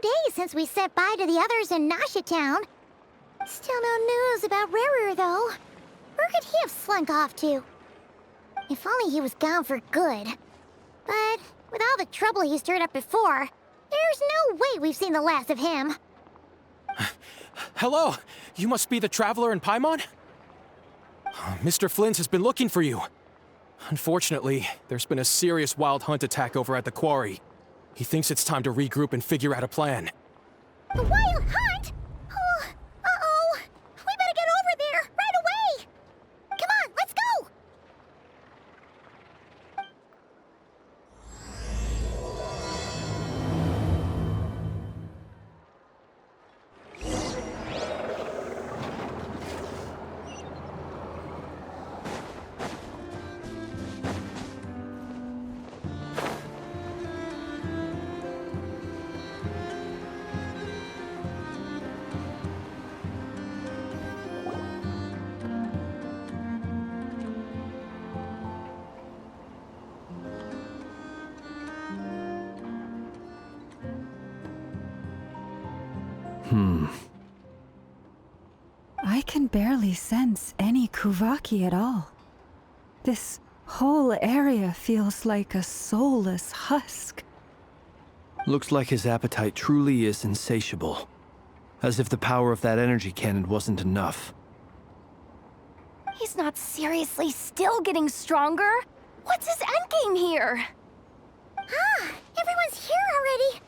days since we said bye to the others in Nasha Town. Still no news about Rarer, though. Where could he have slunk off to? If only he was gone for good. But with all the trouble he stirred up before, there's no way we've seen the last of him. Hello! You must be the traveler in Paimon? Mr. Flint has been looking for you. Unfortunately, there's been a serious wild hunt attack over at the quarry. He thinks it's time to regroup and figure out a plan. The wild hunt? Oh, uh-oh. We better get over there, right away! Come on, let's go! I can barely sense any Kuvaki at all. This whole area feels like a soulless husk. Looks like his appetite truly is insatiable. As if the power of that energy cannon wasn't enough. He's not seriously still getting stronger? What's his endgame here? Ah, everyone's here already.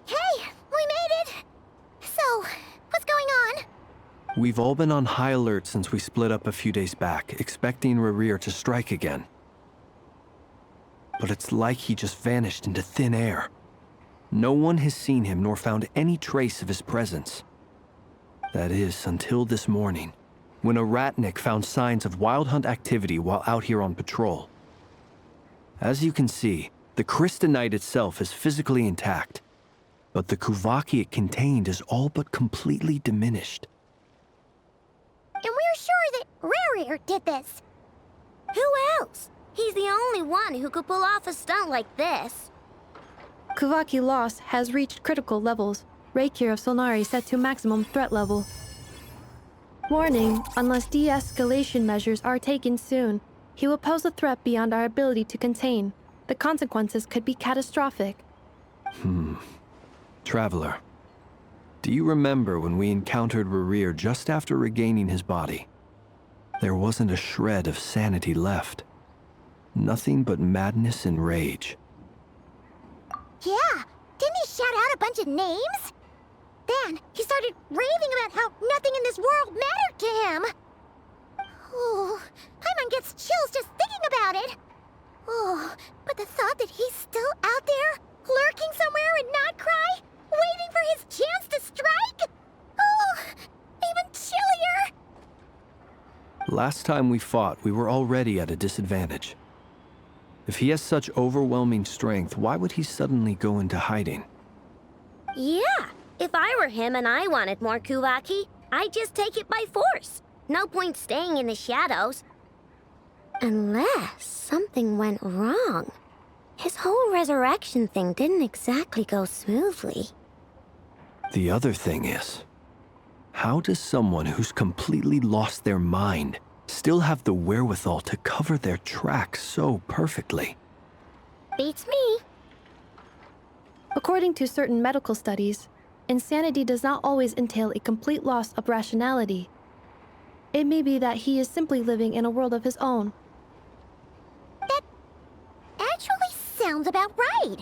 Hey, we made it. So, what's going on? We've all been on high alert since we split up a few days back, expecting Rarir to strike again. But it's like he just vanished into thin air. No one has seen him nor found any trace of his presence. That is, until this morning, when a ratnik found signs of wild hunt activity while out here on patrol. As you can see, the crystalline itself is physically intact, but the Kuvaki it contained is all but completely diminished. And we're sure that Rarir did this. Who else? He's the only one who could pull off a stunt like this. Kuvaki loss has reached critical levels. Reikir of Solnari set to maximum threat level. Warning, unless de-escalation measures are taken soon, he will pose a threat beyond our ability to contain. The consequences could be catastrophic. Traveler, do you remember when we encountered Rarir just after regaining his body? There wasn't a shred of sanity left. Nothing but madness and rage. Yeah, didn't he shout out a bunch of names? Then he started raving about how nothing in this world mattered to him. Oh, Paimon gets chills just thinking about it. Oh, but the thought that he's still out there, lurking somewhere in Nod Krai, waiting for his chance to strike? Oh, even chillier. Last time we fought, we were already at a disadvantage. If he has such overwhelming strength, why would he suddenly go into hiding? Yeah, if I were him and I wanted more Kuvaki, I'd just take it by force. No point staying in the shadows. Unless something went wrong. His whole resurrection thing didn't exactly go smoothly. The other thing is, how does someone who's completely lost their mind still have the wherewithal to cover their tracks so perfectly? Beats me. According to certain medical studies, insanity does not always entail a complete loss of rationality. It may be that he is simply living in a world of his own. That actually sounds about right.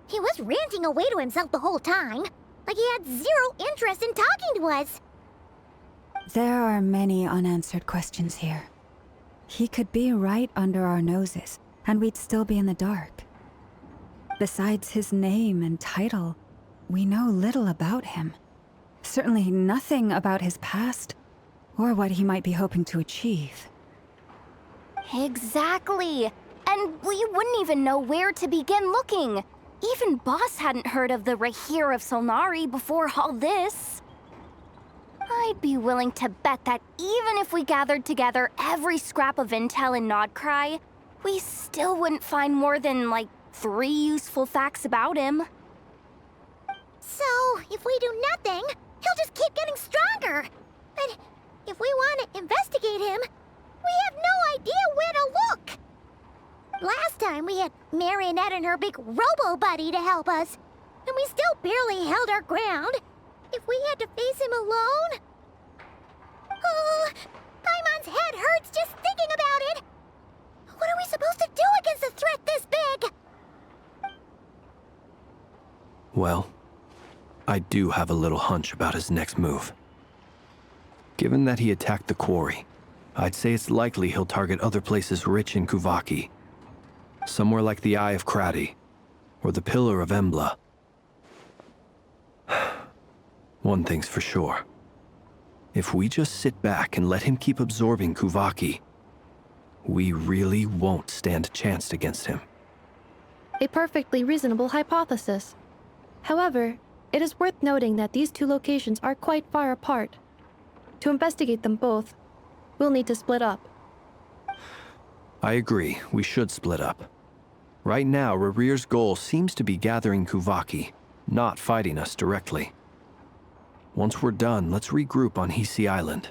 He was ranting away to himself the whole time, like he had zero interest in talking to us. There are many unanswered questions here. He could be right under our noses, and we'd still be in the dark. Besides his name and title, we know little about him. Certainly nothing about his past, or what he might be hoping to achieve. Exactly. And we wouldn't even know where to begin looking. Even Boss hadn't heard of the Rarir of Solnari before all this. I'd be willing to bet that even if we gathered together every scrap of intel in Nod Krai, we still wouldn't find more than, like, 3 useful facts about him. So, if we do nothing, he'll just keep getting stronger. But if we want to investigate him, we have no idea where to look. Last time we had Marionette and her big robo-buddy to help us, and we still barely held our ground. If we had to face him alone... Oh, Paimon's head hurts just thinking about it. What are we supposed to do against a threat this big? Well, I do have a little hunch about his next move. Given that he attacked the quarry, I'd say it's likely he'll target other places rich in Kuvaki. Somewhere like the Eye of Krati, or the Pillar of Embla. One thing's for sure. If we just sit back and let him keep absorbing Kuvaki, we really won't stand a chance against him. A perfectly reasonable hypothesis. However, it is worth noting that these two locations are quite far apart. To investigate them both, we'll need to split up. I agree, we should split up. Right now, Rarir's goal seems to be gathering Kuvaki, not fighting us directly. Once we're done, let's regroup on Hisi Island.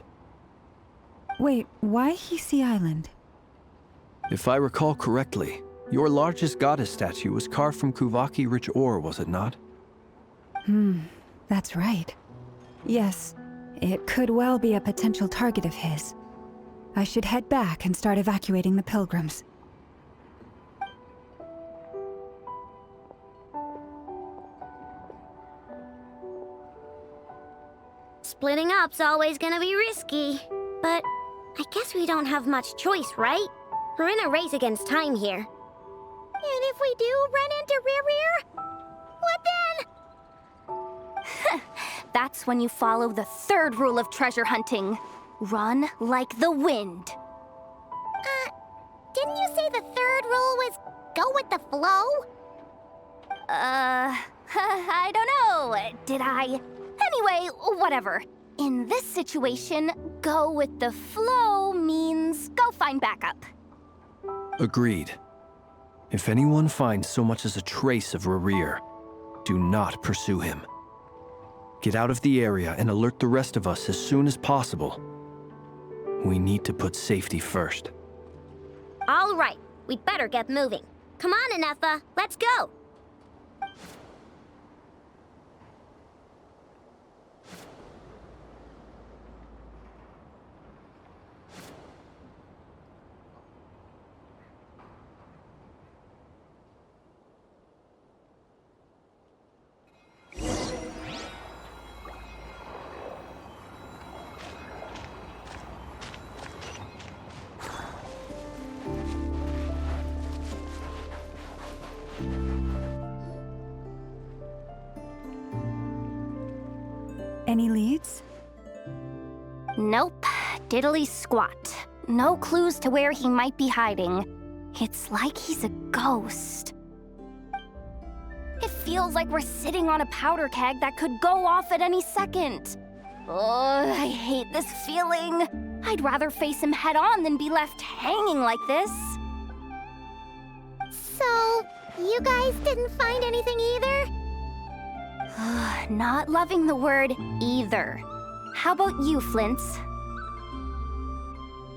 Wait, why Hisi Island? If I recall correctly, your largest goddess statue was carved from Kuvaki-rich ore, was it not? That's right. Yes, it could well be a potential target of his. I should head back and start evacuating the pilgrims. Splitting up's always gonna be risky. But I guess we don't have much choice, right? We're in a race against time here. And if we do run into Ririr, what then? That's when you follow the third rule of treasure hunting. Run like the wind. Didn't you say the third rule was go with the flow? I don't know. Did I? Anyway, whatever. In this situation, go with the flow means go find backup. Agreed. If anyone finds so much as a trace of Rarir, do not pursue him. Get out of the area and alert the rest of us as soon as possible. We need to put safety first. All right, we'd better get moving. Come on, Anefa, let's go! Any leads? Nope. Diddly squat. No clues to where he might be hiding. It's like he's a ghost. It feels like we're sitting on a powder keg that could go off at any second. Oh, I hate this feeling. I'd rather face him head on than be left hanging like this. So, you guys didn't find anything either? Not loving the word either. How about you, Flints?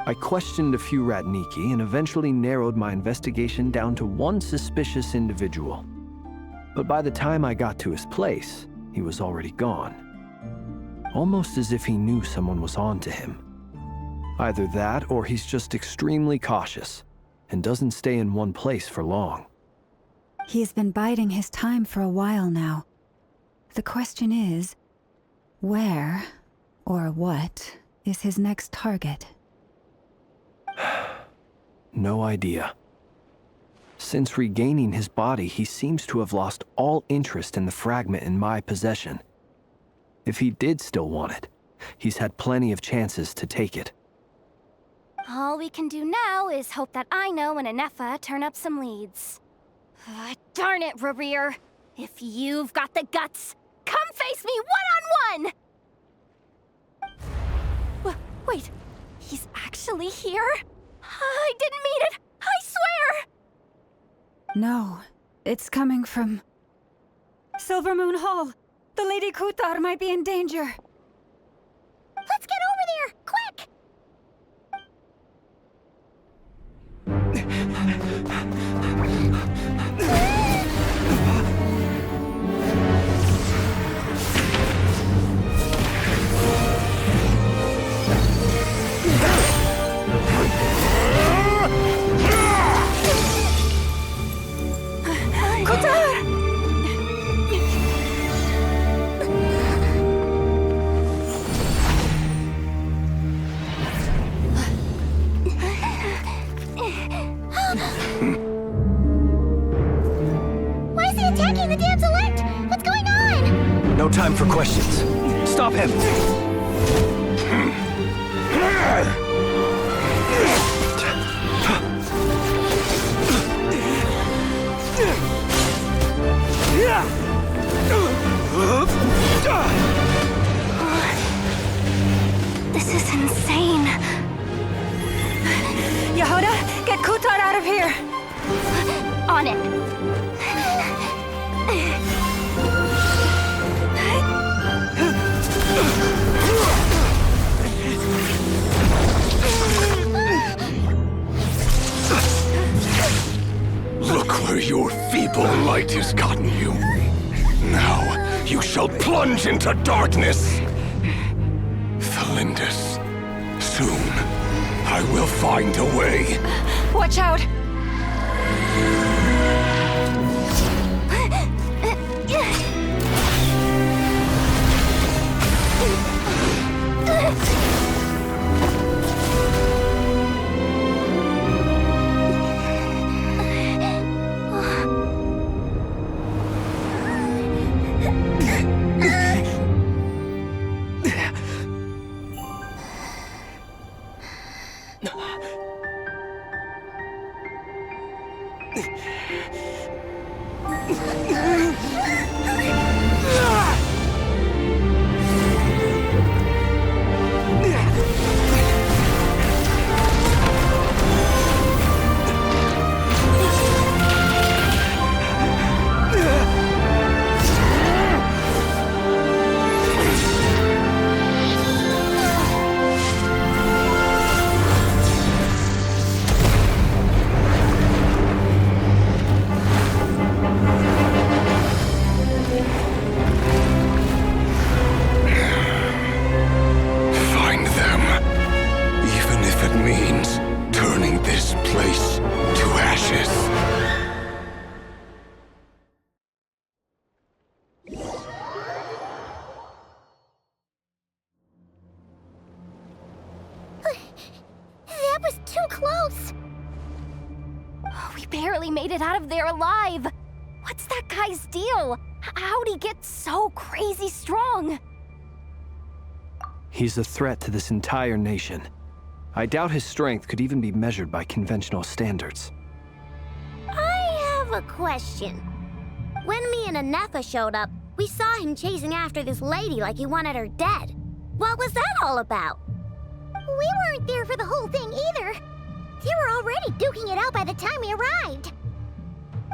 I questioned a few Ratniki and eventually narrowed my investigation down to one suspicious individual. But by the time I got to his place, he was already gone. Almost as if he knew someone was on to him. Either that or he's just extremely cautious and doesn't stay in one place for long. He's been biding his time for a while now. The question is, where or what is his next target? No idea. Since regaining his body, he seems to have lost all interest in the fragment in my possession. If he did still want it, he's had plenty of chances to take it. All we can do now is hope that Aino and Anefa turn up some leads. Darn it, Rarir! If you've got the guts, come face me one-on-one! Wait, he's actually here? I didn't mean it! I swear! No, it's coming from Silver Moon Hall. The Lady Kutar might be in danger. Let's get over there, quick! Why is he attacking the damselette? What's going on? No time for questions. Stop him! This is insane. Yehuda, get Kutar out of here! On it. Look where your feeble light has gotten you. Now you shall plunge into darkness. Felindus, soon I will find a way. Watch out! That was too close! We barely made it out of there alive. What's that guy's deal? How'd he get so crazy strong? He's a threat to this entire nation. I doubt his strength could even be measured by conventional standards. I have a question. When me and Anefa showed up, we saw him chasing after this lady like he wanted her dead. What was that all about? We weren't there for the whole thing either. They were already duking it out by the time we arrived.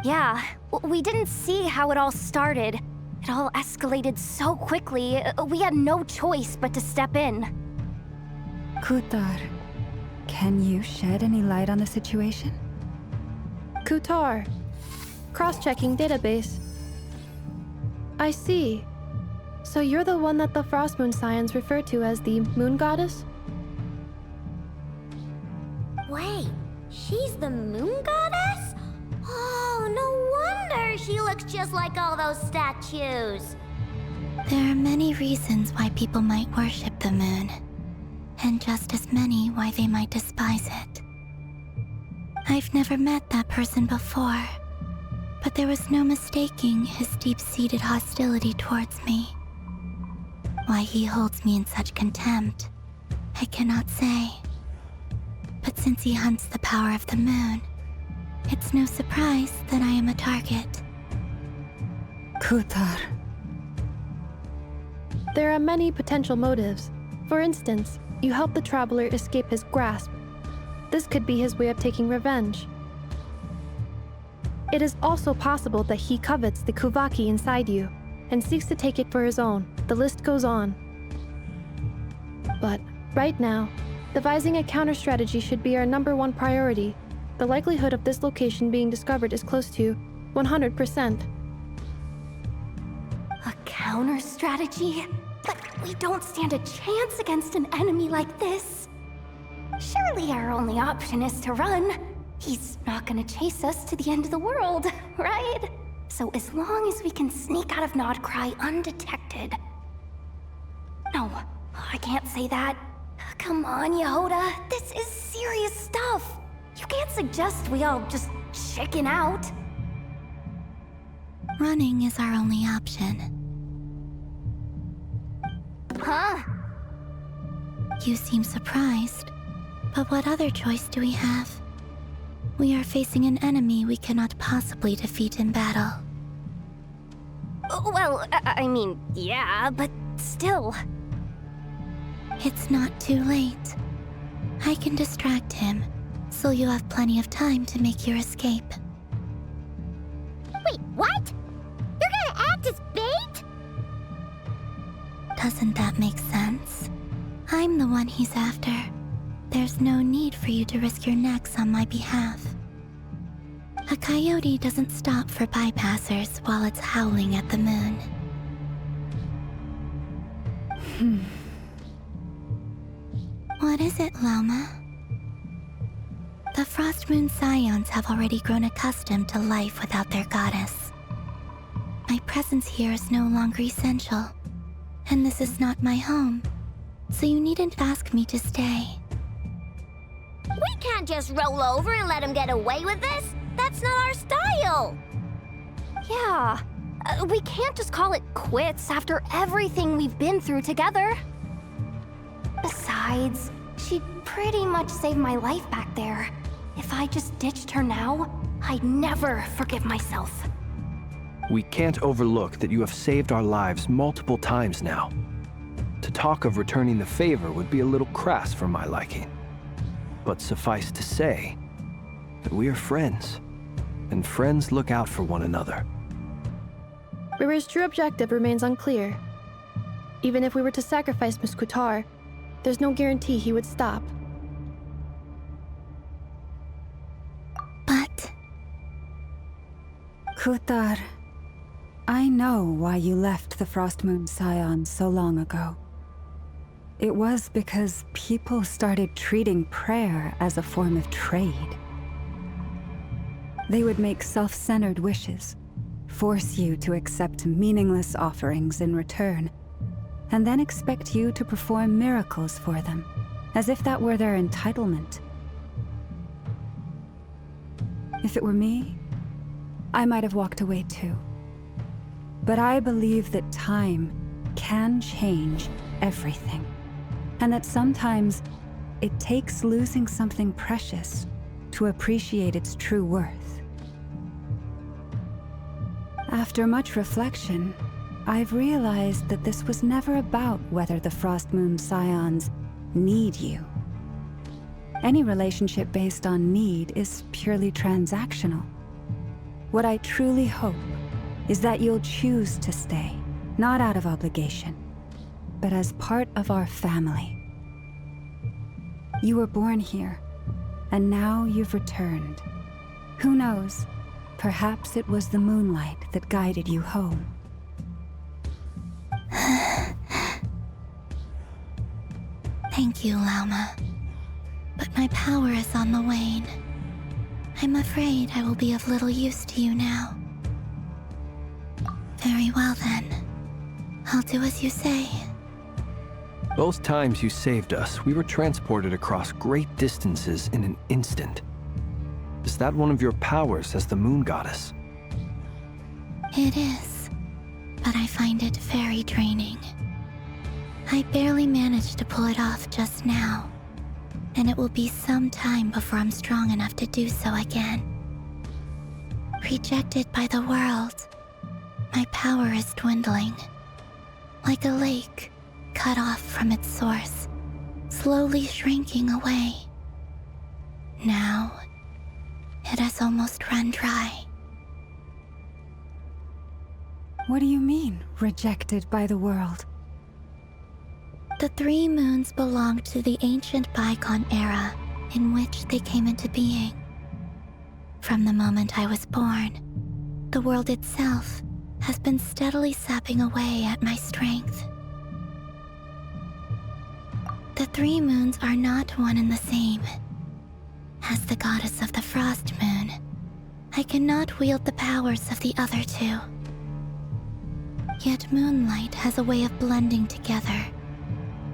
Yeah, we didn't see how it all started. It all escalated so quickly, we had no choice but to step in. Kutar, can you shed any light on the situation? Kutar. Cross-checking database. I see. So you're the one that the Frost Moon Scions refer to as the Moon Goddess? Wait, she's the Moon Goddess? Oh, no wonder she looks just like all those statues. There are many reasons why people might worship the moon, and just as many why they might despise it. I've never met that person before, but there was no mistaking his deep-seated hostility towards me. Why he holds me in such contempt, I cannot say. But since he hunts the power of the moon, it's no surprise that I am a target. Kutar. There are many potential motives. For instance, you help the traveler escape his grasp. This could be his way of taking revenge. It is also possible that he covets the Kuvaki inside you, and seeks to take it for his own. The list goes on. But right now, devising a counter-strategy should be our #1 priority. The likelihood of this location being discovered is close to 100%. A counter-strategy? But we don't stand a chance against an enemy like this. Surely our only option is to run. He's not gonna chase us to the end of the world, right? So as long as we can sneak out of Nod Krai undetected... No, I can't say that. Come on, Yehoda. This is serious stuff. You can't suggest we all just chicken out. Running is our only option. Huh? You seem surprised, but what other choice do we have? We are facing an enemy we cannot possibly defeat in battle. Well, I mean, yeah, but still. It's not too late. I can distract him, so you have plenty of time to make your escape. Wait, what? You're gonna act as bait? Doesn't that make sense? I'm the one he's after. There's no need for you to risk your necks on my behalf. A coyote doesn't stop for bypassers while it's howling at the moon. What is it, Loma? The Frost Moon Scions have already grown accustomed to life without their goddess. My presence here is no longer essential, and this is not my home, so you needn't ask me to stay. We can't just roll over and let him get away with this. That's not our style. Yeah, we can't just call it quits after everything we've been through together. Besides, she'd pretty much saved my life back there. If I just ditched her now, I'd never forgive myself. We can't overlook that you have saved our lives multiple times now. To talk of returning the favor would be a little crass for my liking. But suffice to say that we are friends, and friends look out for one another. River's true objective remains unclear. Even if we were to sacrifice Miss Kutar, there's no guarantee he would stop. But... Kutar, I know why you left the Frost Moon Scions so long ago. It was because people started treating prayer as a form of trade. They would make self-centered wishes, force you to accept meaningless offerings in return, and then expect you to perform miracles for them, as if that were their entitlement. If it were me, I might have walked away too. But I believe that time can change everything, and that sometimes it takes losing something precious to appreciate its true worth. After much reflection, I've realized that this was never about whether the Frost Moon Scions need you. Any relationship based on need is purely transactional. What I truly hope is that you'll choose to stay, not out of obligation, but as part of our family. You were born here, and now you've returned. Who knows? Perhaps it was the moonlight that guided you home. Thank you, Lauma. But my power is on the wane. I'm afraid I will be of little use to you now. Very well then. I'll do as you say. Both times you saved us, we were transported across great distances in an instant. Is that one of your powers as the moon goddess? It is, but I find it very draining. I barely managed to pull it off just now, and it will be some time before I'm strong enough to do so again. Rejected by the world, my power is dwindling. Like a lake cut off from its source, slowly shrinking away. Now, it has almost run dry. What do you mean, rejected by the world? The three moons belong to the ancient bygone era in which they came into being. From the moment I was born, the world itself has been steadily sapping away at my strength. The three moons are not one and the same. As the goddess of the frost moon, I cannot wield the powers of the other two. Yet moonlight has a way of blending together.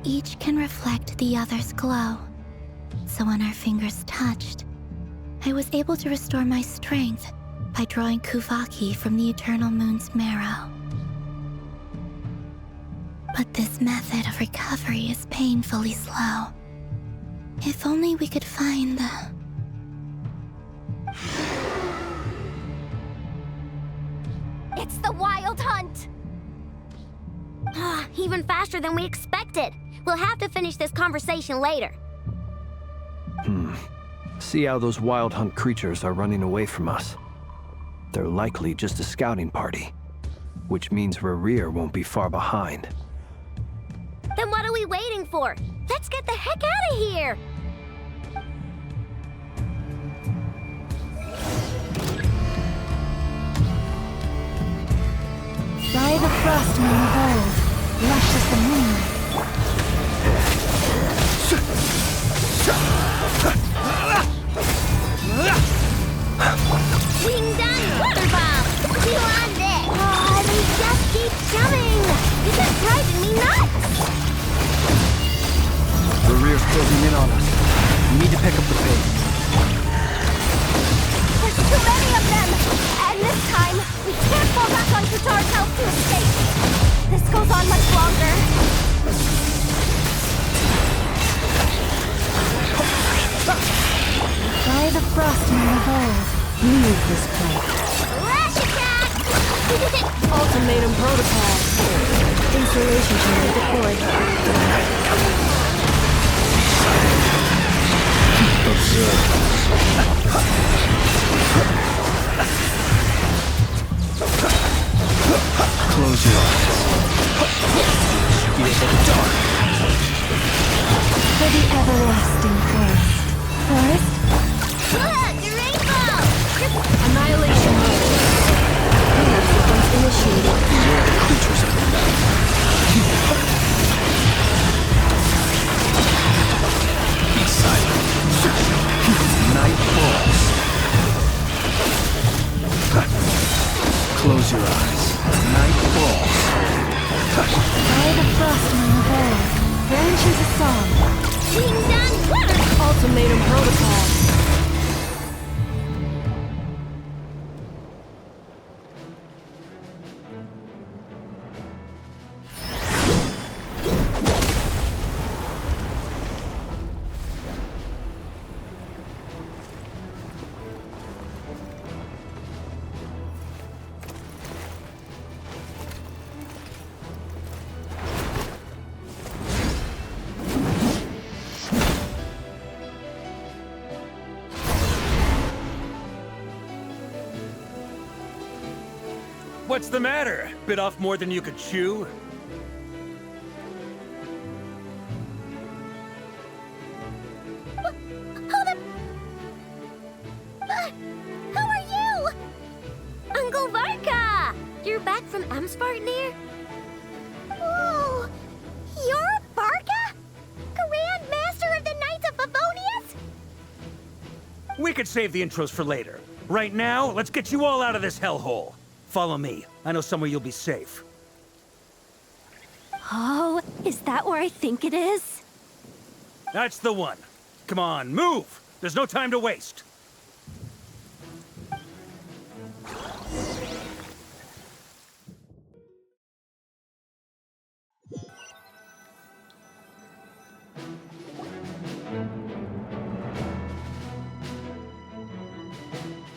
Each can reflect the other's glow. So when our fingers touched, I was able to restore my strength by drawing Kuvaki from the eternal moon's marrow. But this method of recovery is painfully slow. If only we could find the... It's the Wild Hunt! Even faster than we expected. We'll have to finish this conversation later. See how those wild hunt creatures are running away from us. They're likely just a scouting party, which means Rerir won't be far behind. Then what are we waiting for? Let's get the heck out of here! By the frost moon of old, luscious the moonlight. Wing done, water bomb! You on it! Oh, they just keep coming! This is driving me nuts! Rerir's closing in on us. We need to pick up the pace. There's too many of them! And this time, we can't fall back on Katar's house to escape! This goes on much longer. By the frost moon of old, leave this place. Lash attack! Ultimatum protocol. Installation chamber deployed. Close your eyes. Feel the dark. For the everlasting forest. Forest? Look, the rainbow! Annihilation mode. Cleanup sequence initiated. Beware the creatures of the night. Be silent. Night falls. Close your eyes. Night falls. By the frost moon of old, branches a song. Wing done, water! Ultimatum protocol. What's the matter? Bit off more than you could chew? Who are you? Uncle Varka! You're back from Amspartnir? Oh, you're Varka? Grand Master of the Knights of Favonius? We could save the intros for later. Right now, let's get you all out of this hellhole. Follow me. I know somewhere you'll be safe. Oh, is that where I think it is? That's the one. Come on, move! There's no time to waste.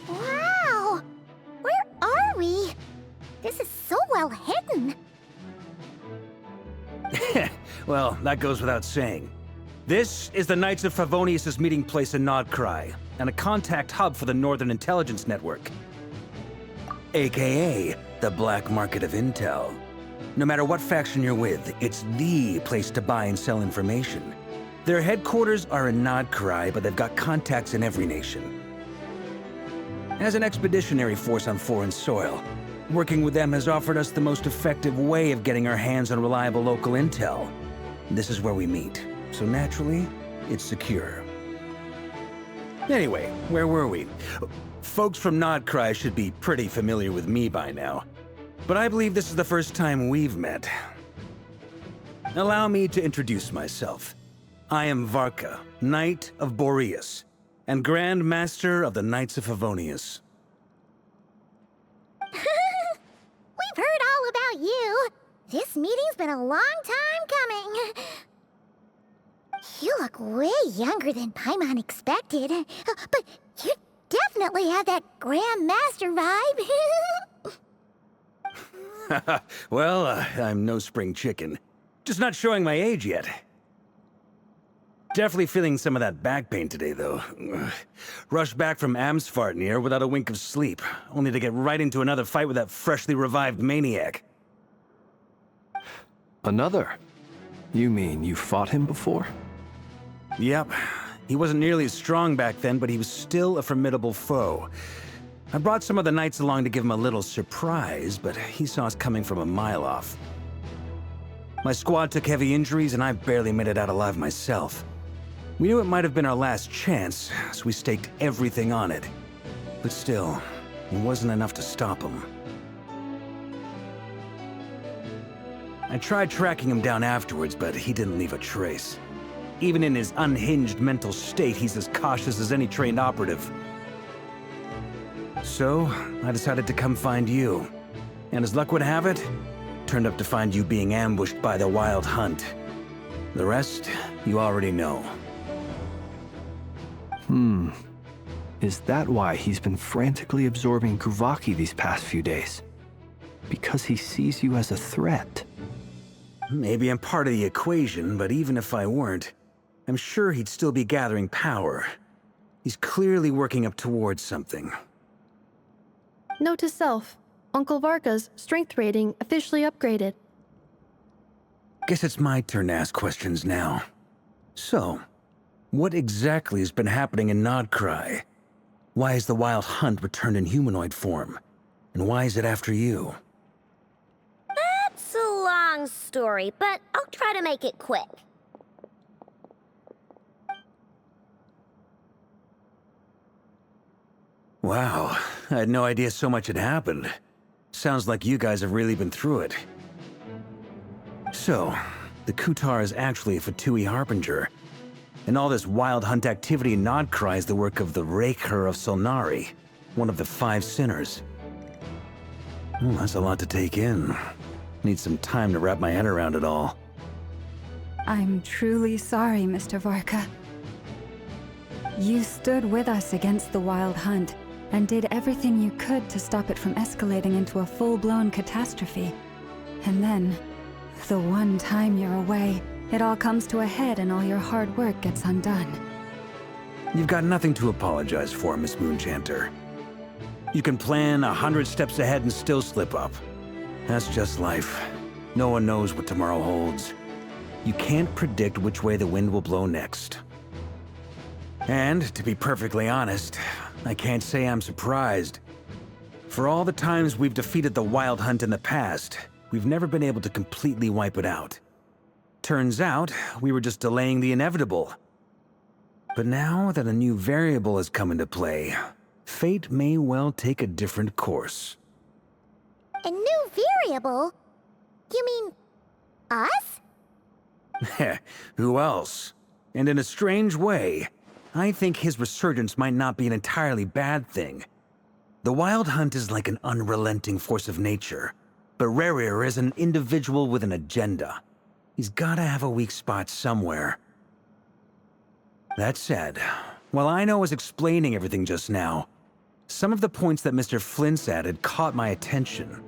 Wow! Where are we? This is so well hidden. Well, that goes without saying. This is the Knights of Favonius' meeting place in Nod Krai, and a contact hub for the Northern Intelligence Network. AKA, the black market of intel. No matter what faction you're with, it's the place to buy and sell information. Their headquarters are in Nod Krai, but they've got contacts in every nation. As an expeditionary force on foreign soil, working with them has offered us the most effective way of getting our hands on reliable local intel. This is where we meet, so naturally, it's secure. Anyway, where were we? Folks from Nod Krai should be pretty familiar with me by now, but I believe this is the first time we've met. Allow me to introduce myself. I am Varka, Knight of Boreas, and Grand Master of the Knights of Favonius. We've heard all about you. This meeting's been a long time coming. You look way younger than Paimon expected, but you definitely have that Grand Master vibe. Well, I'm no spring chicken. Just not showing my age yet. Definitely feeling some of that back pain today, though. Rushed back from Amsfartnir without a wink of sleep, only to get right into another fight with that freshly revived maniac. Another? You mean you fought him before? Yep. He wasn't nearly as strong back then, but he was still a formidable foe. I brought some of the knights along to give him a little surprise, but he saw us coming from a mile off. My squad took heavy injuries, and I barely made it out alive myself. We knew it might have been our last chance, so we staked everything on it. But still, it wasn't enough to stop him. I tried tracking him down afterwards, but he didn't leave a trace. Even in his unhinged mental state, he's as cautious as any trained operative. So, I decided to come find you. And as luck would have it, turned up to find you being ambushed by the Wild Hunt. The rest, you already know. Is that why he's been frantically absorbing Kuvaki these past few days? Because he sees you as a threat? Maybe I'm part of the equation, but even if I weren't, I'm sure he'd still be gathering power. He's clearly working up towards something. Note to self, Uncle Varka's strength rating officially upgraded. Guess it's my turn to ask questions now. So, what exactly has been happening in Nod Krai? Why has the Wild Hunt returned in humanoid form? And why is it after you? That's a long story, but I'll try to make it quick. Wow, I had no idea so much had happened. Sounds like you guys have really been through it. So, the Kutar is actually a Fatui Harbinger. And all this Wild Hunt activity in Nod Krai is the work of the Raker of Solnari, one of the 5 sinners. That's a lot to take in. Need some time to wrap my head around it all. I'm truly sorry, Mr. Varka. You stood with us against the Wild Hunt and did everything you could to stop it from escalating into a full-blown catastrophe. And then, the one time you're away, it all comes to a head and all your hard work gets undone. You've got nothing to apologize for, Miss Moonchanter. You can plan 100 steps ahead and still slip up. That's just life. No one knows what tomorrow holds. You can't predict which way the wind will blow next. And, to be perfectly honest, I can't say I'm surprised. For all the times we've defeated the Wild Hunt in the past, we've never been able to completely wipe it out. Turns out, we were just delaying the inevitable. But now that a new variable has come into play, fate may well take a different course. A new variable? You mean us? Who else? And in a strange way, I think his resurgence might not be an entirely bad thing. The Wild Hunt is like an unrelenting force of nature, but Rarir is an individual with an agenda. He's gotta have a weak spot somewhere. That said, while I was explaining everything just now, some of the points that Mr. Flint's added caught my attention.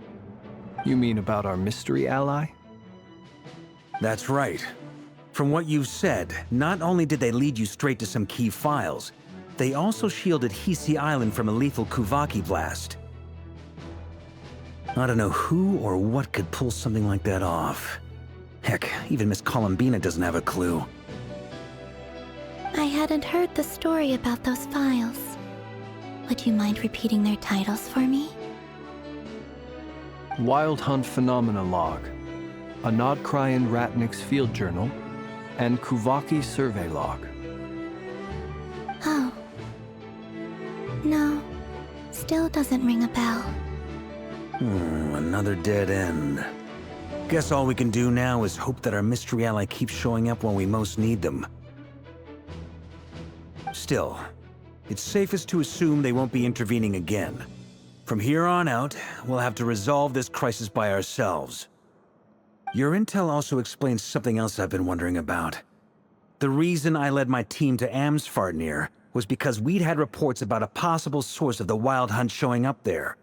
You mean about our mystery ally? That's right. From what you've said, not only did they lead you straight to some key files, they also shielded Hisi Island from a lethal Kuvaki blast. I don't know who or what could pull something like that off. Heck, even Miss Columbina doesn't have a clue. I hadn't heard the story about those files. Would you mind repeating their titles for me? Wild Hunt Phenomena Log, a Nod Krai Ratnik's Field Journal, and Kuvaki Survey Log. Oh. No. Still doesn't ring a bell. Another dead end. Guess all we can do now is hope that our mystery ally keeps showing up when we most need them. Still, it's safest to assume they won't be intervening again. From here on out, we'll have to resolve this crisis by ourselves. Your intel also explains something else I've been wondering about. The reason I led my team to Amsfarnir was because we'd had reports about a possible source of the Wild Hunt showing up there.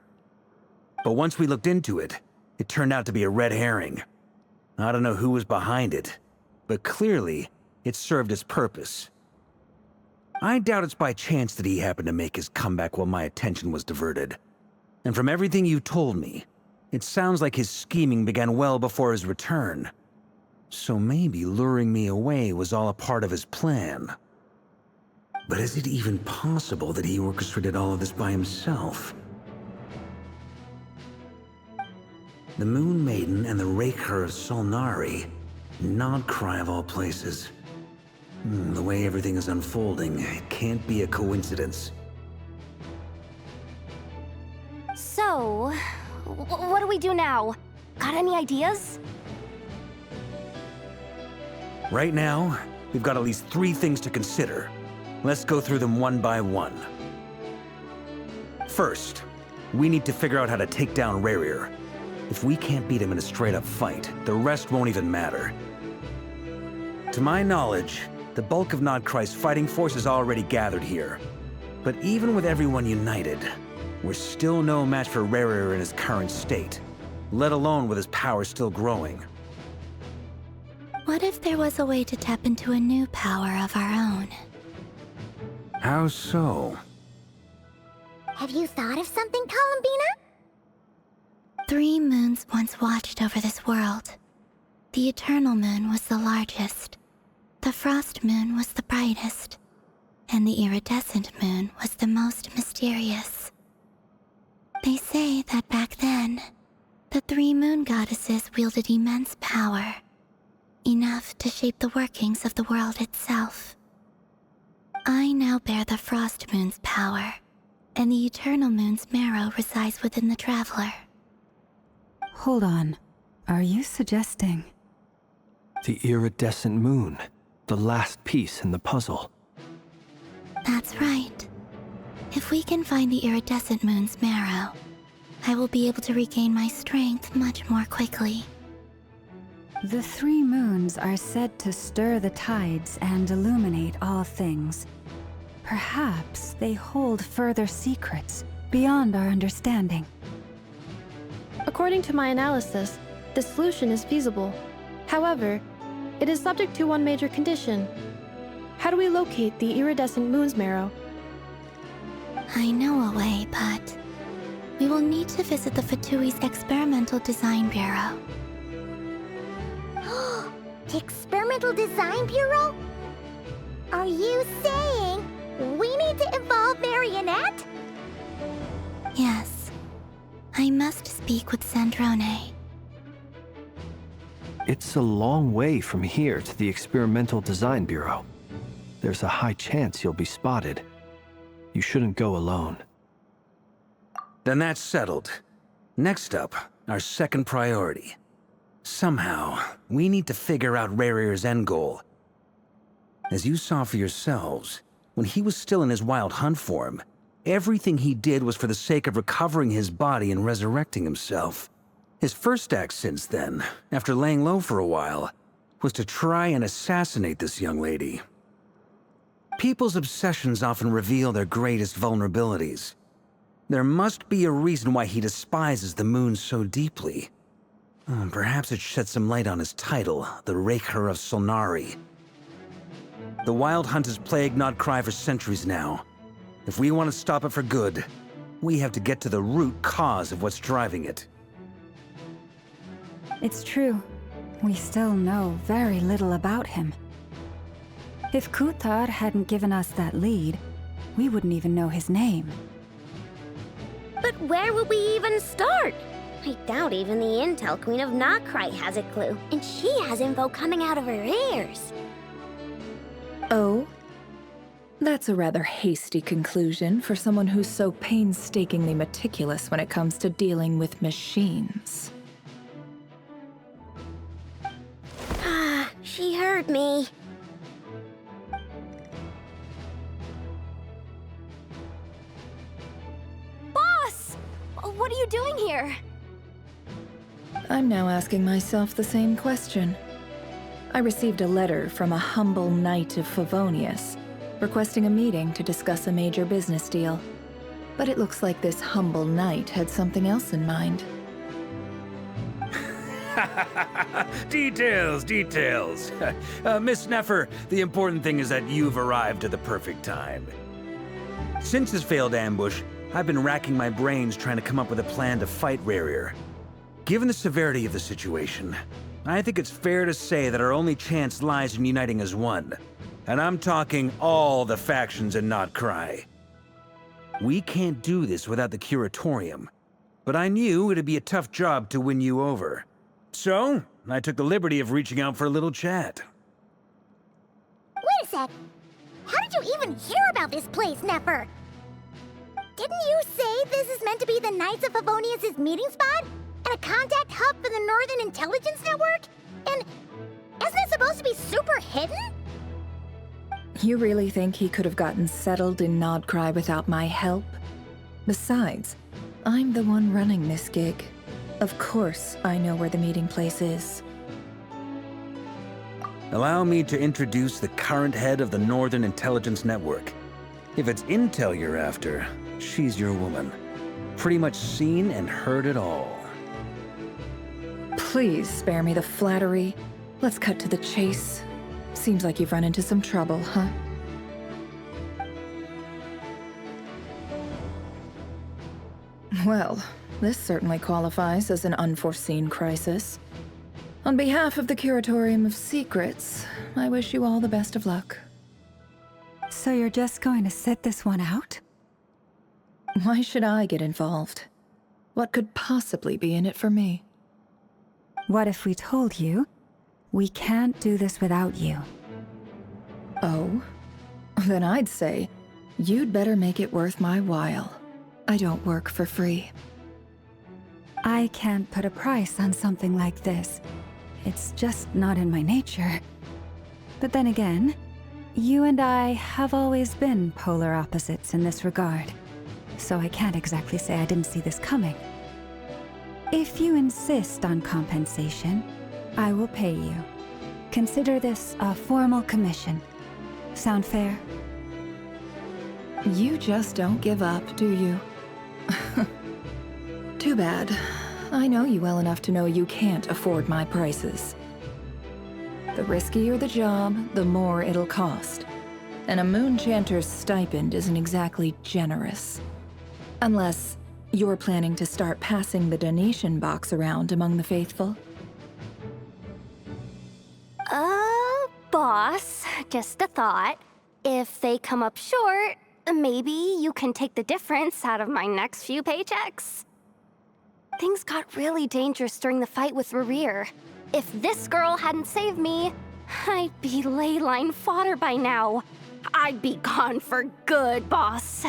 But once we looked into it, it turned out to be a red herring. I don't know who was behind it, but clearly, it served its purpose. I doubt it's by chance that he happened to make his comeback while my attention was diverted. And from everything you told me, it sounds like his scheming began well before his return. So maybe luring me away was all a part of his plan. But is it even possible that he orchestrated all of this by himself? The Moon Maiden and the Raker of Solnari, Nod Krai of all places. The way everything is unfolding, it can't be a coincidence. So, what do we do now? Got any ideas? Right now, we've got at least 3 things to consider. Let's go through them one by one. First, we need to figure out how to take down Rarir. If we can't beat him in a straight-up fight, the rest won't even matter. To my knowledge, the bulk of Nod Krai's fighting force is already gathered here. But even with everyone united, we're still no match for Rarir in his current state, let alone with his power still growing. What if there was a way to tap into a new power of our own? How so? Have you thought of something, Columbina? 3 moons once watched over this world. The Eternal Moon was the largest. The Frost Moon was the brightest. And the Iridescent Moon was the most mysterious. They say that back then, the 3 moon goddesses wielded immense power. Enough to shape the workings of the world itself. I now bear the Frost Moon's power, and the Eternal Moon's marrow resides within the Traveler. Hold on. Are you suggesting? The iridescent moon, the last piece in the puzzle. That's right. If we can find the Iridescent Moon's marrow, I will be able to regain my strength much more quickly. The 3 moons are said to stir the tides and illuminate all things. Perhaps they hold further secrets beyond our understanding. According to my analysis, the solution is feasible. However, it is subject to one major condition. How do we locate the Iridescent Moon's marrow? I know a way, but we will need to visit the Fatui's Experimental Design Bureau. The Experimental Design Bureau? Are you saying we need to involve Marionette? Yes. I must speak with Sandrone. It's a long way from here to the Experimental Design Bureau. There's a high chance you'll be spotted. You shouldn't go alone. Then that's settled. Next up, our second priority. Somehow, we need to figure out Rarir's end goal. As you saw for yourselves, when he was still in his Wild Hunt form, everything he did was for the sake of recovering his body and resurrecting himself. His first act since then, after laying low for a while, was to try and assassinate this young lady. People's obsessions often reveal their greatest vulnerabilities. There must be a reason why he despises the moon so deeply. Perhaps it sheds some light on his title, the Raker of Solnari. The Wild Hunt has plagued Nod Krai for centuries now. If we want to stop it for good, we have to get to the root cause of what's driving it. It's true. We still know very little about him. If Kutar hadn't given us that lead, we wouldn't even know his name. But where would we even start? I doubt even the Intel Queen of Nod Krai has a clue, and she has info coming out of her ears. Oh? That's a rather hasty conclusion for someone who's so painstakingly meticulous when it comes to dealing with machines. Ah, she heard me. Boss! What are you doing here? I'm now asking myself the same question. I received a letter from a humble knight of Favonius, requesting a meeting to discuss a major business deal. But it looks like this humble knight had something else in mind. Details, details. Miss Neffer, the important thing is that you've arrived at the perfect time. Since his failed ambush, I've been racking my brains trying to come up with a plan to fight Rarier. Given the severity of the situation, I think it's fair to say that our only chance lies in uniting as one. And I'm talking all the factions in Nod Krai. We can't do this without the Curatorium, but I knew it'd be a tough job to win you over. So, I took the liberty of reaching out for a little chat. Wait a sec. How did you even hear about this place, Neffer? Didn't you say this is meant to be the Knights of Favonius' meeting spot? And a contact hub for the Northern Intelligence Network? And isn't it supposed to be super hidden? You really think he could have gotten settled in Nod Krai without my help? Besides, I'm the one running this gig. Of course I know where the meeting place is. Allow me to introduce the current head of the Northern Intelligence Network. If it's intel you're after, she's your woman. Pretty much seen and heard it all. Please spare me the flattery. Let's cut to the chase. Seems like you've run into some trouble, huh? Well, this certainly qualifies as an unforeseen crisis. On behalf of the Curatorium of Secrets, I wish you all the best of luck. So you're just going to sit this one out? Why should I get involved? What could possibly be in it for me? What if we told you we can't do this without you? Oh? Then I'd say, you'd better make it worth my while. I don't work for free. I can't put a price on something like this. It's just not in my nature. But then again, you and I have always been polar opposites in this regard. So I can't exactly say I didn't see this coming. If you insist on compensation, I will pay you. Consider this a formal commission. Sound fair? You just don't give up, do you? Too bad. I know you well enough to know you can't afford my prices. The riskier the job, the more it'll cost. And a Moonchanter's stipend isn't exactly generous. Unless you're planning to start passing the donation box around among the faithful. Boss, just a thought. If they come up short, maybe you can take the difference out of my next few paychecks. Things got really dangerous during the fight with Rarier. If this girl hadn't saved me, I'd be ley line fodder by now. I'd be gone for good, boss.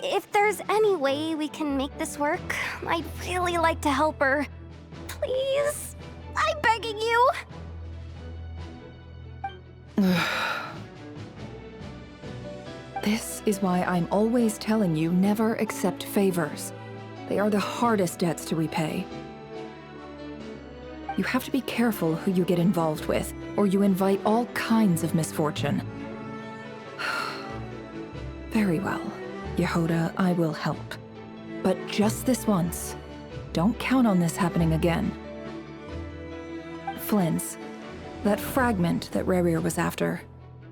If there's any way we can make this work, I'd really like to help her. Please? I'm begging you. This is why I'm always telling you never accept favors. They are the hardest debts to repay. You have to be careful who you get involved with, or you invite all kinds of misfortune. Very well, Yehoda, I will help. But just this once. Don't count on this happening again. Flins, that fragment that Rarier was after,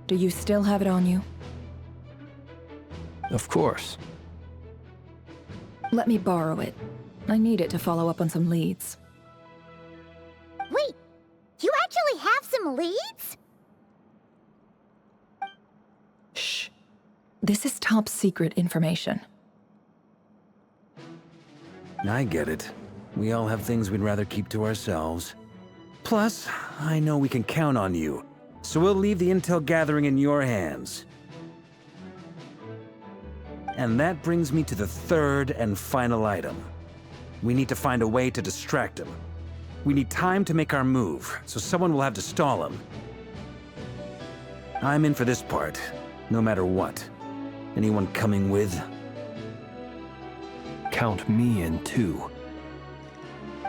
do you still have it on you? Of course. Let me borrow it. I need it to follow up on some leads. some leads? Shh. This is top secret information. I get it. We all have things we'd rather keep to ourselves. Plus, I know we can count on you, so we'll leave the intel gathering in your hands. And that brings me to the third and final item. We need to find a way to distract him. We need time to make our move, so someone will have to stall him. I'm in for this part, no matter what. Anyone coming with? Count me in too.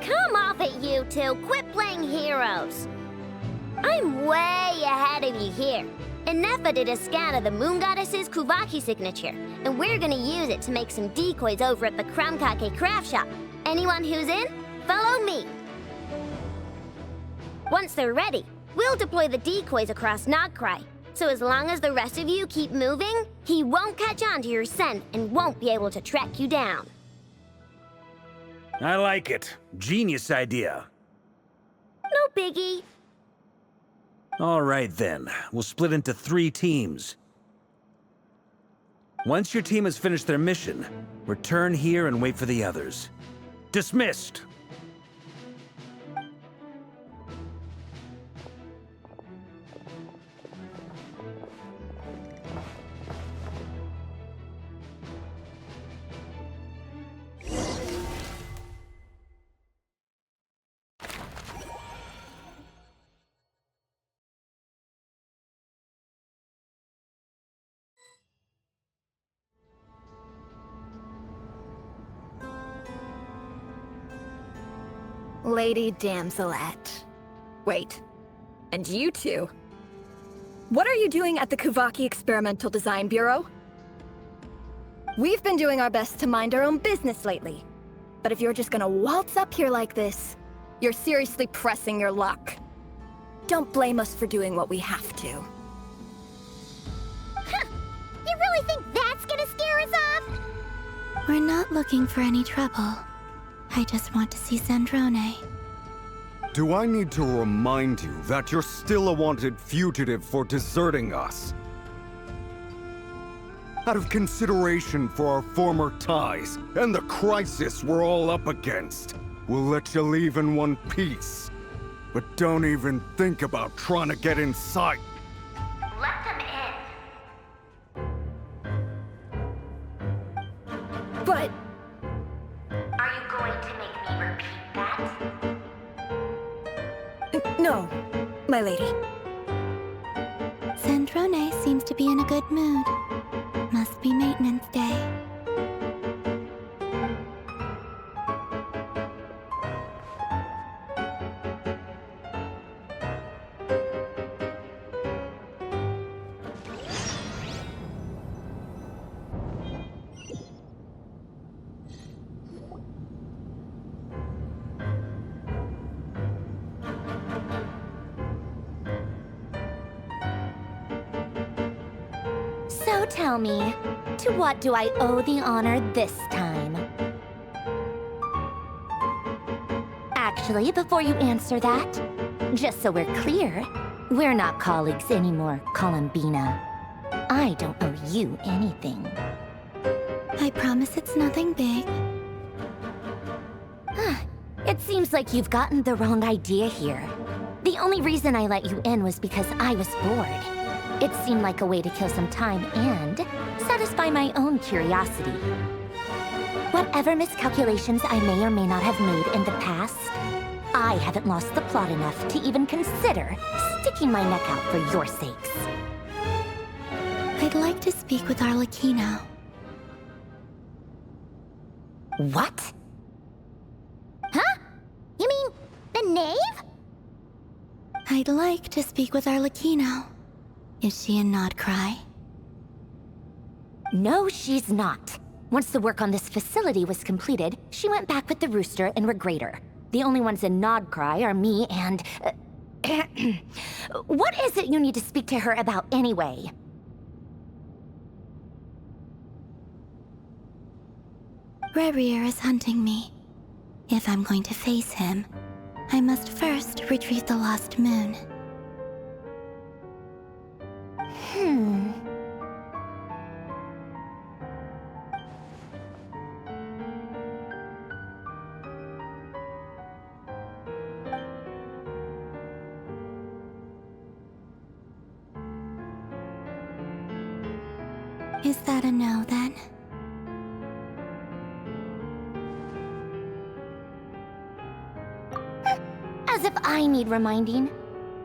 Come off it, you two! Quit playing heroes! I'm way ahead of you here. Nefa did a scan of the Moon Goddess's Kuvaki signature, and we're gonna use it to make some decoys over at the Kramkake craft shop. Anyone who's in, follow me. Once they're ready, we'll deploy the decoys across Nod Krai. So as long as the rest of you keep moving, he won't catch on to your scent and won't be able to track you down. I like it. Genius idea. No biggie. All right then, we'll split into 3 teams. Once your team has finished their mission, return here and wait for the others. Dismissed! Lady Damselette. Wait, and you two? What are you doing at the Kuvaki Experimental Design Bureau? We've been doing our best to mind our own business lately. But if you're just gonna waltz up here like this, you're seriously pressing your luck. Don't blame us for doing what we have to. Huh! You really think that's gonna scare us off? We're not looking for any trouble. I just want to see Zandrone. Do I need to remind you that you're still a wanted fugitive for deserting us? Out of consideration for our former ties and the crisis we're all up against, we'll let you leave in one piece. But don't even think about trying to get inside. Let them in. But... Are you going to make me repeat that? no, my lady. Zandrone seems to be in a good mood. Must be maintenance day. So tell me, to what do I owe the honor this time? Actually, before you answer that, just so we're clear, we're not colleagues anymore, Columbina. I don't owe you anything. I promise it's nothing big. It seems like you've gotten the wrong idea here. The only reason I let you in was because I was bored. It seemed like a way to kill some time and satisfy my own curiosity. Whatever miscalculations I may or may not have made in the past, I haven't lost the plot enough to even consider sticking my neck out for your sakes. I'd like to speak with Arlecchino. What? Huh? You mean the knave? I'd like to speak with Arlecchino. Is she in Nod Krai? No, she's not. Once the work on this facility was completed, she went back with the Rooster and Regrator. The only ones in Nod Krai are me and... What is it you need to speak to her about anyway? Rerir is hunting me. If I'm going to face him, I must first retrieve the lost moon. Is that a no, then? As if I need reminding.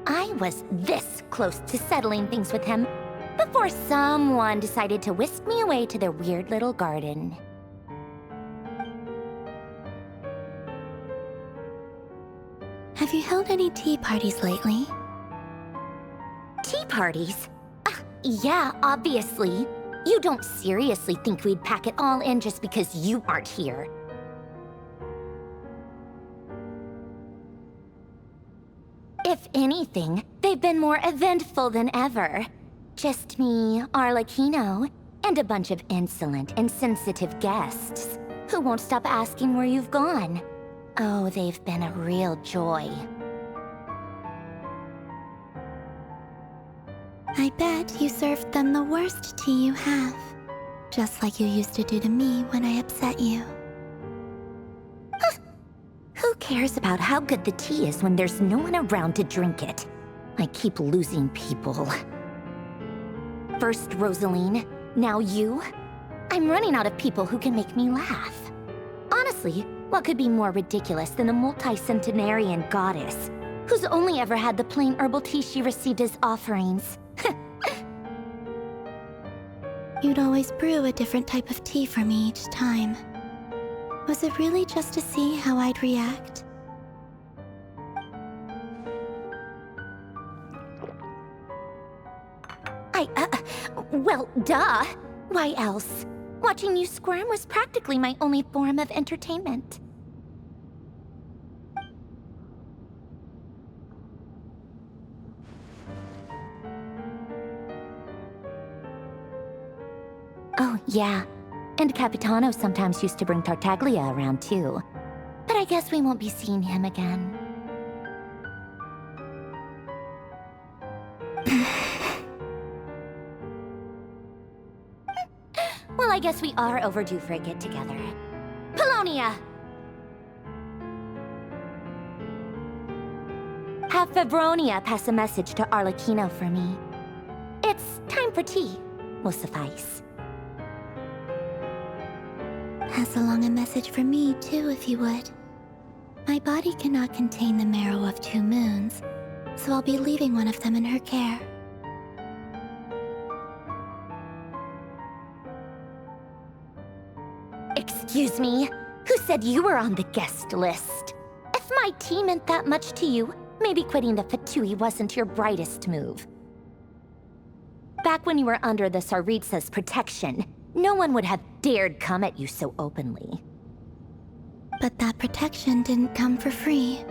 I was this close to settling things with him before someone decided to whisk me away to their weird little garden. Have you held any tea parties lately? Tea parties? Yeah, obviously. You don't seriously think we'd pack it all in just because you aren't here. If anything, they've been more eventful than ever. Just me, Arlecchino, and a bunch of insolent and sensitive guests who won't stop asking where you've gone. Oh, they've been a real joy. I bet you served them the worst tea you have. Just like you used to do to me when I upset you. Who cares about how good the tea is when there's no one around to drink it? I keep losing people. First Rosaline, now you. I'm running out of people who can make me laugh. Honestly, what could be more ridiculous than a multi-centenarian goddess who's only ever had the plain herbal tea she received as offerings? You'd always brew a different type of tea for me each time. Was it really just to see how I'd react? Well, duh. Why else? Watching you squirm was practically my only form of entertainment. Oh, yeah. And Capitano sometimes used to bring Tartaglia around, too. But I guess we won't be seeing him again. Well, I guess we are overdue for a get-together. Polonia! Have Febronia pass a message to Arlecchino for me. It's time for tea. Will suffice. Pass along a message for me, too, if you would. My body cannot contain the marrow of 2 moons, so I'll be leaving one of them in her care. Excuse me? Who said you were on the guest list? If my tea meant that much to you, maybe quitting the Fatui wasn't your brightest move. Back when you were under the Tsaritsa's protection, no one would have dared come at you so openly. But that protection didn't come for free.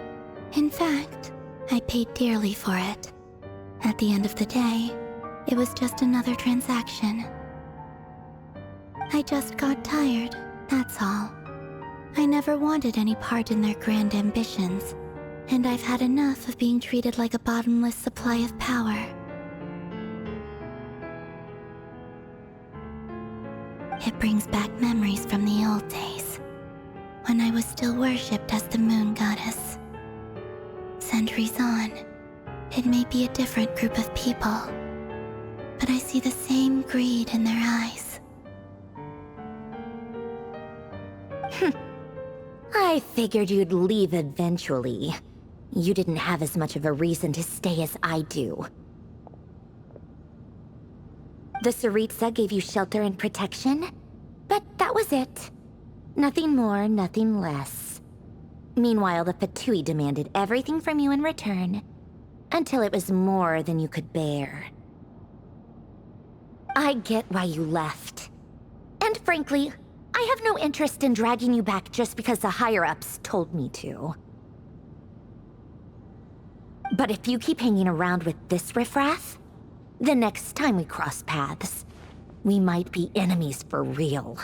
In fact, I paid dearly for it. At the end of the day, it was just another transaction. I just got tired, that's all. I never wanted any part in their grand ambitions, and I've had enough of being treated like a bottomless supply of power. It brings back memories from the old days, when I was still worshipped as the moon goddess. Centuries on, it may be a different group of people, but I see the same greed in their eyes. I figured you'd leave eventually. You didn't have as much of a reason to stay as I do. The Tsaritsa gave you shelter and protection, but that was it. Nothing more, nothing less. Meanwhile, the Fatui demanded everything from you in return, until it was more than you could bear. I get why you left. And frankly, I have no interest in dragging you back just because the higher-ups told me to. But if you keep hanging around with this riffraff, the next time we cross paths, we might be enemies for real.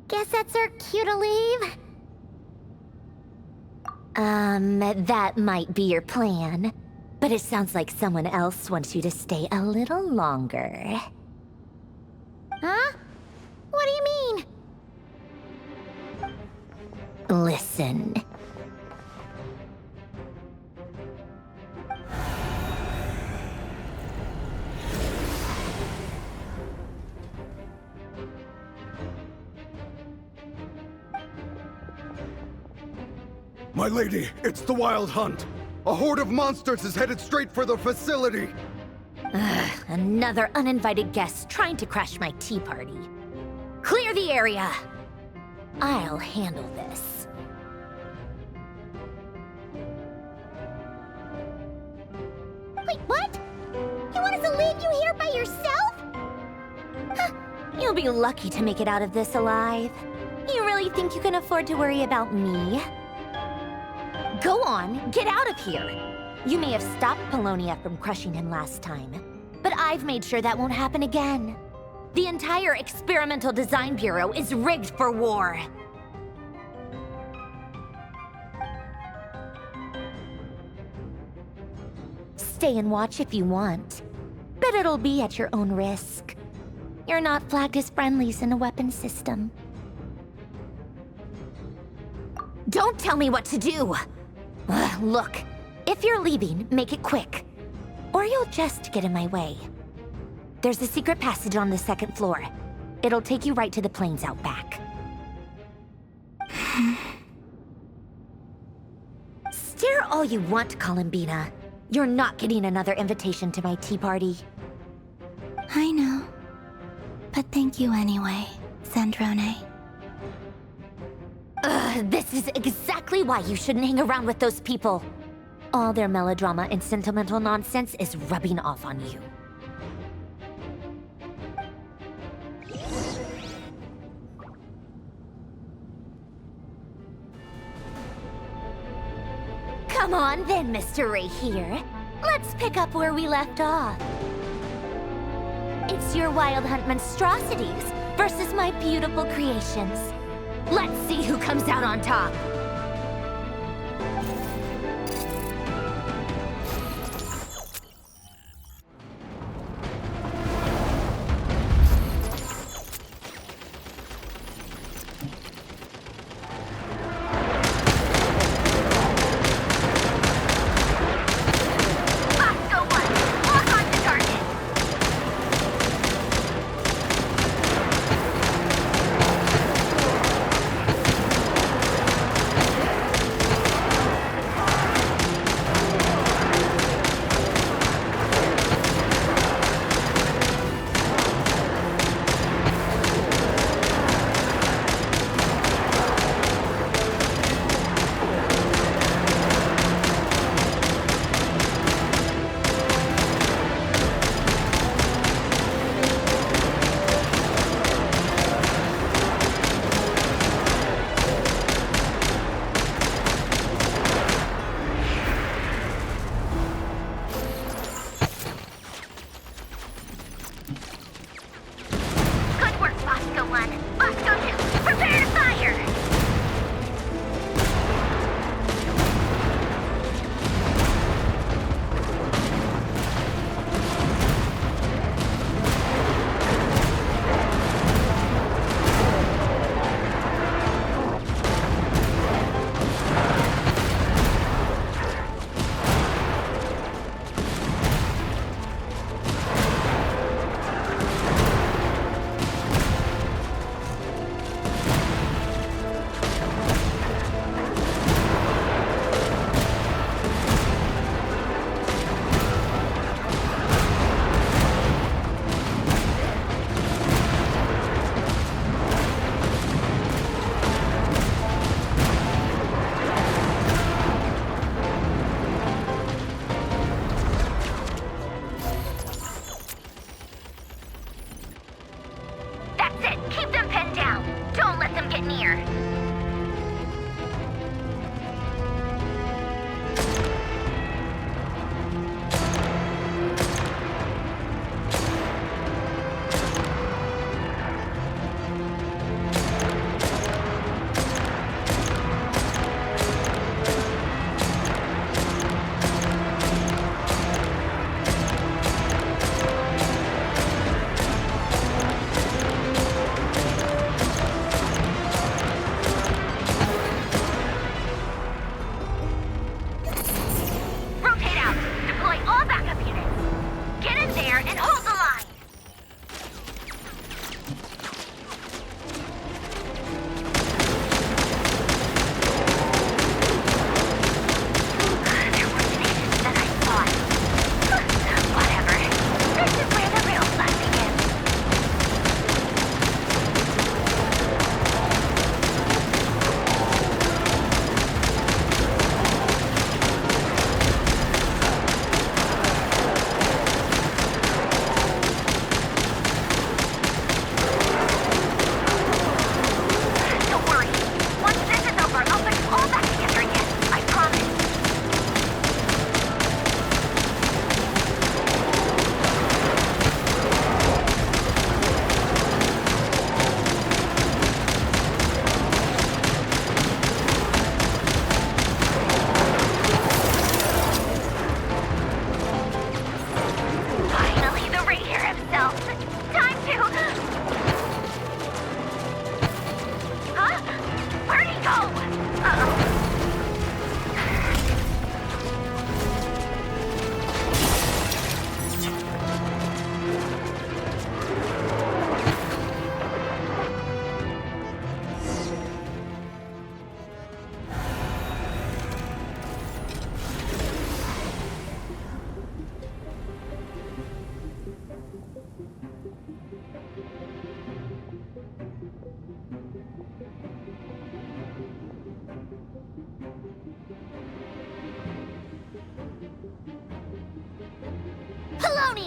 Guess that's our cue to leave. That might be your plan, but it sounds like someone else wants you to stay a little longer. Huh? What do you mean? Listen. My lady, it's the Wild Hunt. A horde of monsters is headed straight for the facility. Ugh, another uninvited guest trying to crash my tea party. Clear the area. I'll handle this. Wait, what? You want us to leave you here by yourself? Huh, you'll be lucky to make it out of this alive. You really think you can afford to worry about me? Go on, get out of here. You may have stopped Polonia from crushing him last time, but I've made sure that won't happen again. The entire Experimental Design Bureau is rigged for war. Stay and watch if you want, but it'll be at your own risk. You're not flagged as friendlies in the weapon system. Don't tell me what to do! Look, if you're leaving, make it quick. Or you'll just get in my way. There's a secret passage on the second floor. It'll take you right to the plains out back. Stare all you want, Columbina. You're not getting another invitation to my tea party. I know. But thank you anyway, Sandrone. This is exactly why you shouldn't hang around with those people. All their melodrama and sentimental nonsense is rubbing off on you. Come on then, Mr. Ray here. Let's pick up where we left off. It's your Wild Hunt monstrosities versus my beautiful creations. Let's see who comes out on top.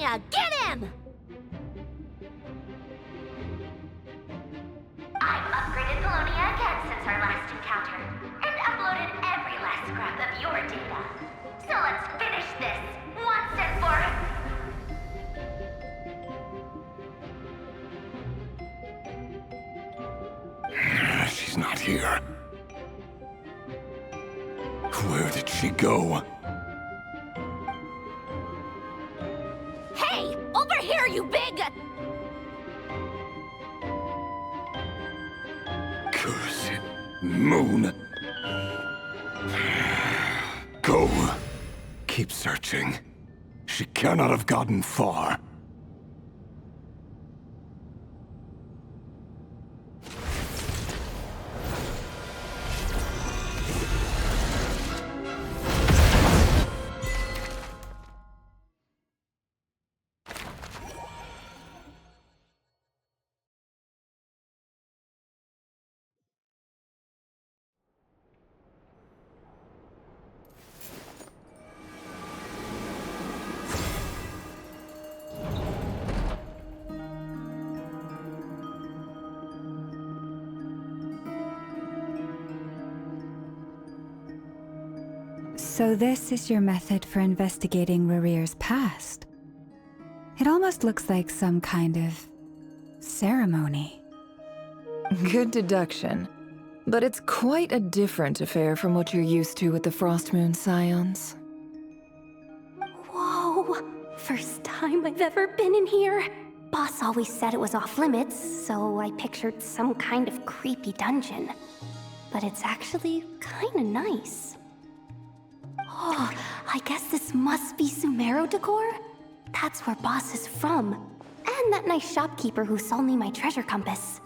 Lunia, get him! I've upgraded the Lunia again since our last encounter, and uploaded every last scrap of your data. So let's finish this, once and for all. She's not here. Where did she go? Hey, over here, you big... Curse it, Moon. Go. Keep searching. She cannot have gotten far. So this is your method for investigating Rerear's past? It almost looks like some kind of ceremony. Good deduction. But it's quite a different affair from what you're used to with the Frostmoon Scions. Whoa! First time I've ever been in here. Boss always said it was off limits, so I pictured some kind of creepy dungeon. But it's actually kinda nice. Oh, I guess this must be Sumero decor? That's where Boss is from. And that nice shopkeeper who sold me my treasure compass.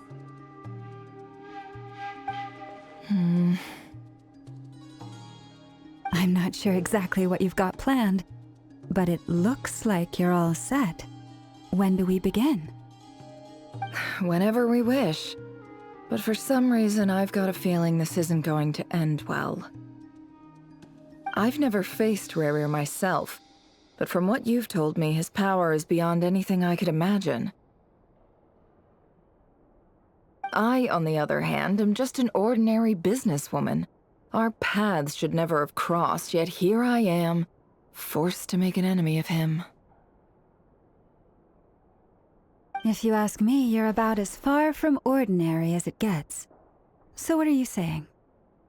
I'm not sure exactly what you've got planned, but it looks like you're all set. When do we begin? Whenever we wish. But for some reason, I've got a feeling this isn't going to end well. I've never faced Rerear myself, but from what you've told me, his power is beyond anything I could imagine. I, on the other hand, am just an ordinary businesswoman. Our paths should never have crossed, yet here I am, forced to make an enemy of him. If you ask me, you're about as far from ordinary as it gets. So what are you saying?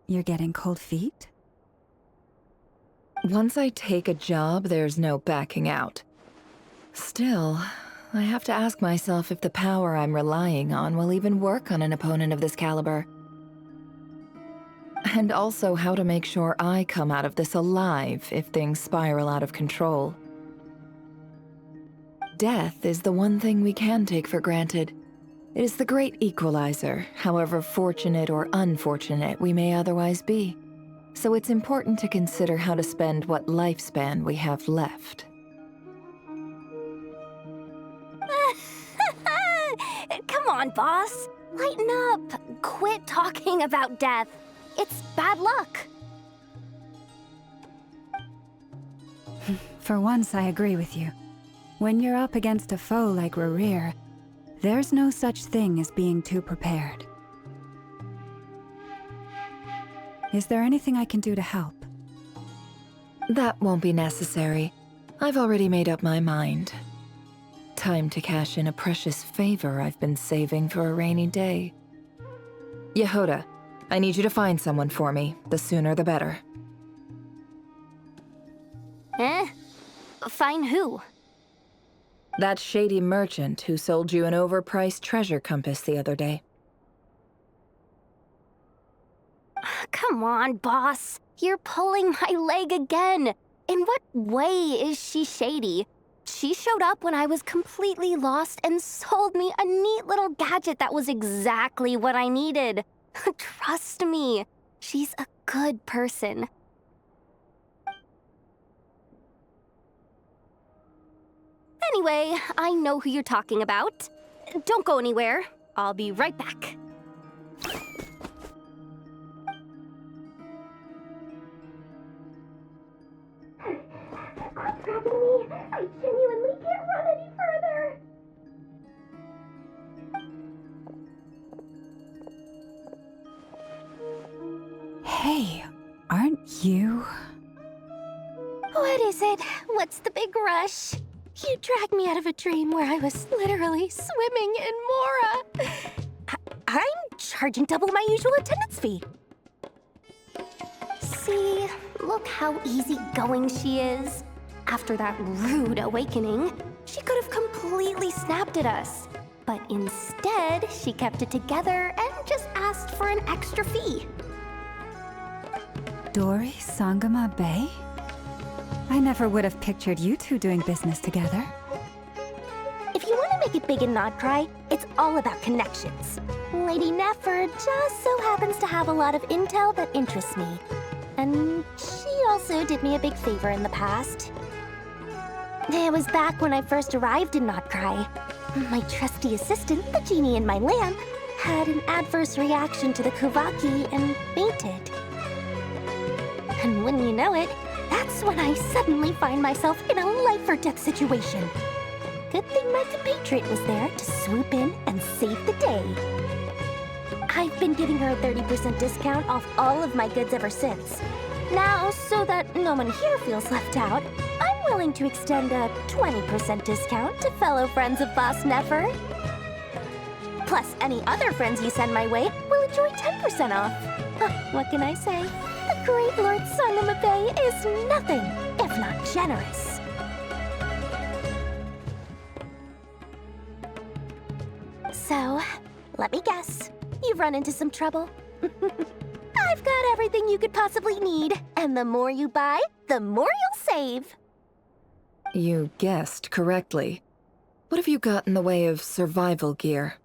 You're getting cold feet? Once I take a job, there's no backing out. Still, I have to ask myself if the power I'm relying on will even work on an opponent of this caliber. And also how to make sure I come out of this alive if things spiral out of control. Death is the one thing we can take for granted. It is the great equalizer, however fortunate or unfortunate we may otherwise be. So it's important to consider how to spend what lifespan we have left. Come on, boss. Lighten up. Quit talking about death. It's bad luck. For once, I agree with you. When you're up against a foe like Rerear, there's no such thing as being too prepared. Is there anything I can do to help? That won't be necessary. I've already made up my mind. Time to cash in a precious favor I've been saving for a rainy day. Yehoda, I need you to find someone for me. The sooner the better. Find who? That shady merchant who sold you an overpriced treasure compass the other day. Come on, boss. You're pulling my leg again. In what way is she shady? She showed up when I was completely lost and sold me a neat little gadget that was exactly what I needed. Trust me, she's a good person. Anyway, I know who you're talking about. Don't go anywhere. I'll be right back. Quit grabbing me! I genuinely can't run You? What is it? What's the big rush? You dragged me out of a dream where I was literally swimming in Mora. I'm charging double my usual attendance fee. See, look how easygoing she is. After that rude awakening, she could have completely snapped at us. But instead, she kept it together and just asked for an extra fee. Dori Sangama Bay? I never would have pictured you two doing business together. If you want to make it big in Nod Krai, it's all about connections. Lady Nefer just so happens to have a lot of intel that interests me. And she also did me a big favor in the past. It was back when I first arrived in Nod Krai. My trusty assistant, the genie in my lamp, had an adverse reaction to the Kuvaki and fainted. And wouldn't you know it, that's when I suddenly find myself in a life-or-death situation. Good thing my compatriot was there to swoop in and save the day. I've been giving her a 30% discount off all of my goods ever since. Now, so that no one here feels left out, I'm willing to extend a 20% discount to fellow friends of Boss Nefer. Plus, any other friends you send my way will enjoy 10% off. What can I say? The great Lord Sangama Bay is nothing if not generous. So, let me guess. You've run into some trouble. I've got everything you could possibly need, and the more you buy, the more you'll save. You guessed correctly. What have you got in the way of survival gear?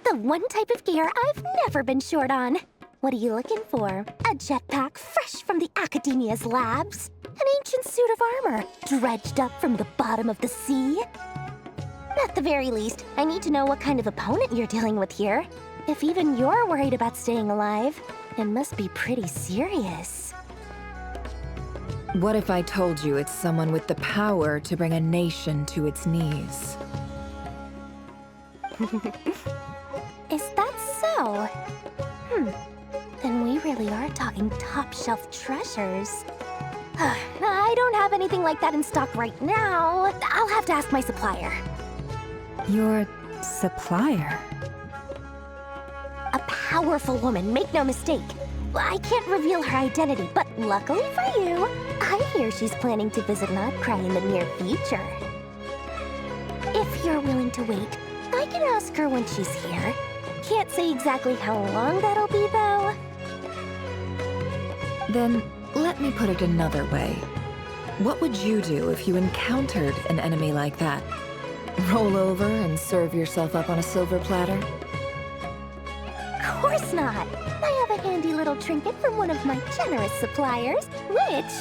The one type of gear I've never been short on. What are you looking for? A jetpack fresh from the Academia's labs? An ancient suit of armor dredged up from the bottom of the sea? At the very least, I need to know what kind of opponent you're dealing with here. If even you're worried about staying alive, it must be pretty serious. What if I told you it's someone with the power to bring a nation to its knees? Is that so? Then we really are talking top-shelf treasures. I don't have anything like that in stock right now. I'll have to ask my supplier. Your supplier? A powerful woman, make no mistake. I can't reveal her identity, but luckily for you, I hear she's planning to visit Nod Krai in the near future. If you're willing to wait, I can ask her when she's here. Can't say exactly how long that'll be, though. Then, let me put it another way. What would you do if you encountered an enemy like that? Roll over and serve yourself up on a silver platter? Of course not. I have a handy little trinket from one of my generous suppliers, which...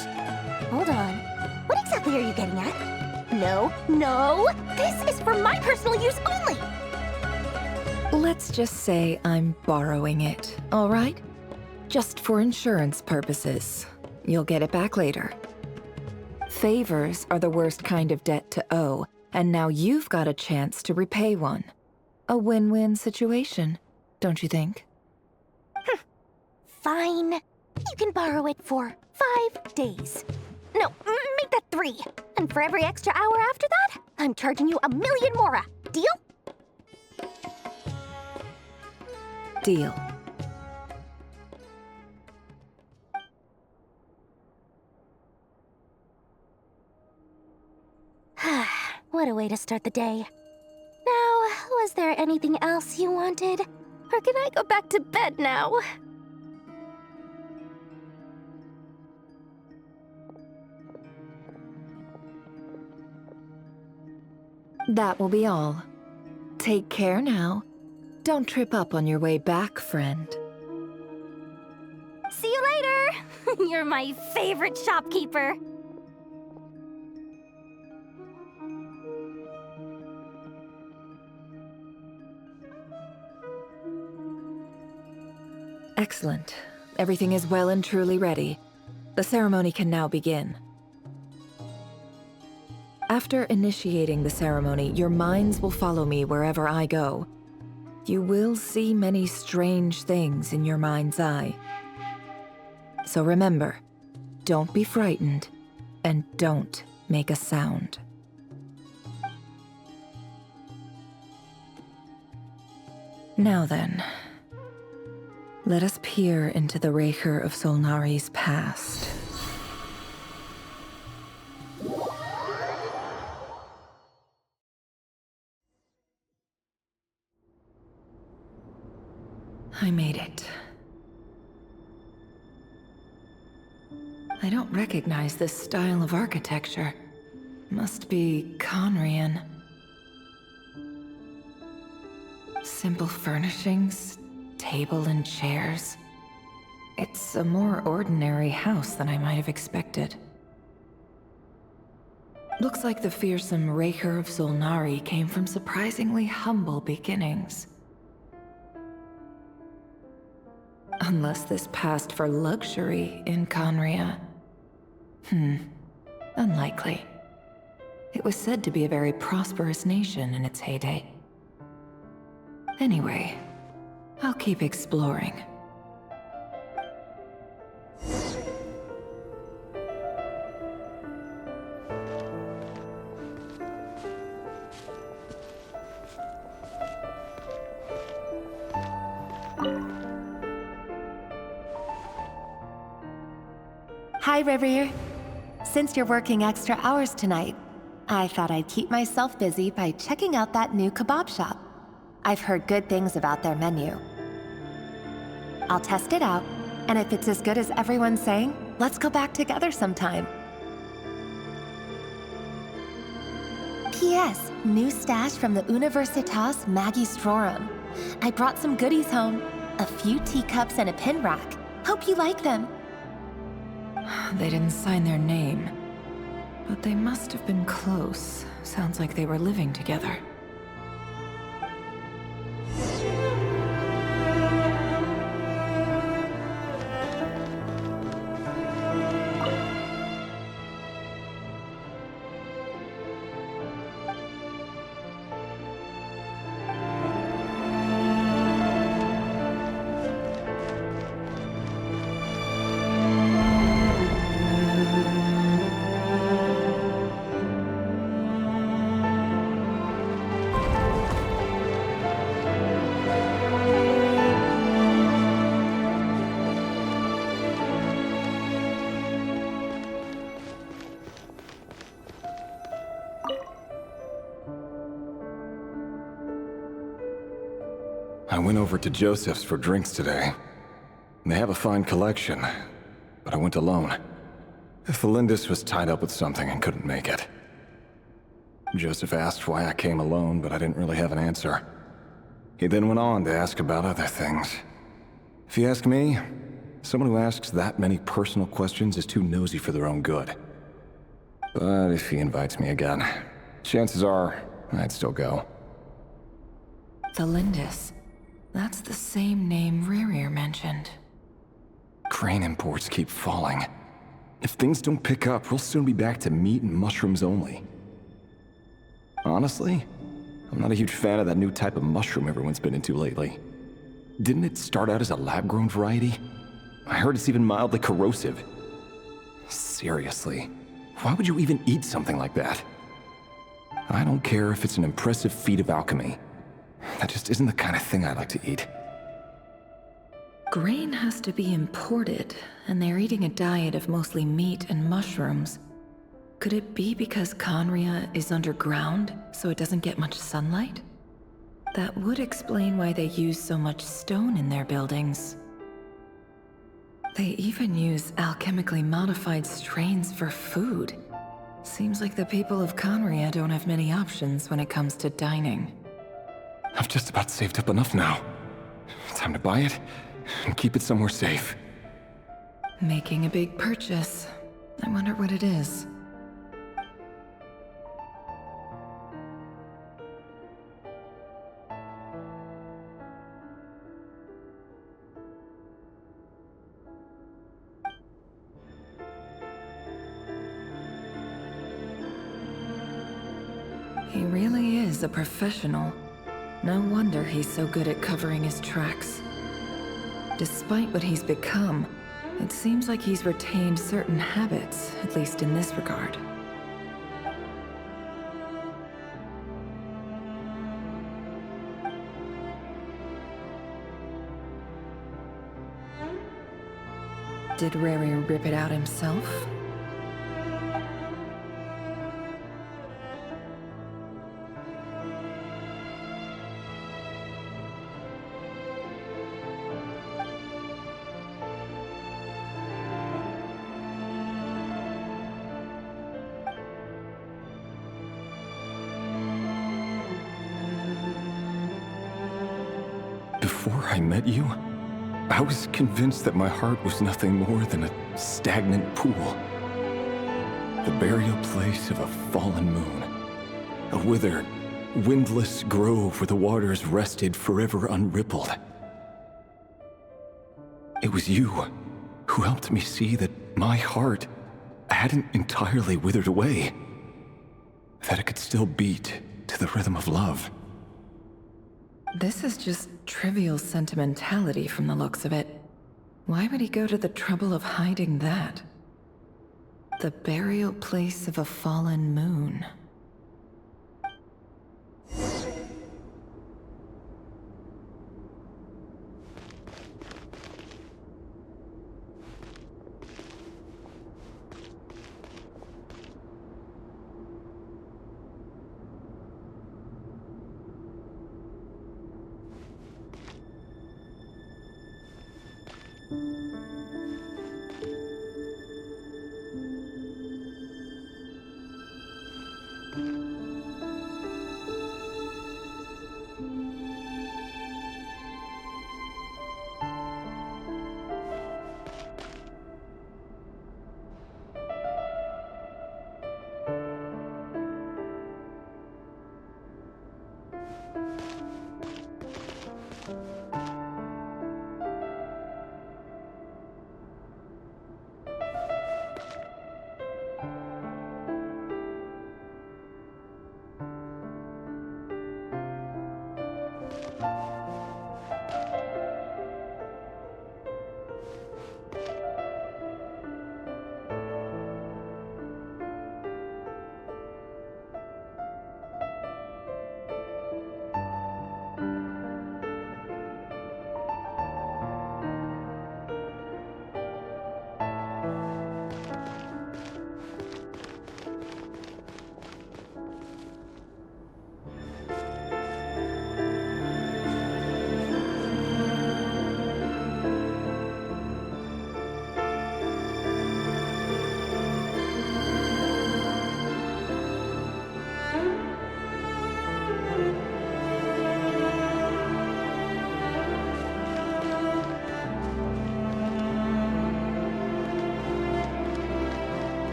Hold on. What exactly are you getting at? No, no! This is for my personal use only! Let's just say I'm borrowing it, all right? Just for insurance purposes. You'll get it back later. Favors are the worst kind of debt to owe, and now you've got a chance to repay one. A win-win situation, don't you think? Fine. You can borrow it for 5 days. No, make that 3. And for every extra hour after that, I'm charging you 1,000,000 mora. Deal? Deal. What a way to start the day. Now, was there anything else you wanted? Or can I go back to bed now? That will be all. Take care now. Don't trip up on your way back, friend. See you later! You're my favorite shopkeeper. Excellent. Everything is well and truly ready. The ceremony can now begin. After initiating the ceremony, your minds will follow me wherever I go. You will see many strange things in your mind's eye. So remember, don't be frightened, and don't make a sound. Now then, let us peer into the Raker of Solnari's past. I made it. I don't recognize this style of architecture. Must be Conrian. Simple furnishings, table and chairs. It's a more ordinary house than I might have expected. Looks like the fearsome Raker of Solnari came from surprisingly humble beginnings. Unless this passed for luxury in Conria. Unlikely. It was said to be a very prosperous nation in its heyday. Anyway, I'll keep exploring. Hi, Rivier. Since you're working extra hours tonight, I thought I'd keep myself busy by checking out that new kebab shop. I've heard good things about their menu. I'll test it out, and if it's as good as everyone's saying, let's go back together sometime. P.S. New stash from the Universitas Magistrorum. I brought some goodies home. A few teacups and a pin rack. Hope you like them. They didn't sign their name, but they must have been close. Sounds like they were living together. I went over to Joseph's for drinks today. They have a fine collection, but I went alone. Felindis was tied up with something and couldn't make it. Joseph asked why I came alone, but I didn't really have an answer. He then went on to ask about other things. If you ask me, someone who asks that many personal questions is too nosy for their own good. But if he invites me again, chances are I'd still go. Felindis. That's the same name Rerir mentioned. Grain imports keep falling. If things don't pick up, we'll soon be back to meat and mushrooms only. Honestly, I'm not a huge fan of that new type of mushroom everyone's been into lately. Didn't it start out as a lab-grown variety? I heard it's even mildly corrosive. Seriously, why would you even eat something like that? I don't care if it's an impressive feat of alchemy. That just isn't the kind of thing I like to eat. Grain has to be imported, and they're eating a diet of mostly meat and mushrooms. Could it be because Conria is underground, so it doesn't get much sunlight? That would explain why they use so much stone in their buildings. They even use alchemically modified strains for food. Seems like the people of Conria don't have many options when it comes to dining. I've just about saved up enough now. Time to buy it and keep it somewhere safe. Making a big purchase. I wonder what it is. He really is a professional. No wonder he's so good at covering his tracks. Despite what he's become, It seems like he's retained certain habits, at least in this regard. Did Rary rip it out himself? Before I met you, I was convinced that my heart was nothing more than a stagnant pool. The burial place of a fallen moon. A withered, windless grove where the waters rested forever unrippled. It was you who helped me see that my heart hadn't entirely withered away. That it could still beat to the rhythm of love. This is just trivial sentimentality from the looks of it. Why would he go to the trouble of hiding that? The burial place of a fallen moon.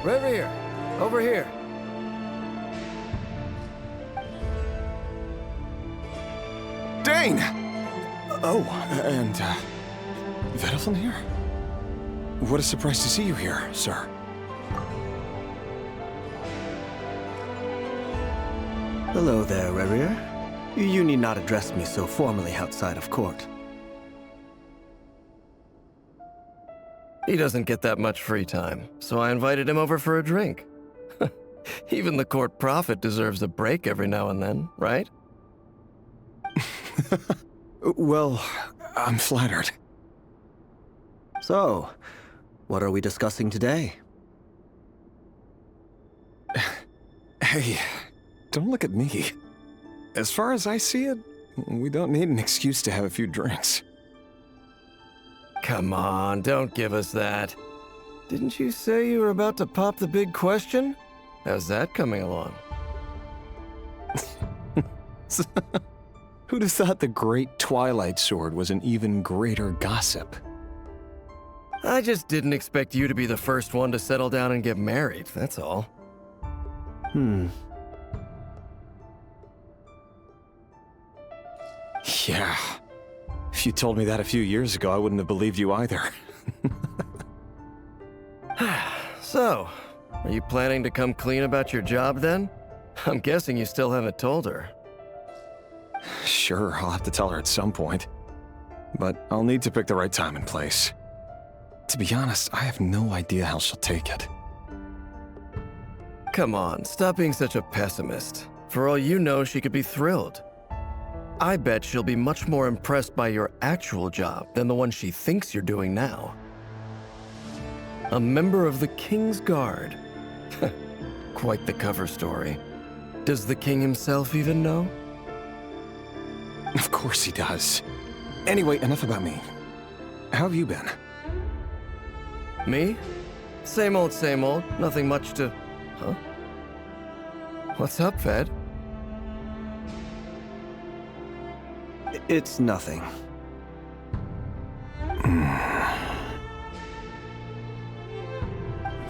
Revere, over here. Dane! Oh, and, Vettelson here? What a surprise to see you here, sir. Hello there, Revere. You need not address me so formally outside of court. He doesn't get that much free time, so I invited him over for a drink. Even the court prophet deserves a break every now and then, right? Well, I'm flattered. So, what are we discussing today? Hey, don't look at me. As far as I see it, we don't need an excuse to have a few drinks. Come on, don't give us that. Didn't you say you were about to pop the big question? How's that coming along? Who'd have thought the great Twilight Sword was an even greater gossip? I just didn't expect you to be the first one to settle down and get married, that's all. Yeah. If you told me that a few years ago, I wouldn't have believed you either. So, are you planning to come clean about your job then? I'm guessing you still haven't told her. Sure, I'll have to tell her at some point. But I'll need to pick the right time and place. To be honest, I have no idea how she'll take it. Come on, stop being such a pessimist. For all you know, she could be thrilled. I bet she'll be much more impressed by your actual job than the one she thinks you're doing now. A member of the King's Guard. Quite the cover story. Does the king himself even know? Of course he does. Anyway, enough about me. How have you been? Me? Same old, nothing much to... Huh? What's up, Fed? It's nothing.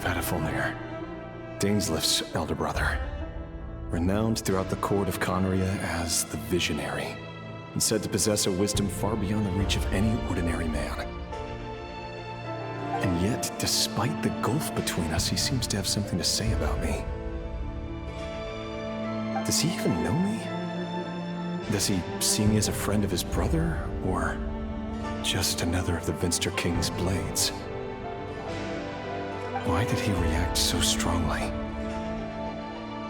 Vadafulnir, Dainslift's elder brother. Renowned throughout the court of Conria as the Visionary, and said to possess a wisdom far beyond the reach of any ordinary man. And yet, despite the gulf between us, he seems to have something to say about me. Does he even know me? Does he see me as a friend of his brother, or just another of the Vinster King's blades? Why did he react so strongly?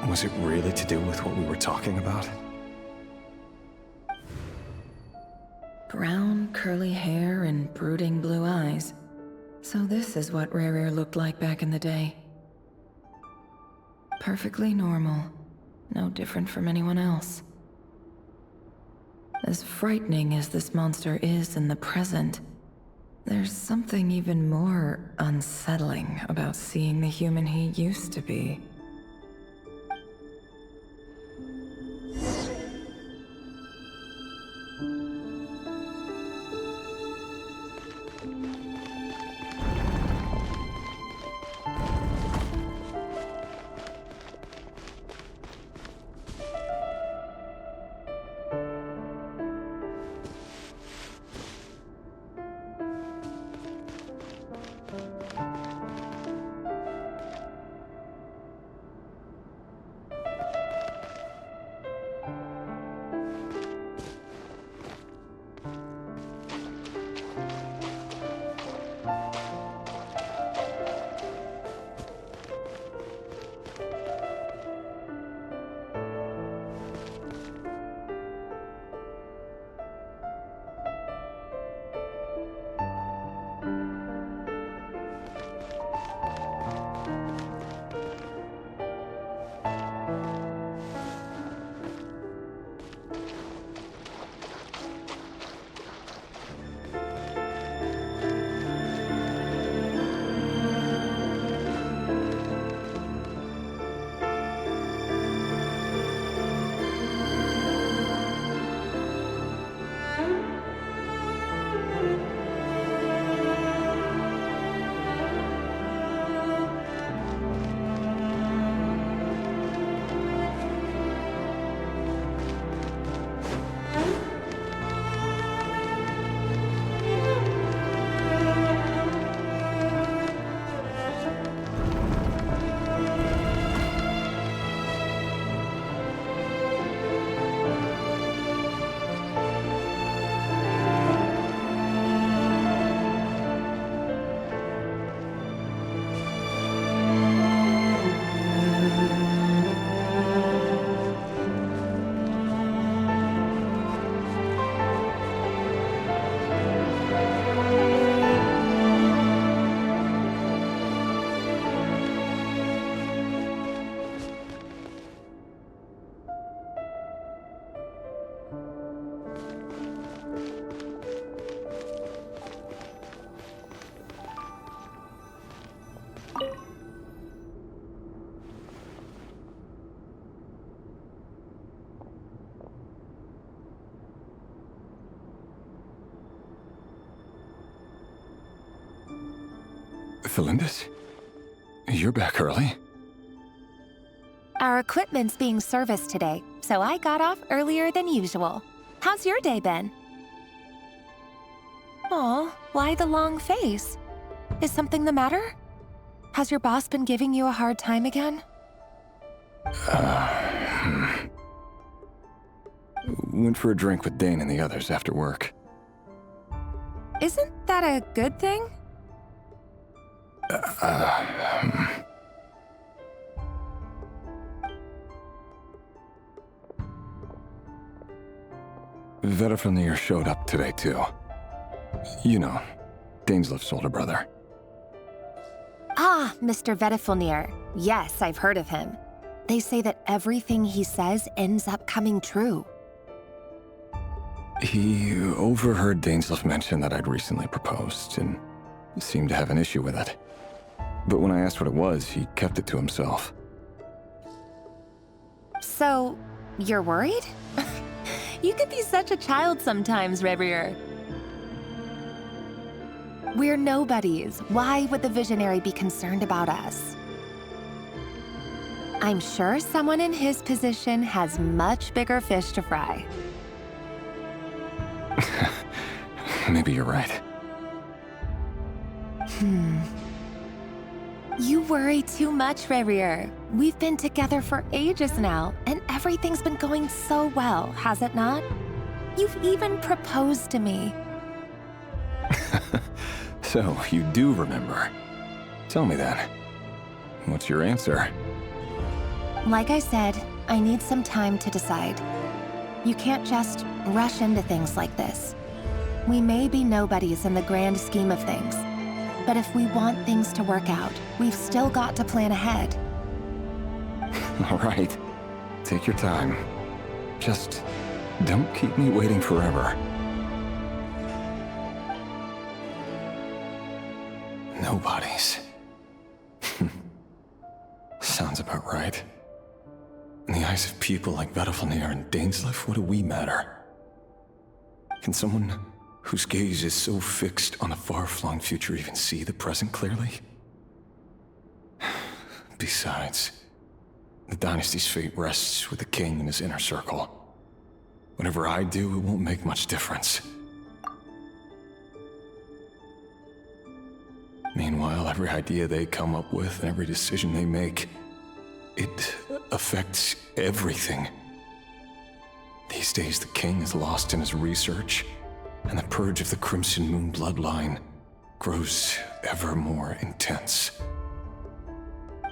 Was it really to do with what we were talking about? Brown, curly hair and brooding blue eyes. So this is what Rerir looked like back in the day. Perfectly normal. No different from anyone else. As frightening as this monster is in the present, there's something even more unsettling about seeing the human he used to be. Felindis? You're back early? Our equipment's being serviced today, so I got off earlier than usual. How's your day been? Aw, why the long face? Is something the matter? Has your boss been giving you a hard time again? Went for a drink with Dane and the others after work. Isn't that a good thing? Vediflunir showed up today, too. You know, Daneslif's older brother. Ah, Mr. Vediflunir. Yes, I've heard of him. They say that everything he says ends up coming true. He overheard Daneslif mention that I'd recently proposed, and seemed to have an issue with it. But when I asked what it was, he kept it to himself. So, you're worried? You could be such a child sometimes, Rebrier. We're nobodies. Why would the visionary be concerned about us? I'm sure someone in his position has much bigger fish to fry. Maybe you're right. You worry too much, Rebrier. We've been together for ages now, and everything's been going so well, has it not? You've even proposed to me. So, you do remember. Tell me then. What's your answer? Like I said, I need some time to decide. You can't just rush into things like this. We may be nobodies in the grand scheme of things, but if we want things to work out, we've still got to plan ahead. All right. Take your time. Just don't keep me waiting forever. Nobodies. Sounds about right. In the eyes of people like Vediflunir and Daneslif, what do we matter? Can someone whose gaze is so fixed on a far-flung future even see the present clearly? Besides, the dynasty's fate rests with the king and his inner circle. Whatever I do, it won't make much difference. Meanwhile, every idea they come up with and every decision they make, it affects everything. These days, the king is lost in his research, and the purge of the Crimson Moon bloodline grows ever more intense.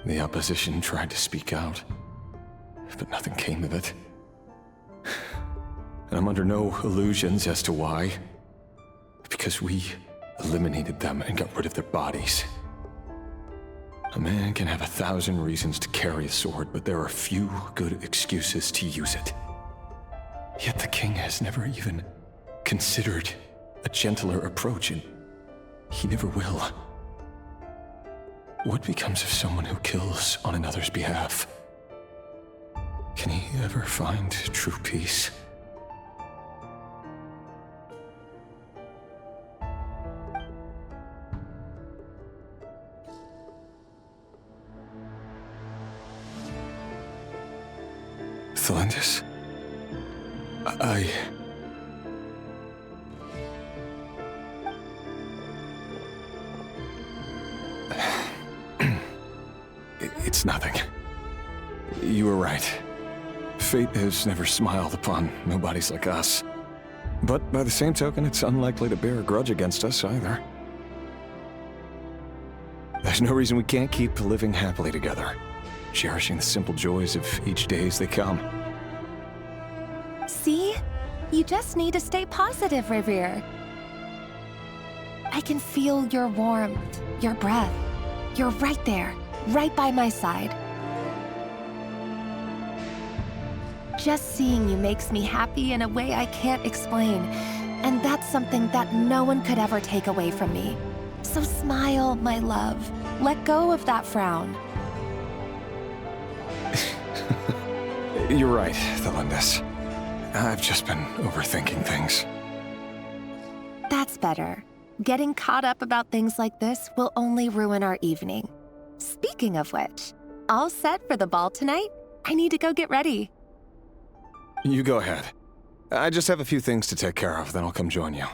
The opposition tried to speak out, but nothing came of it. And I'm under no illusions as to why. Because we eliminated them and got rid of their bodies. A man can have 1,000 reasons to carry a sword, but there are few good excuses to use it. Yet the king has never even considered a gentler approach, and he never will. What becomes of someone who kills on another's behalf? Can he ever find true peace? Thelindis? It's nothing. You were right. Fate has never smiled upon nobodies like us. But by the same token, it's unlikely to bear a grudge against us either. There's no reason we can't keep living happily together, cherishing the simple joys of each day as they come. See? You just need to stay positive, Revere. I can feel your warmth, your breath. You're right there, right by my side. Just seeing you makes me happy in a way I can't explain, and that's something that no one could ever take away from me. So smile, my love. Let go of that frown. You're right, Thelindis. I've just been overthinking things. That's better. Getting caught up about things like this will only ruin our evening. Speaking of which, all set for the ball tonight? I need to go get ready. You go ahead. I just have a few things to take care of, then I'll come join you.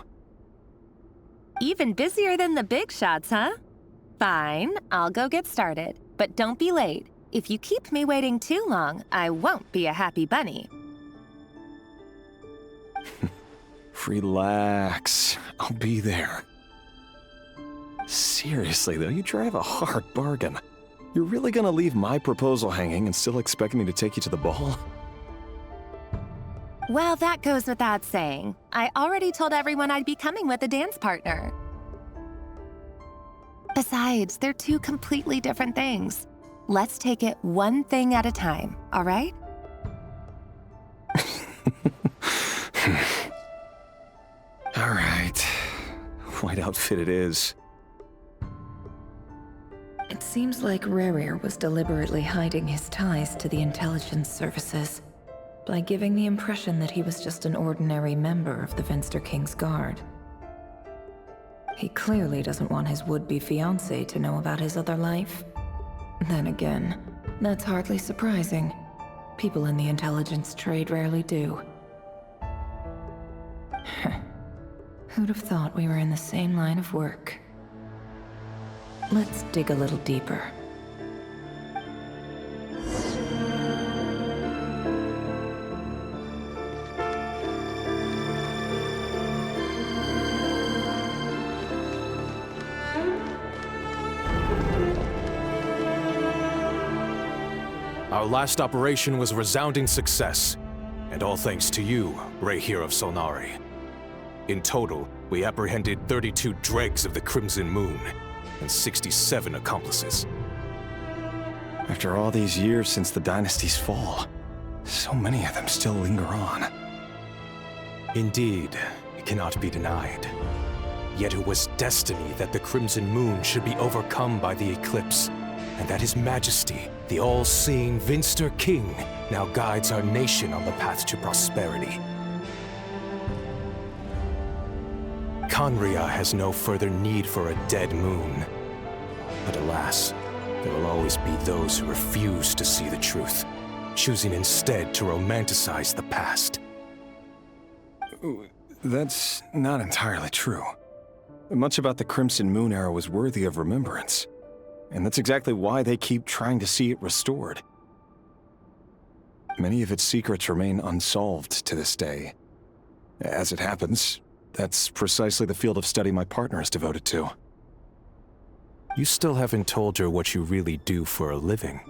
Even busier than the big shots, huh? Fine, I'll go get started. But don't be late. If you keep me waiting too long, I won't be a happy bunny. Relax. I'll be there. Seriously, though, you drive a hard bargain. You're really gonna leave my proposal hanging and still expect me to take you to the ball? Well, that goes without saying. I already told everyone I'd be coming with a dance partner. Besides, they're two completely different things. Let's take it one thing at a time, all right? All right. White outfit it is. It seems like Rerir was deliberately hiding his ties to the intelligence services by giving the impression that he was just an ordinary member of the Venster King's Guard. He clearly doesn't want his would-be fiancée to know about his other life. Then again, that's hardly surprising. People in the intelligence trade rarely do. Who'd have thought we were in the same line of work? Let's dig a little deeper. Our last operation was a resounding success, and all thanks to you, Rerir of Solnari. In total, we apprehended 32 dregs of the Crimson Moon, and 67 accomplices. After all these years since the dynasty's fall, so many of them still linger on. Indeed, it cannot be denied. Yet it was destiny that the Crimson Moon should be overcome by the eclipse, and that His Majesty, the all-seeing Venster King, now guides our nation on the path to prosperity. Khaenri'ah has no further need for a dead moon. But alas, there will always be those who refuse to see the truth, choosing instead to romanticize the past. That's not entirely true. Much about the Crimson Moon era was worthy of remembrance, and that's exactly why they keep trying to see it restored. Many of its secrets remain unsolved to this day. As it happens, that's precisely the field of study my partner is devoted to. You still haven't told her what you really do for a living.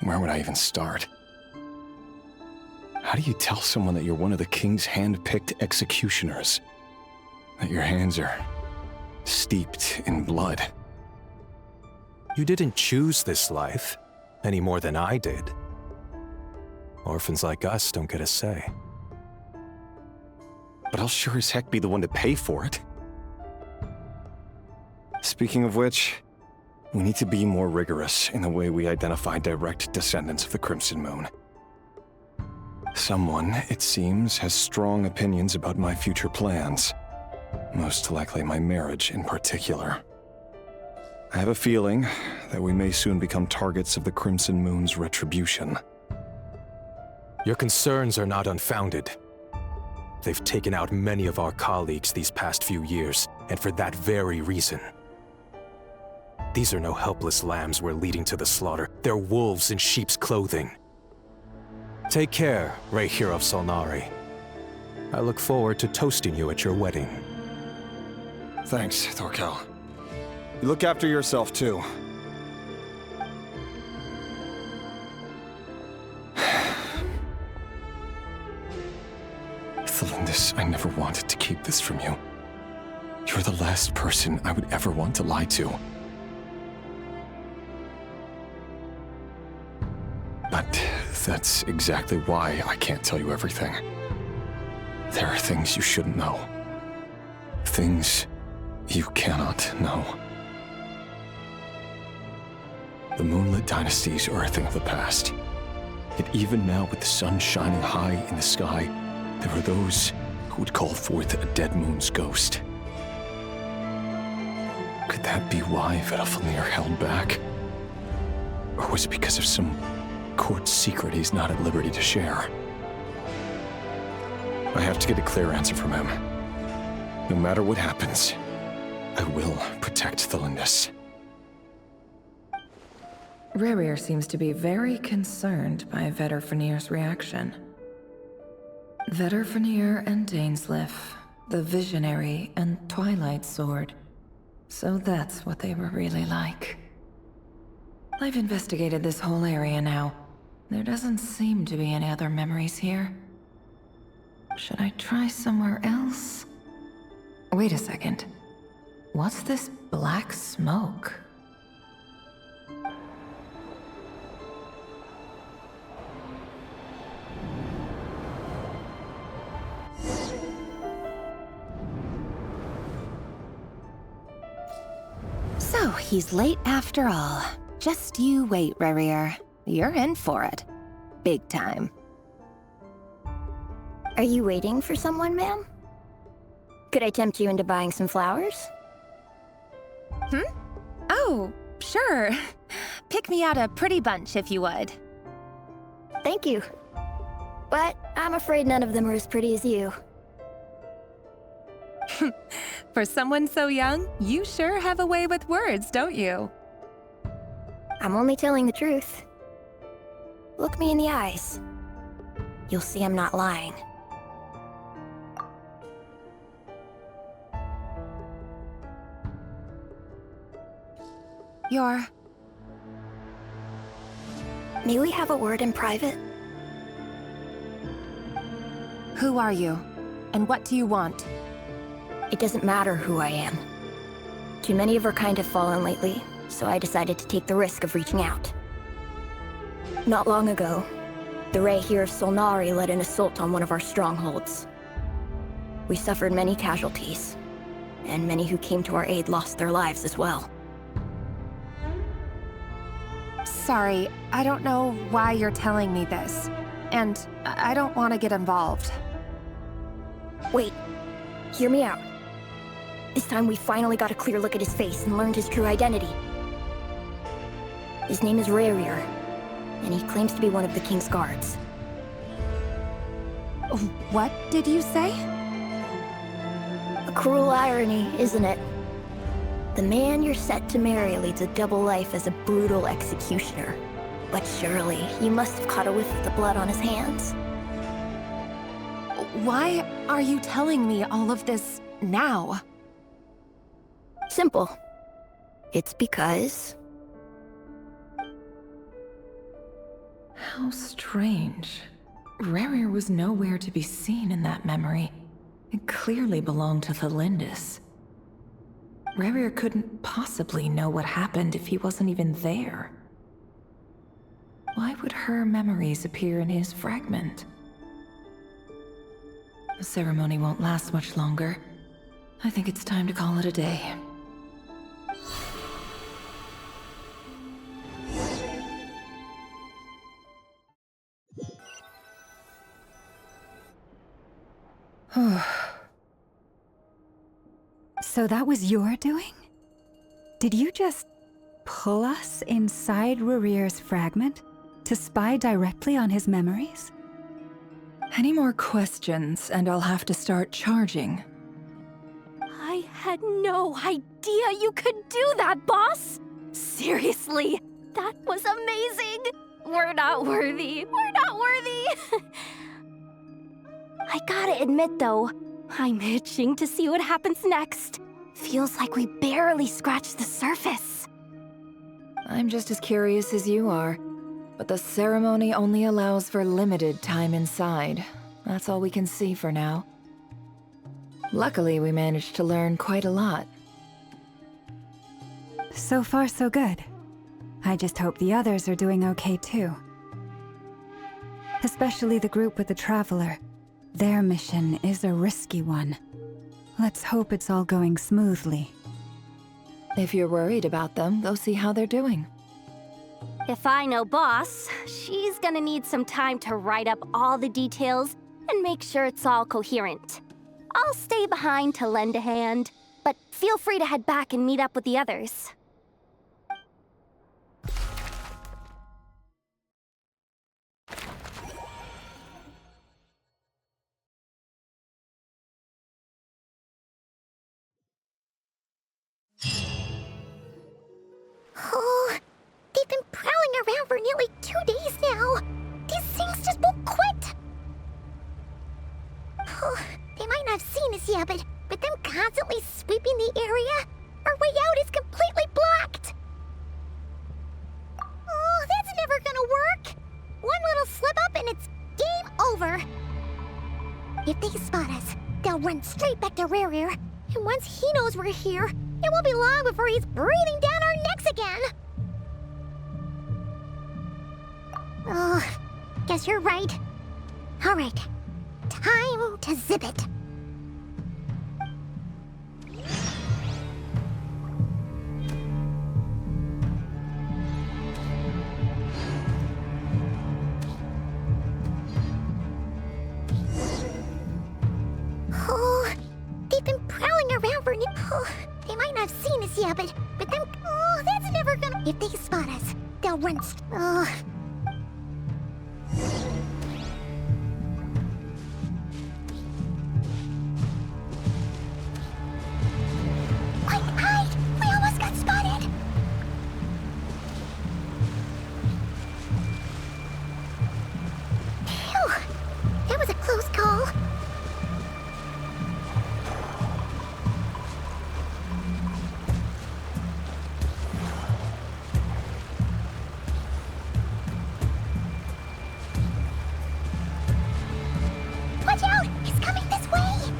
Where would I even start? How do you tell someone that you're one of the king's hand-picked executioners? That your hands are steeped in blood? You didn't choose this life, any more than I did. Orphans like us don't get a say. But I'll sure as heck be the one to pay for it. Speaking of which, we need to be more rigorous in the way we identify direct descendants of the Crimson Moon. Someone, it seems, has strong opinions about my future plans. Most likely my marriage in particular. I have a feeling that we may soon become targets of the Crimson Moon's retribution. Your concerns are not unfounded. They've taken out many of our colleagues these past few years, and for that very reason. These are no helpless lambs we're leading to the slaughter. They're wolves in sheep's clothing. Take care, Rerir of Solnari. I look forward to toasting you at your wedding. Thanks, Thorkel. You look after yourself, too. Thelindis, I never wanted to keep this from you. You're the last person I would ever want to lie to. But that's exactly why I can't tell you everything. There are things you shouldn't know. Things you cannot know. The moonlit dynasties are a thing of the past. Yet even now, with the sun shining high in the sky, there are those who would call forth a dead moon's ghost. Could that be why Vedalfnir held back? Or was it because of some court secret he's not at liberty to share? I have to get a clear answer from him. No matter what happens, I will protect the Lindis. Rerir seems to be very concerned by Vedderfanir's reaction. Vedderfanir and Dainsleif, the Visionary and Twilight Sword. So that's what they were really like. I've investigated this whole area now. There doesn't seem to be any other memories here. Should I try somewhere else? Wait a second. What's this black smoke? So, he's late after all. Just you wait, Rerir. You're in for it. Big time. Are you waiting for someone, ma'am? Could I tempt you into buying some flowers? Oh, sure. Pick me out a pretty bunch if you would. Thank you. But I'm afraid none of them are as pretty as you. For someone so young, you sure have a way with words, don't you? I'm only telling the truth. Look me in the eyes. You'll see I'm not lying. May we have a word in private? Who are you? And what do you want? It doesn't matter who I am. Too many of our kind have fallen lately, so I decided to take the risk of reaching out. Not long ago, the Ray here of Solnari led an assault on one of our strongholds. We suffered many casualties, and many who came to our aid lost their lives as well. Sorry, I don't know why you're telling me this. And I don't want to get involved. Wait, hear me out. This time we finally got a clear look at his face and learned his true identity. His name is Rerir, and he claims to be one of the King's guards. What did you say? A cruel irony, isn't it? The man you're set to marry leads a double life as a brutal executioner. But surely, you must have caught a whiff of the blood on his hands. Why are you telling me all of this now? Simple. It's because... How strange. Rerir was nowhere to be seen in that memory. It clearly belonged to the Lindis. Rerir couldn't possibly know what happened if he wasn't even there. Why would her memories appear in his fragment? The ceremony won't last much longer. I think it's time to call it a day. So that was your doing? Did you just pull us inside Rerir's fragment to spy directly on his memories? Any more questions, and I'll have to start charging. I had no idea you could do that, boss! Seriously, that was amazing! We're not worthy. We're not worthy! I gotta admit, though, I'm itching to see what happens next. Feels like we barely scratched the surface. I'm just as curious as you are, but the ceremony only allows for limited time inside. That's all we can see for now. Luckily, we managed to learn quite a lot. So far, so good. I just hope the others are doing okay too. Especially the group with the Traveler. Their mission is a risky one. Let's hope it's all going smoothly. If you're worried about them, go see how they're doing. If I know Boss, she's gonna need some time to write up all the details and make sure it's all coherent. I'll stay behind to lend a hand, but feel free to head back and meet up with the others. area. Our way out is completely blocked. Oh, that's never gonna work. One little slip up and it's game over. If they spot us, they'll run straight back to Rerir. And once he knows we're here, it won't be long before he's breathing down our necks again. Oh, guess you're right. All right, time to zip it. Oh, they've been prowling around for they might not have seen us yet, but them. Oh, that's never gonna. If they spot us, they'll run. Hide! We almost got spotted. Phew, that was a close call. Watch out! He's coming this way!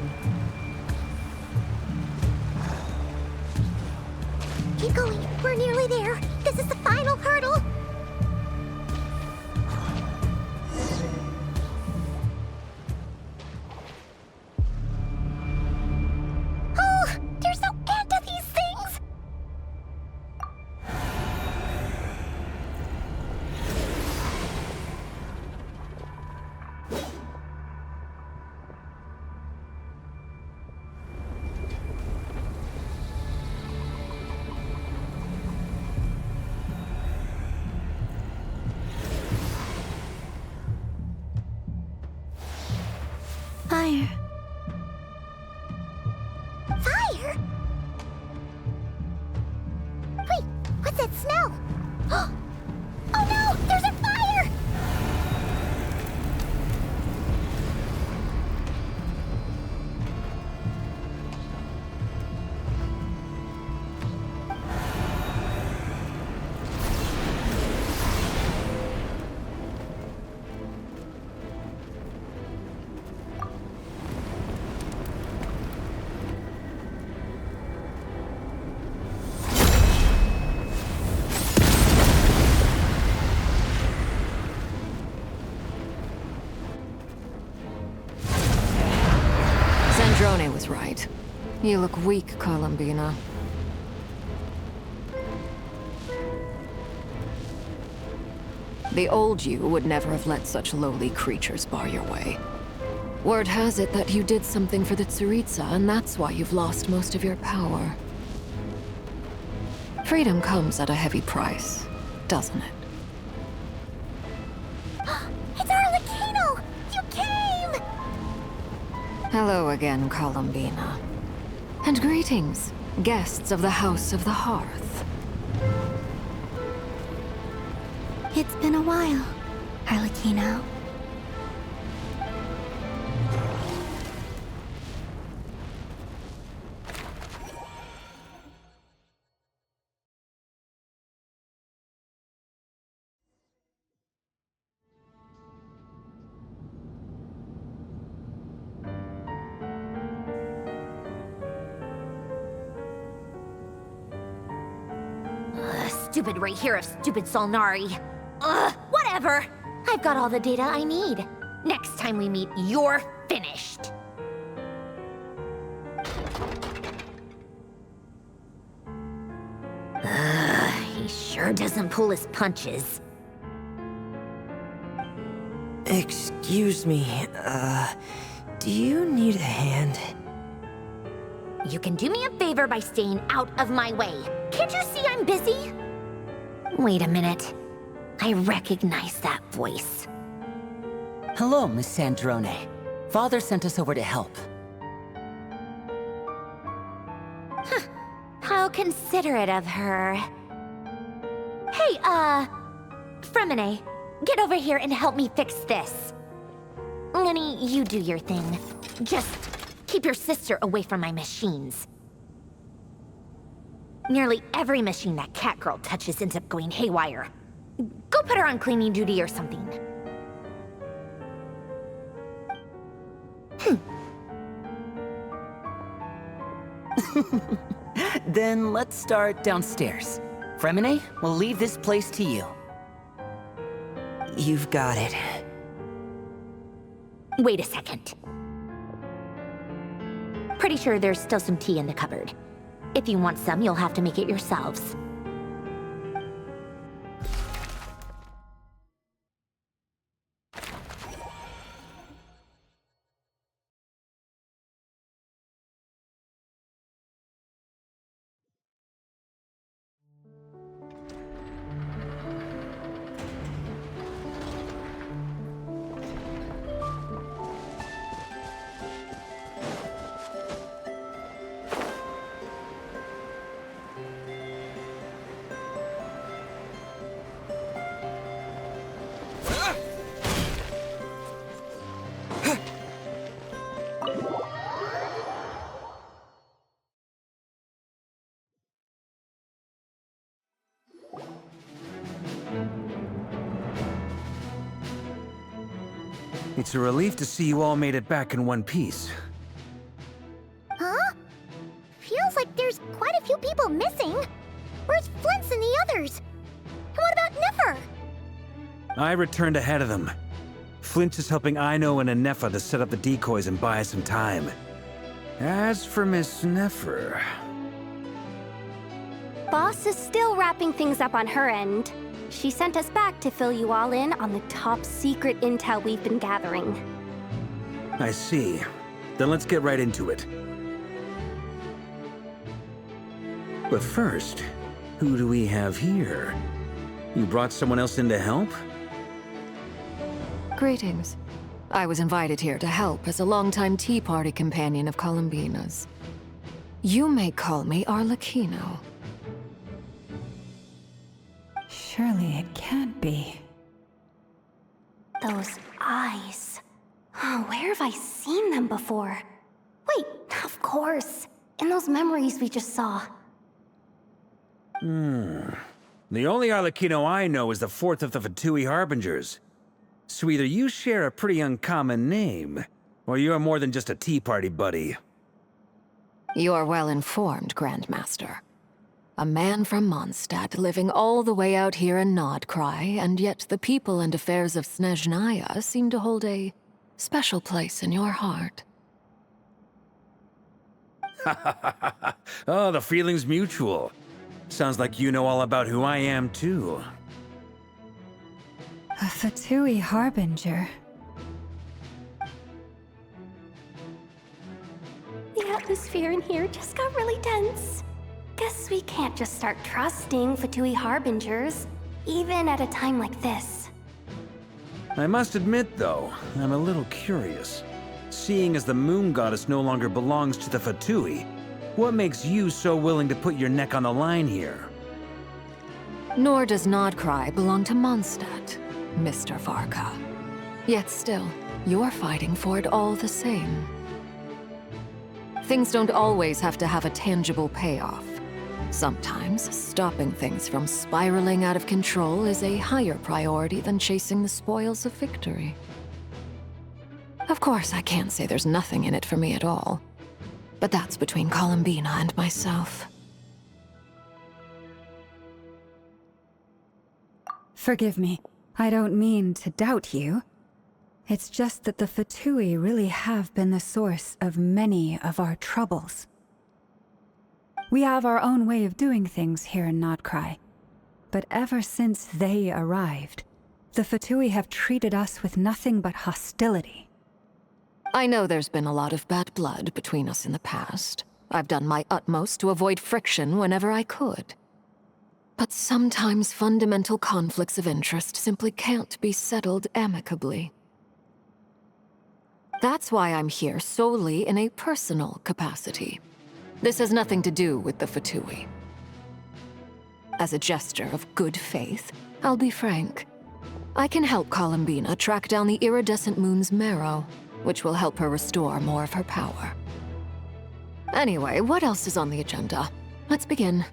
Keep going. We're nearly there. This is the final hurdle. Oh, there's no end to these things! Fire. Fire? Wait, what's that smell? Oh no! There's a fire! Sandrone was right. You look weak, Columbina. The old you would never have let such lowly creatures bar your way. Word has it that you did something for the Tsaritsa, and that's why you've lost most of your power. Freedom comes at a heavy price, doesn't it? It's Arlecchino! You came! Hello again, Columbina. And greetings, guests of the House of the Hearth. It's been a while, Arlecchino. Stupid right here of stupid Solnari. Ugh, whatever. I've got all the data I need. Next time we meet, you're finished. He sure doesn't pull his punches. Excuse me, do you need a hand? You can do me a favor by staying out of my way. Can't you see I'm busy? Wait a minute. I recognize that voice. Hello, Miss Sandrone. Father sent us over to help. Huh. How considerate of her. Hey, Fremine, get over here and help me fix this. Lenny, you do your thing. Just keep your sister away from my machines. Nearly every machine that cat girl touches ends up going haywire. Go put her on cleaning duty or something. Then let's start downstairs. Fremine, we'll leave this place to you. You've got it. Wait a second. Pretty sure there's still some tea in the cupboard. If you want some, you'll have to make it yourselves. It's a relief to see you all made it back in one piece. Huh? Feels like there's quite a few people missing. Where's Flint's and the others? And what about Nefer? I returned ahead of them. Flint is helping Ino and Anefa to set up the decoys and buy us some time. As for Miss Nefer... Boss is still wrapping things up on her end. She sent us back to fill you all in on the top secret intel we've been gathering. I see. Then let's get right into it. But first, who do we have here? You brought someone else in to help? Greetings. I was invited here to help as a longtime Tea Party companion of Columbina's. You may call me Arlecchino. Surely it can't be. Those eyes. Oh, where have I seen them before? Wait, of course. In those memories we just saw. The only Arlecchino I know is the fourth of the Fatui Harbingers. So either you share a pretty uncommon name, or you're more than just a Tea Party buddy. You're well informed, Grandmaster. A man from Mondstadt living all the way out here in Nod Krai, and yet the people and affairs of Snezhnaya seem to hold a special place in your heart. Oh, the feeling's mutual. Sounds like you know all about who I am, too. A Fatui Harbinger. The atmosphere in here just got really tense. Guess we can't just start trusting Fatui Harbingers, even at a time like this. I must admit, though, I'm a little curious. Seeing as the Moon Goddess no longer belongs to the Fatui, what makes you so willing to put your neck on the line here? Nor does Nod Krai belong to Mondstadt, Mr. Varka. Yet still, you're fighting for it all the same. Things don't always have to have a tangible payoff. Sometimes, stopping things from spiraling out of control is a higher priority than chasing the spoils of victory. Of course, I can't say there's nothing in it for me at all. But that's between Columbina and myself. Forgive me. I don't mean to doubt you. It's just that the Fatui really have been the source of many of our troubles. We have our own way of doing things here in Nod Krai. But ever since they arrived, the Fatui have treated us with nothing but hostility. I know there's been a lot of bad blood between us in the past. I've done my utmost to avoid friction whenever I could. But sometimes fundamental conflicts of interest simply can't be settled amicably. That's why I'm here solely in a personal capacity. This has nothing to do with the Fatui. As a gesture of good faith, I'll be frank. I can help Columbina track down the iridescent moon's marrow, which will help her restore more of her power. Anyway, what else is on the agenda? Let's begin.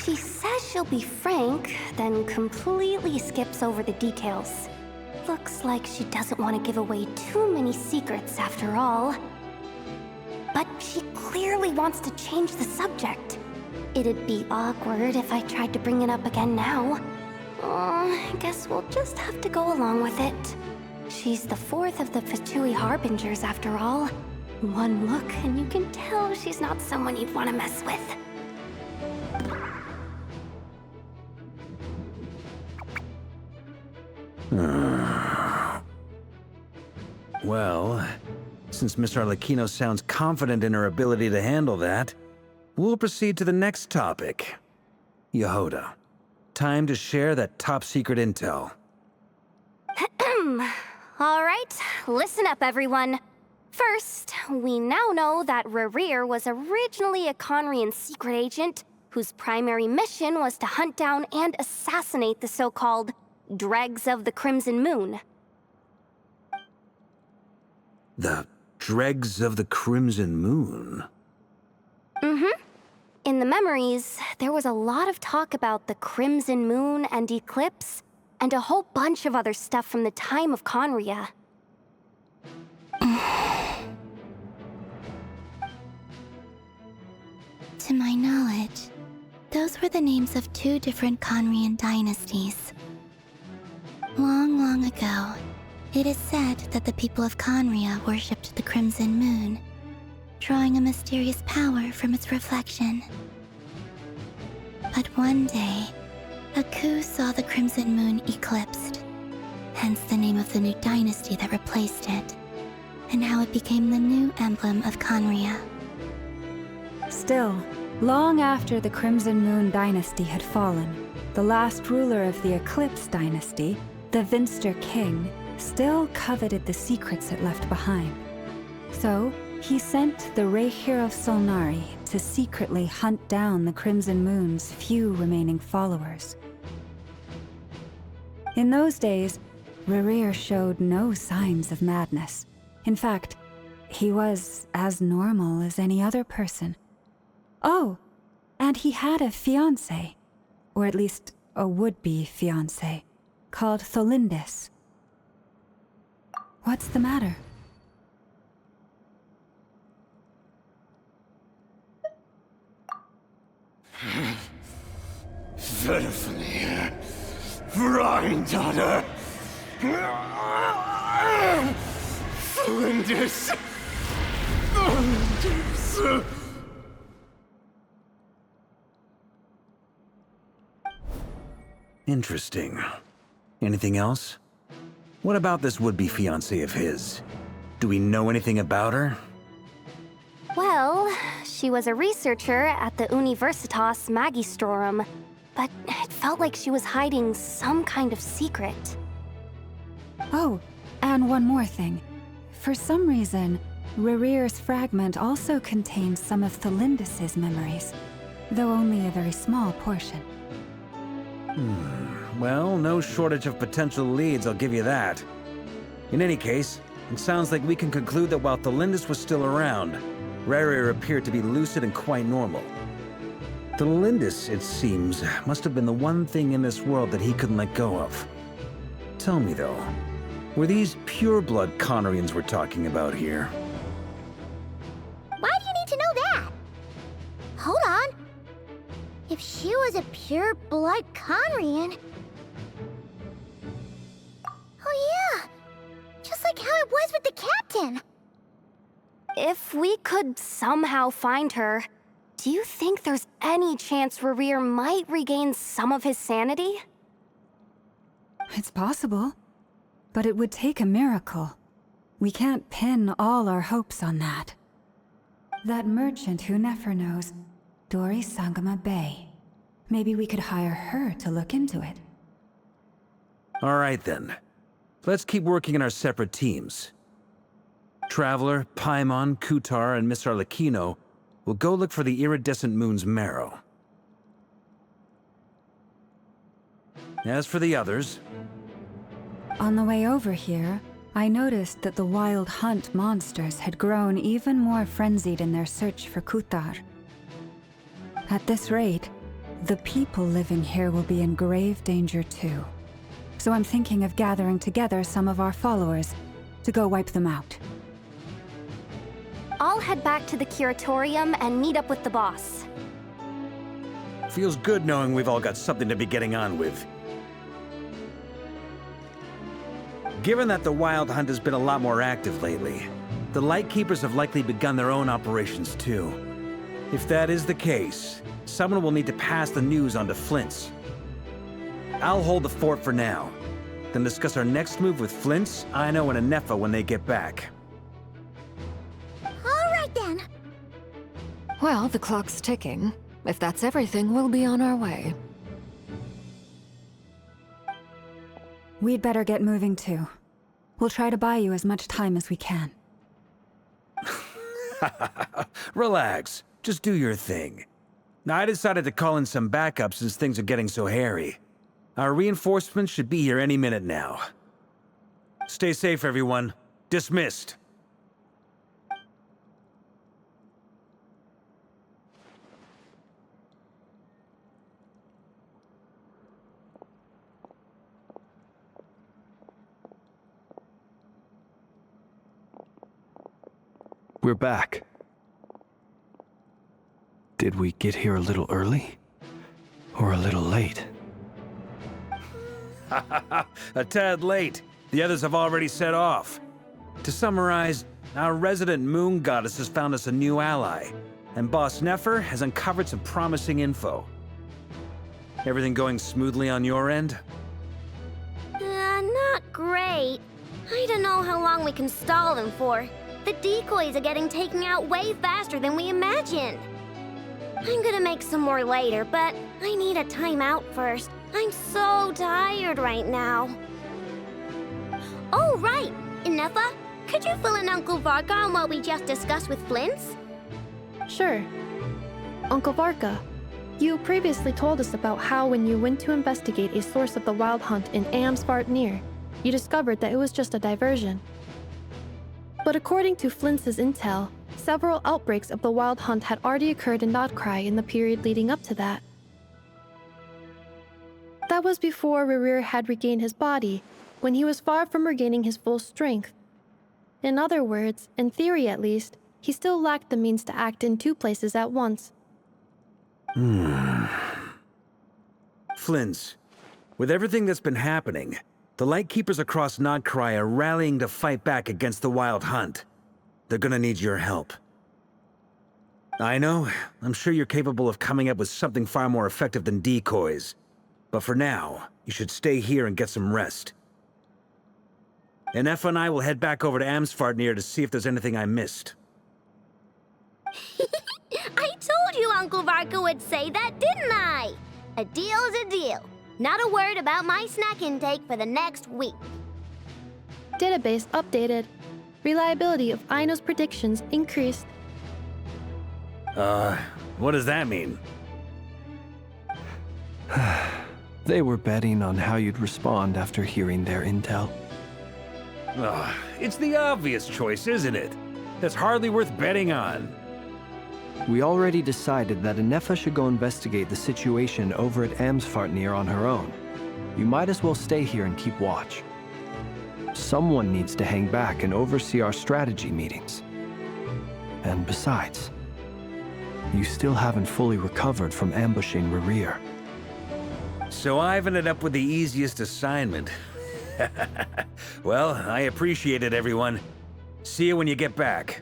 She says she'll be frank, then completely skips over the details. Looks like she doesn't want to give away too many secrets after all. But she clearly wants to change the subject. It'd be awkward if I tried to bring it up again now. I guess we'll just have to go along with it. She's the fourth of the Fatui Harbingers after all. One look and you can tell she's not someone you'd want to mess with. Well, since Miss Arlecchino sounds confident in her ability to handle that, we'll proceed to the next topic. Yehuda, time to share that top-secret intel. All right, listen up, everyone. First, we now know that Rerir was originally a Conrian secret agent whose primary mission was to hunt down and assassinate the so-called Dregs of the Crimson Moon. The Dregs of the Crimson Moon? Mm-hmm. In the memories, there was a lot of talk about the Crimson Moon and Eclipse, and a whole bunch of other stuff from the time of Conria. To my knowledge, those were the names of 2 different Conrian dynasties. Long, long ago, it is said that the people of Conria worshipped the Crimson Moon, drawing a mysterious power from its reflection. But one day, Aku saw the Crimson Moon eclipsed, hence the name of the new dynasty that replaced it, and how it became the new emblem of Conria. Still, long after the Crimson Moon dynasty had fallen, the last ruler of the Eclipse dynasty, the Vinster King, still coveted the secrets it left behind. So, he sent the Rehyr of Solnari to secretly hunt down the Crimson Moon's few remaining followers. In those days, Rehyr showed no signs of madness. In fact, he was as normal as any other person. Oh, and he had a fiancé, or at least a would-be fiancé, called Tholindis. What's the matter? Verfnir, Freindaughter, Tholindis, Tholindis. Interesting. Anything else? What about this would-be fiancé of his? Do we know anything about her? Well, she was a researcher at the Universitas Magistrorum, but it felt like she was hiding some kind of secret. Oh, and one more thing. For some reason, Rehyr's fragment also contains some of Tholindis' memories, though only a very small portion. Well, no shortage of potential leads, I'll give you that. In any case, it sounds like we can conclude that while Tholindis was still around, Rehyr appeared to be lucid and quite normal. Tholindis, it seems, must have been the one thing in this world that he couldn't let go of. Tell me though, were these pure-blood Conrians we're talking about here? Why do you need to know that? Hold on. If she was a pure-blood Conrian... Oh yeah! Just like how it was with the captain! If we could somehow find her, do you think there's any chance Rehyr might regain some of his sanity? It's possible, but it would take a miracle. We can't pin all our hopes on that. That merchant who Nefer knows, Dori Sangama Bay. Maybe we could hire her to look into it. All right then. Let's keep working in our separate teams. Traveler, Paimon, Kutar, and Miss Arlecchino will go look for the iridescent moon's marrow. As for the others... On the way over here, I noticed that the wild hunt monsters had grown even more frenzied in their search for Kutar. At this rate, The people living here will be in grave danger too. So I'm thinking of gathering together some of our followers to go wipe them out. I'll head back to the curatorium and meet up with the boss. Feels good knowing we've all got something to be getting on with. Given that the Wild Hunt has been a lot more active lately, the Lightkeepers have likely begun their own operations too. If that is the case, someone will need to pass the news on to Flint's. I'll hold the fort for now, then discuss our next move with Flint's, Ino, and Anefa when they get back. All right then. Well, the clock's ticking. If that's everything, we'll be on our way. We'd better get moving too. We'll try to buy you as much time as we can. Relax. Just do your thing. Now, I decided to call in some backup since things are getting so hairy. Our reinforcements should be here any minute now. Stay safe, everyone. Dismissed. We're back. Did we get here a little early? Or a little late? A tad late. The others have already set off. To summarize, our resident moon goddess has found us a new ally, and Boss Nefer has uncovered some promising info. Everything going smoothly on your end? Not great. I don't know how long we can stall them for. The decoys are getting taken out way faster than we imagined. I'm gonna make some more later, but I need a timeout first. I'm so tired right now. Oh, right! Anefa, could you fill in Uncle Varka on what we just discussed with Flint's? Sure. Uncle Varka, you previously told us about how when you went to investigate a source of the Wild Hunt in Amsvartnir, you discovered that it was just a diversion. But according to Flint's intel, several outbreaks of the Wild Hunt had already occurred in Nod Krai in the period leading up to that. That was before Rerir had regained his body, when he was far from regaining his full strength. In other words, in theory at least, he still lacked the means to act in two places at once. Flint's, with everything that's been happening, the Lightkeepers across Nod Krai are rallying to fight back against the Wild Hunt. They're gonna need your help. I know, I'm sure you're capable of coming up with something far more effective than decoys. But for now, you should stay here and get some rest. Anefa and I will head back over to Amsvartnir to see if there's anything I missed. I told you Uncle Varka would say that, didn't I? A deal's a deal. Not a word about my snack intake for the next week. Database updated. Reliability of Ino's predictions increased. What does that mean? They were betting on how you'd respond after hearing their intel. It's the obvious choice, isn't it? That's hardly worth betting on. We already decided that Anefa should go investigate the situation over at Amsvartnir on her own. You might as well stay here and keep watch. Someone needs to hang back and oversee our strategy meetings. And besides, you still haven't fully recovered from ambushing Rerir. So I've ended up with the easiest assignment. Well, I appreciate it, everyone. See you when you get back.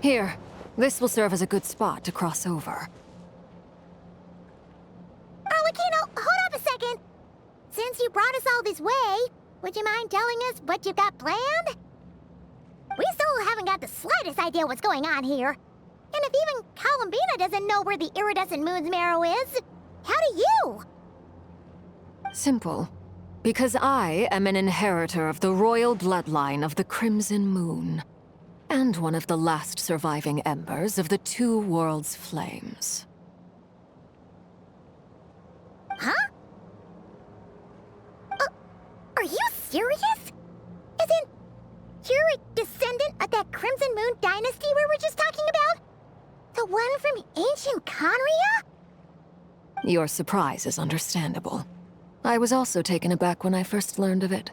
Here, this will serve as a good spot to cross over. Arlecchino, hold up a second. Since you brought us all this way, would you mind telling us what you've got planned? We still haven't got the slightest idea what's going on here. And if even Columbina doesn't know where the iridescent moon's marrow is, how do you? Simple. Because I am an inheritor of the royal bloodline of the Crimson Moon, and one of the last surviving embers of the Two Worlds' flames. Huh? Are you serious? Isn't you're a descendant of that Crimson Moon dynasty we were just talking about? The one from ancient Conria? Your surprise is understandable. I was also taken aback when I first learned of it.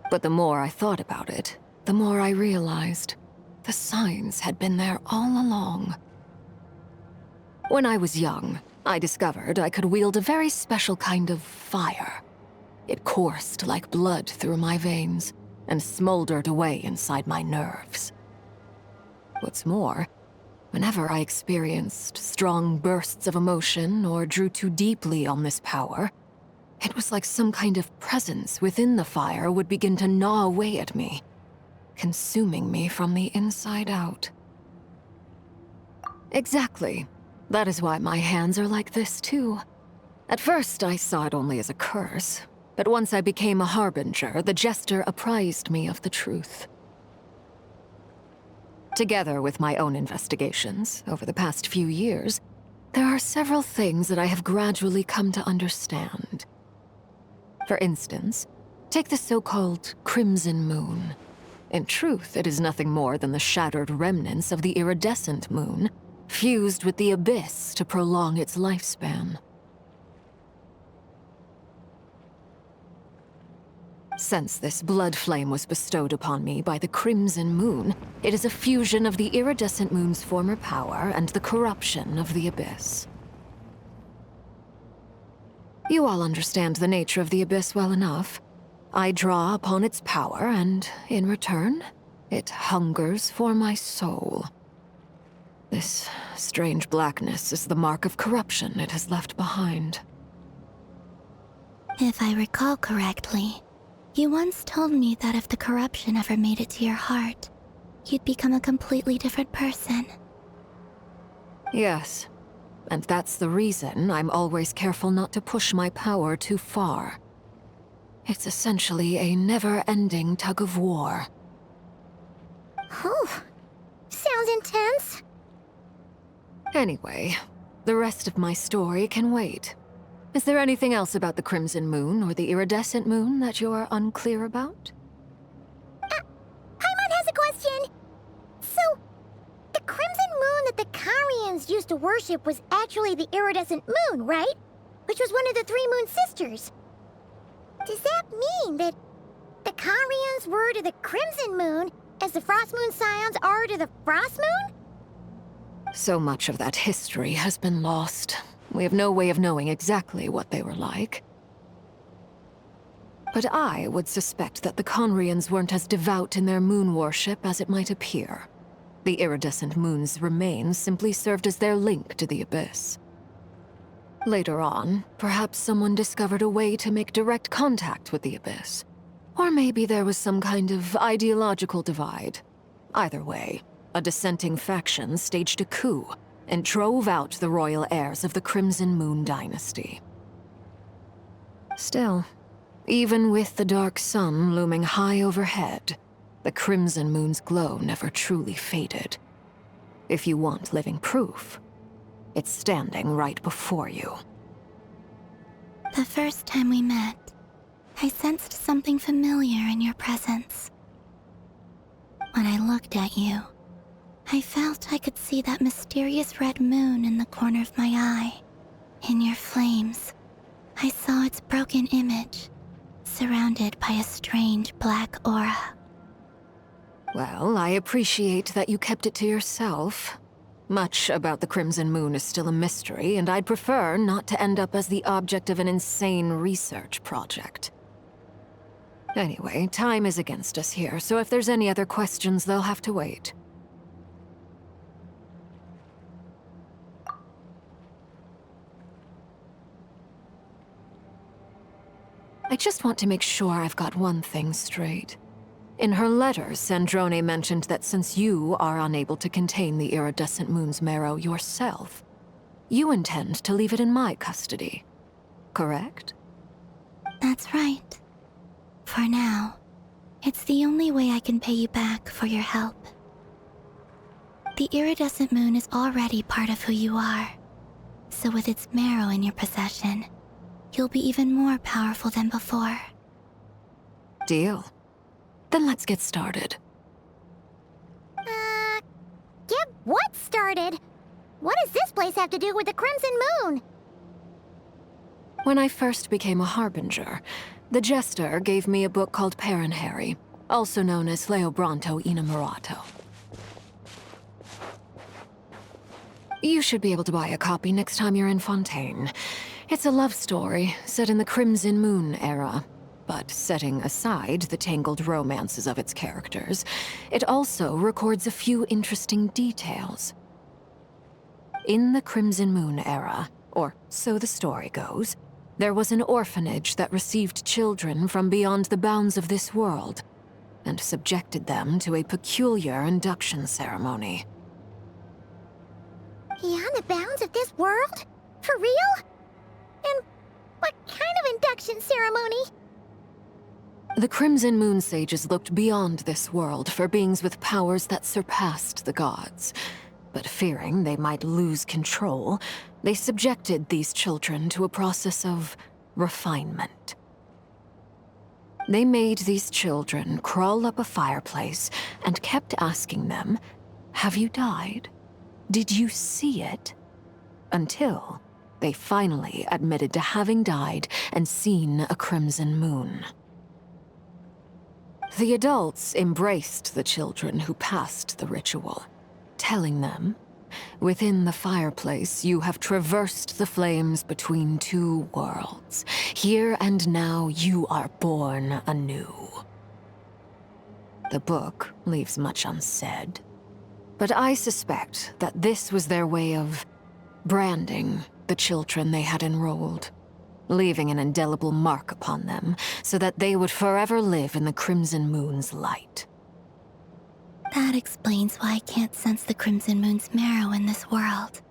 But the more I thought about it, the more I realized the signs had been there all along. When I was young, I discovered I could wield a very special kind of fire. It coursed like blood through my veins and smoldered away inside my nerves. What's more, whenever I experienced strong bursts of emotion or drew too deeply on this power, it was like some kind of presence within the fire would begin to gnaw away at me, consuming me from the inside out. Exactly. That is why my hands are like this too. At first, I saw it only as a curse, but once I became a harbinger, the jester apprised me of the truth. Together with my own investigations, over the past few years, there are several things that I have gradually come to understand. For instance, take the so-called Crimson Moon. In truth, it is nothing more than the shattered remnants of the iridescent moon, fused with the abyss to prolong its lifespan. Since this blood flame was bestowed upon me by the Crimson Moon, it is a fusion of the iridescent moon's former power and the corruption of the abyss. You all understand the nature of the abyss well enough. I draw upon its power, and in return, it hungers for my soul. This strange blackness is the mark of corruption it has left behind. If I recall correctly, you once told me that if the corruption ever made it to your heart, you'd become a completely different person. Yes, and that's the reason I'm always careful not to push my power too far. It's essentially a never-ending tug of war. Oh, sounds intense. Anyway, the rest of my story can wait. Is there anything else about the Crimson Moon or the iridescent moon that you're unclear about? Paimon has a question. So, the Crimson Moon that the Carians used to worship was actually the iridescent moon, right? Which was one of the three moon sisters. Does that mean that the Carians were to the Crimson Moon as the Frost Moon Scions are to the Frost Moon? So much of that history has been lost. We have no way of knowing exactly what they were like. But I would suspect that the Conrians weren't as devout in their moon worship as it might appear. The iridescent moon's remains simply served as their link to the abyss. Later on, perhaps someone discovered a way to make direct contact with the abyss. Or maybe there was some kind of ideological divide. Either way, a dissenting faction staged a coup and drove out the royal heirs of the Crimson Moon dynasty. Still, even with the dark sun looming high overhead, the Crimson Moon's glow never truly faded. If you want living proof, it's standing right before you. The first time we met, I sensed something familiar in your presence. When I looked at you, I felt I could see that mysterious red moon in the corner of my eye. In your flames, I saw its broken image, surrounded by a strange black aura. Well, I appreciate that you kept it to yourself. Much about the Crimson Moon is still a mystery, and I'd prefer not to end up as the object of an insane research project. Anyway, time is against us here, so if there's any other questions, they'll have to wait. I just want to make sure I've got one thing straight. In her letters, Sandrone mentioned that since you are unable to contain the iridescent moon's marrow yourself, you intend to leave it in my custody, correct? That's right. For now, it's the only way I can pay you back for your help. The iridescent moon is already part of who you are, so with its marrow in your possession, you'll be even more powerful than before. Deal. Then let's get started. Get what started? What does this place have to do with the Crimson Moon? When I first became a harbinger, the Jester gave me a book called Paranhari, also known as Leobranto Inamorato. You should be able to buy a copy next time you're in Fontaine. It's a love story set in the Crimson Moon era, but setting aside the tangled romances of its characters, it also records a few interesting details. In the Crimson Moon era, or so the story goes, there was an orphanage that received children from beyond the bounds of this world, and subjected them to a peculiar induction ceremony. Beyond the bounds of this world? For real? And what kind of induction ceremony? The Crimson Moon sages looked beyond this world for beings with powers that surpassed the gods. But fearing they might lose control, they subjected these children to a process of refinement. They made these children crawl up a fireplace and kept asking them, "Have you died? Did you see it?" Until they finally admitted to having died and seen a crimson moon. The adults embraced the children who passed the ritual, telling them, "Within the fireplace, you have traversed the flames between two worlds. Here and now, you are born anew." The book leaves much unsaid, but I suspect that this was their way of branding the children they had enrolled, leaving an indelible mark upon them so that they would forever live in the Crimson Moon's light. That explains why I can't sense the Crimson Moon's marrow in this world.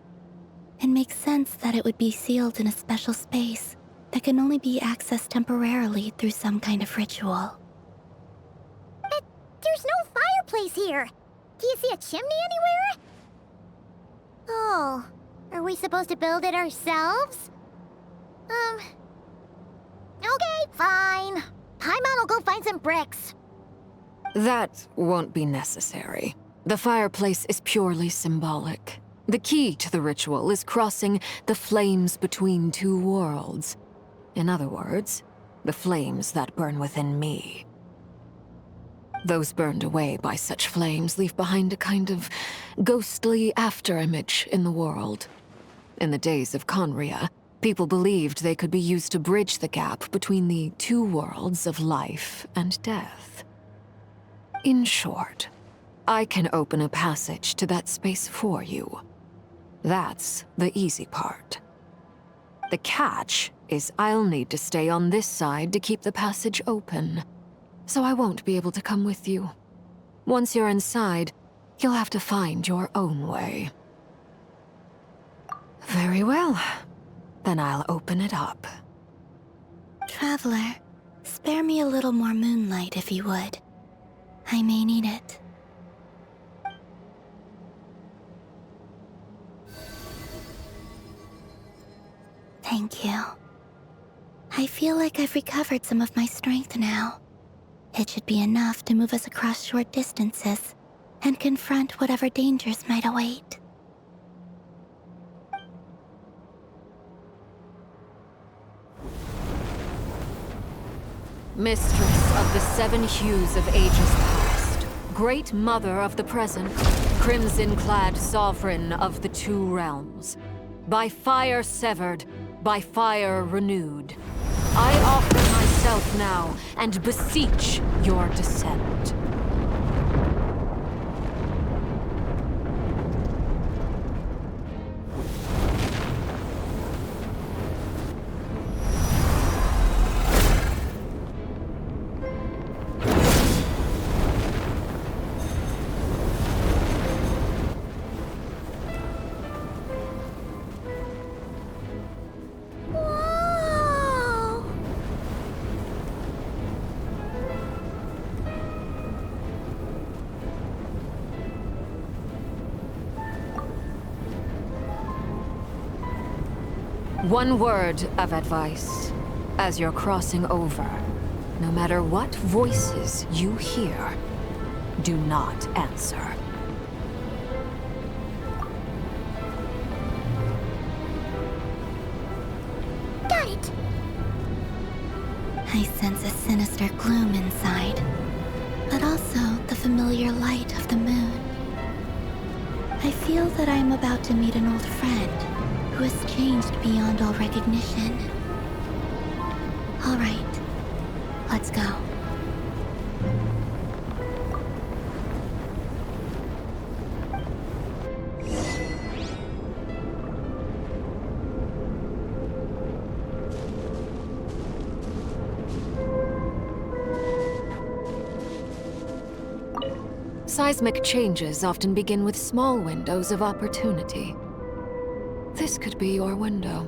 It makes sense that it would be sealed in a special space that can only be accessed temporarily through some kind of ritual. But there's no fireplace here. Do you see a chimney anywhere? Oh, are we supposed to build it ourselves? Okay, fine. Paimon will go find some bricks. That won't be necessary. The fireplace is purely symbolic. The key to the ritual is crossing the flames between two worlds. In other words, the flames that burn within me. Those burned away by such flames leave behind a kind of ghostly afterimage in the world. In the days of Conria, people believed they could be used to bridge the gap between the two worlds of life and death. In short, I can open a passage to that space for you. That's the easy part. The catch is I'll need to stay on this side to keep the passage open, so I won't be able to come with you. Once you're inside, you'll have to find your own way. Very well. Then I'll open it up. Traveler, spare me a little more moonlight if you would. I may need it. Thank you. I feel like I've recovered some of my strength now. It should be enough to move us across short distances and confront whatever dangers might await. Mistress of the seven hues of ages past, great mother of the present, crimson-clad sovereign of the two realms, by fire severed, by fire renewed, I offer myself now and beseech your descent. One word of advice. As you're crossing over, no matter what voices you hear, do not answer. Got it! I sense a sinister gloom inside, but also the familiar light of the moon. I feel that I am about to meet an old friend who has changed beyond all recognition. All right, let's go. Seismic changes often begin with small windows of opportunity. This could be your window.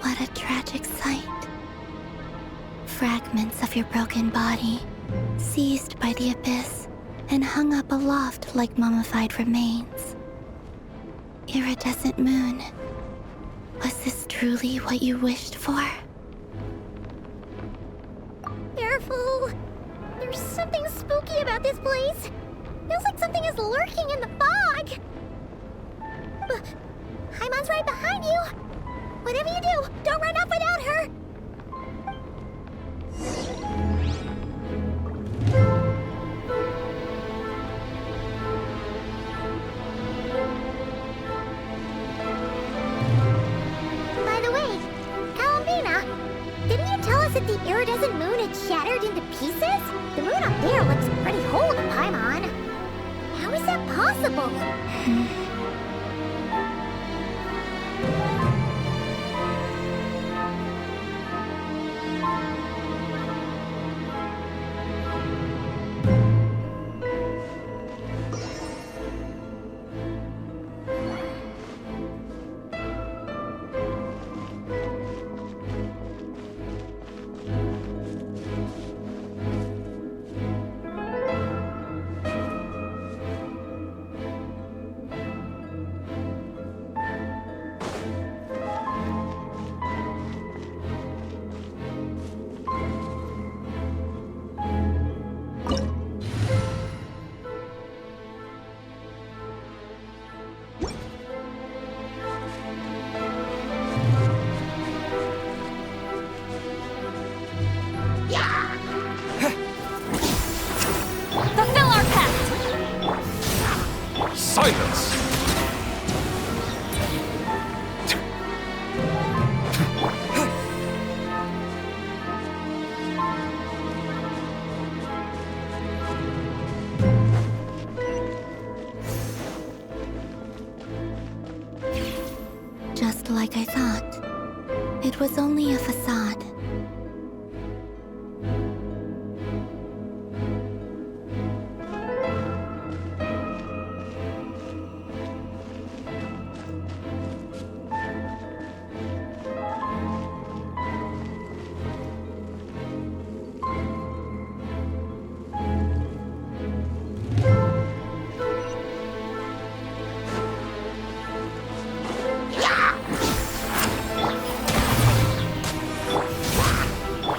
What a tragic sight. Fragments of your broken body, seized by the abyss, and hung up aloft like mummified remains. Iridescent moon. Was this truly what you wished for? Careful! There's something spooky about this place. Feels like something is lurking in the fog. Paimon's right behind you. Whatever you do, don't run off without her. By the way, Alabina, didn't you tell us that the iridescent moon had shattered into pieces? The moon up there looks pretty whole to Paimon. How is that possible? Silence! was only a facade.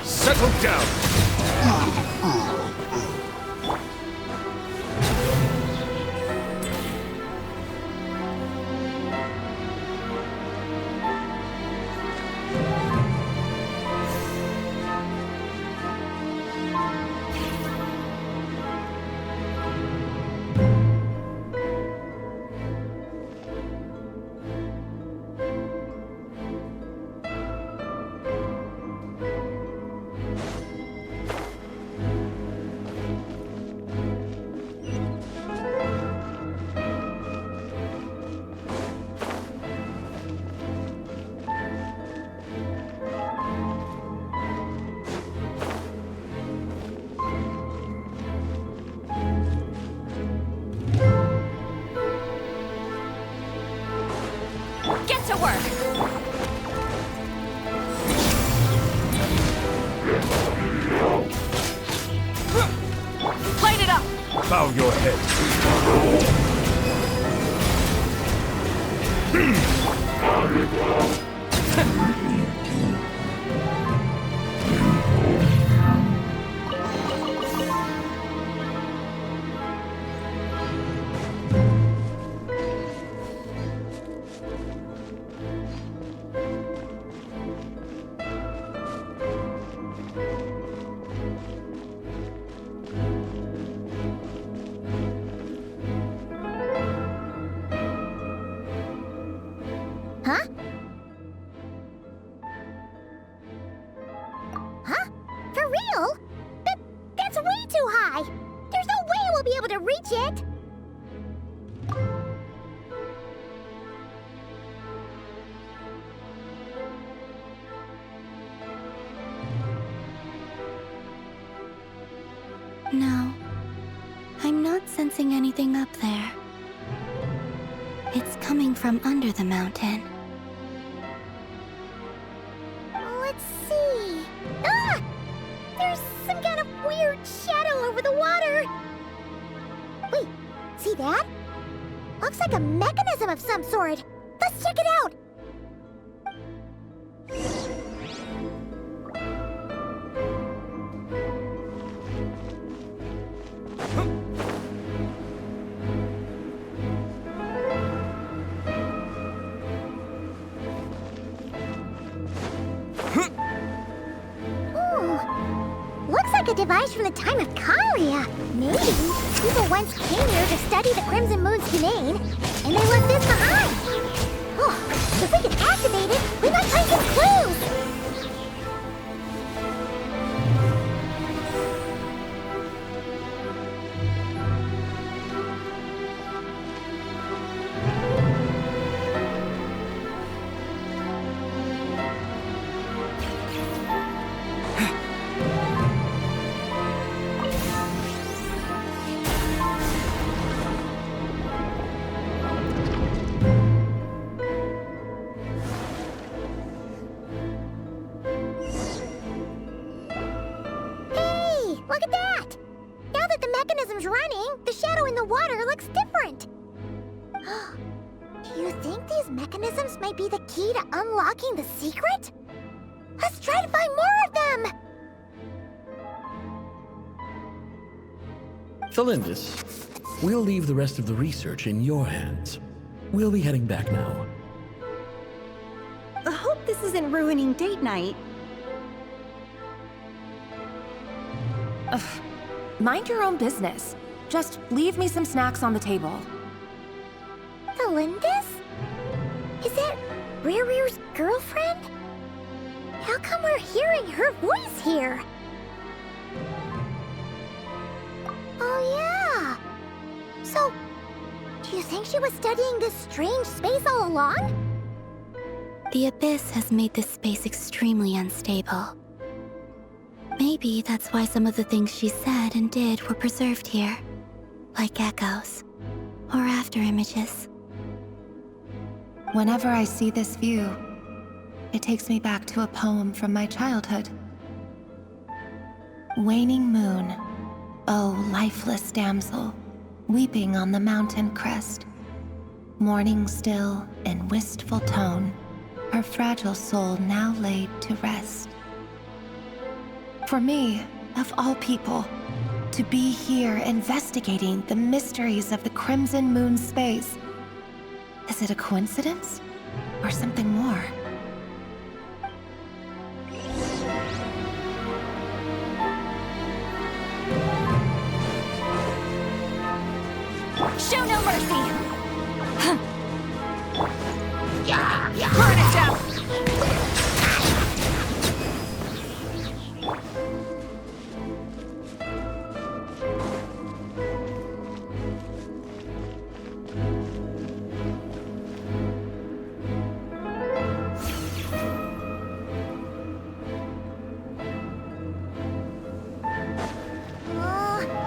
Settle down! Get to work! Light it up! Bow your Huh? Huh? For real? That's way too high! There's no way we'll be able to reach it! No, I'm not sensing anything up there. It's coming from under the mountain. Let's see... Ah! There's some kind of weird shadow over the water! Wait, see that? Looks like a mechanism of some sort. Let's check it out! Looks like a device from the time of Kalia. Maybe people once came here to study the Crimson Moon's domain, and they left this behind. Oh, if we can activate it, we might find some clues. Look at that! Now that the mechanism's running, the shadow in the water looks different. Do you think these mechanisms might be the key to unlocking the secret? Let's try to find more of them! Felindis, we'll leave the rest of the research in your hands. We'll be heading back now. I hope this isn't ruining date night. Ugh. Mind your own business. Just leave me some snacks on the table. Felindis? Is that Rear's girlfriend? How come we're hearing her voice here? Oh yeah! So, do you think she was studying this strange space all along? The abyss has made this space extremely unstable. Maybe that's why some of the things she said and did were preserved here, like echoes or after images. Whenever I see this view, it takes me back to a poem from my childhood. Waning moon, oh lifeless damsel, weeping on the mountain crest, mourning still in wistful tone, her fragile soul now laid to rest. For me, of all people, to be here investigating the mysteries of the Crimson Moon space, is it a coincidence or something more? Show no mercy! Burn it down!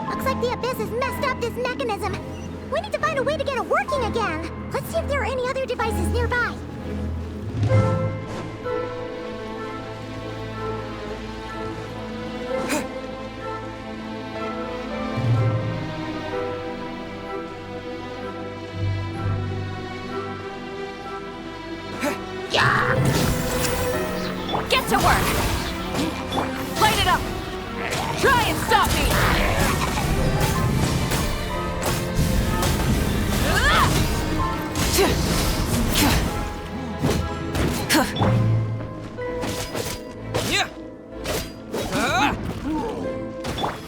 Looks like the Abyss has messed up this mechanism. We need to find a way to get it working again. Let's see if there are any other devices nearby. Get to work! Light it up! Try and stop me!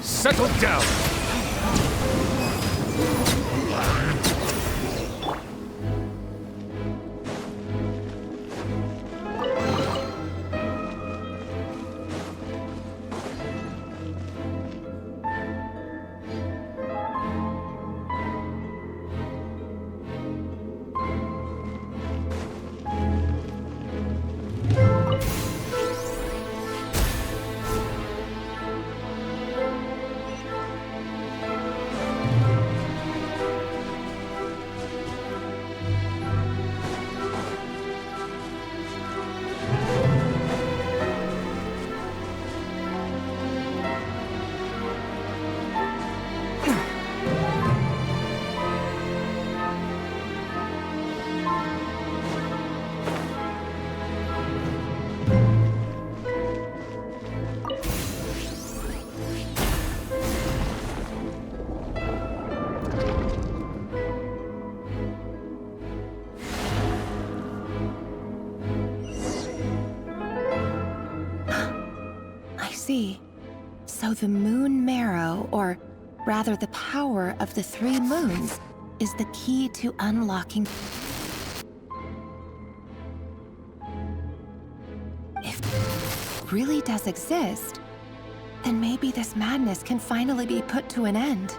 Settle down! So the moon marrow, or rather the power of the 3 moons, is the key to unlocking... If it really does exist, then maybe this madness can finally be put to an end.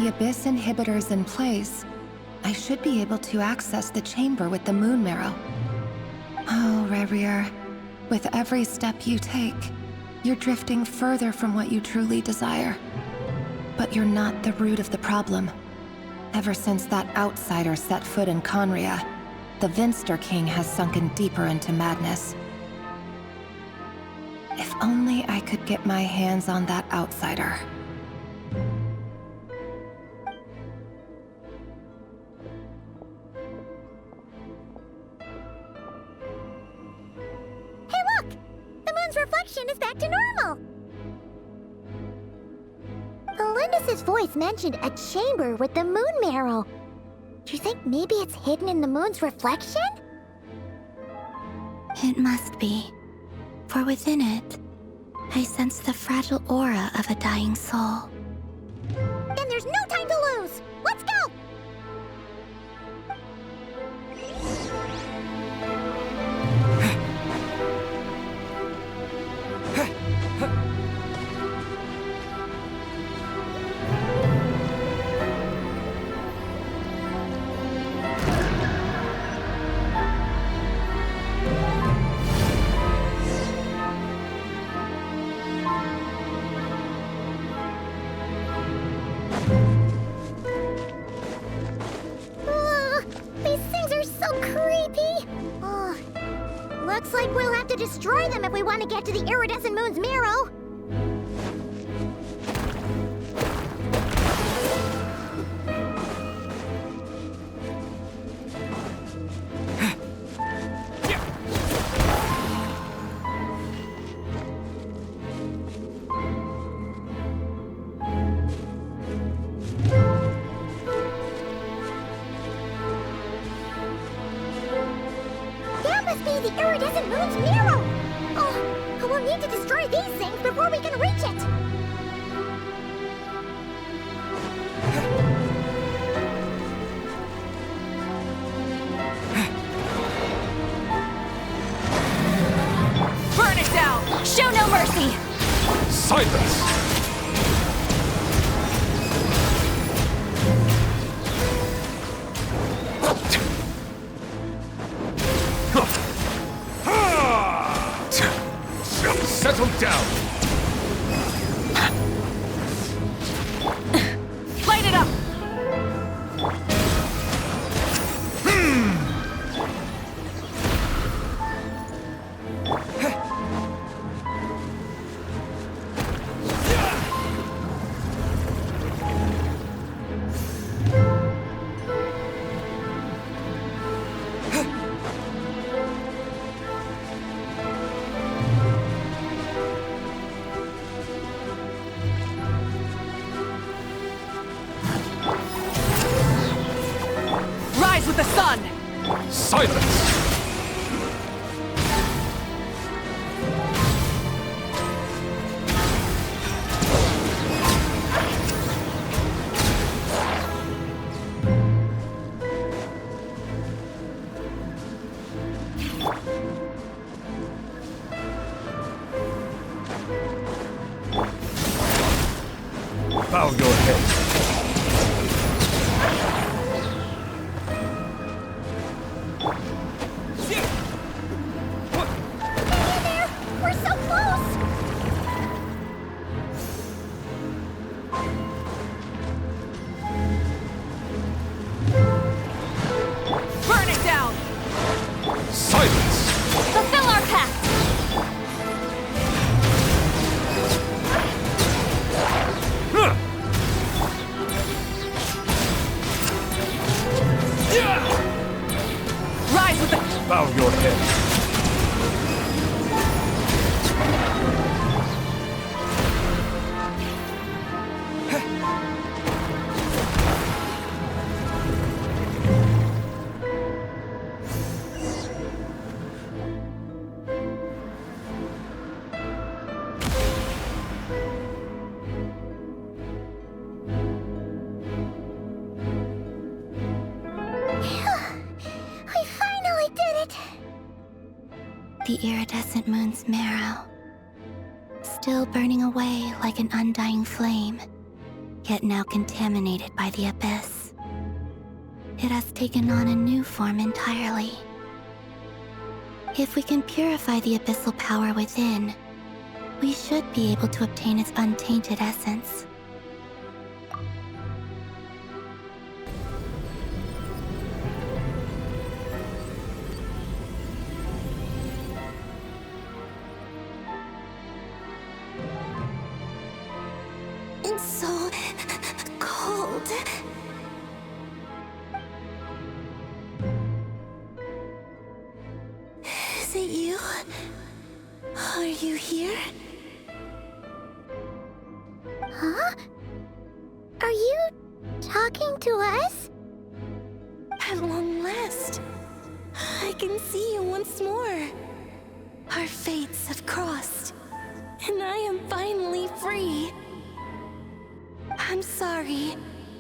the Abyss inhibitor's in place, I should be able to access the chamber with the moon marrow. Oh, Rerir, with every step you take, you're drifting further from what you truly desire. But you're not the root of the problem. Ever since that outsider set foot in Conria, the Vinster King has sunken deeper into madness. If only I could get my hands on that outsider. Hey look! The moon's reflection is back to normal! Felindus's voice mentioned a chamber with the moon marrow. Do you think maybe it's hidden in the moon's reflection? It must be. For within it, I sense the fragile aura of a dying soul. Then there's no time to lose! Let's go! Looks like we'll have to destroy them if we want to get to the iridescent moon's marrow. The iridescent moon's marrow! Oh, we'll need to destroy these things before we can reach it! Burn it down! Show no mercy! Silence! Settle down! Light it up! With the sun! Silence! Bow your head. Bow your head. The iridescent moon's marrow, still burning away like an undying flame. yet now contaminated by the abyss. It has taken on a new form entirely. If we can purify the abyssal power within, we should be able to obtain its untainted essence. It's so cold. Is it you? Are you here? Huh? Are you talking to us? At long last, I can see you once more. Our fates have crossed, and I am finally free. I'm sorry,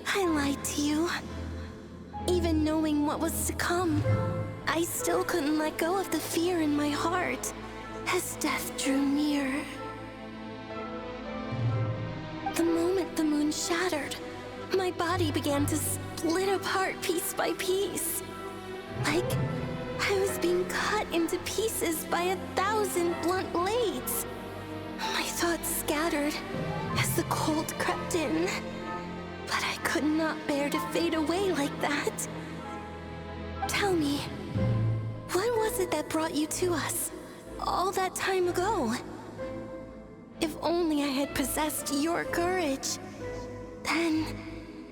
I lied to you. Even knowing what was to come, I still couldn't let go of the fear in my heart as death drew near. The moment the moon shattered, my body began to split apart piece by piece. Like I was being cut into pieces by 1,000 blunt blades. My thoughts scattered as the cold crept in, but I could not bear to fade away like that. Tell me, what was it that brought you to us all that time ago? If only I had possessed your courage, then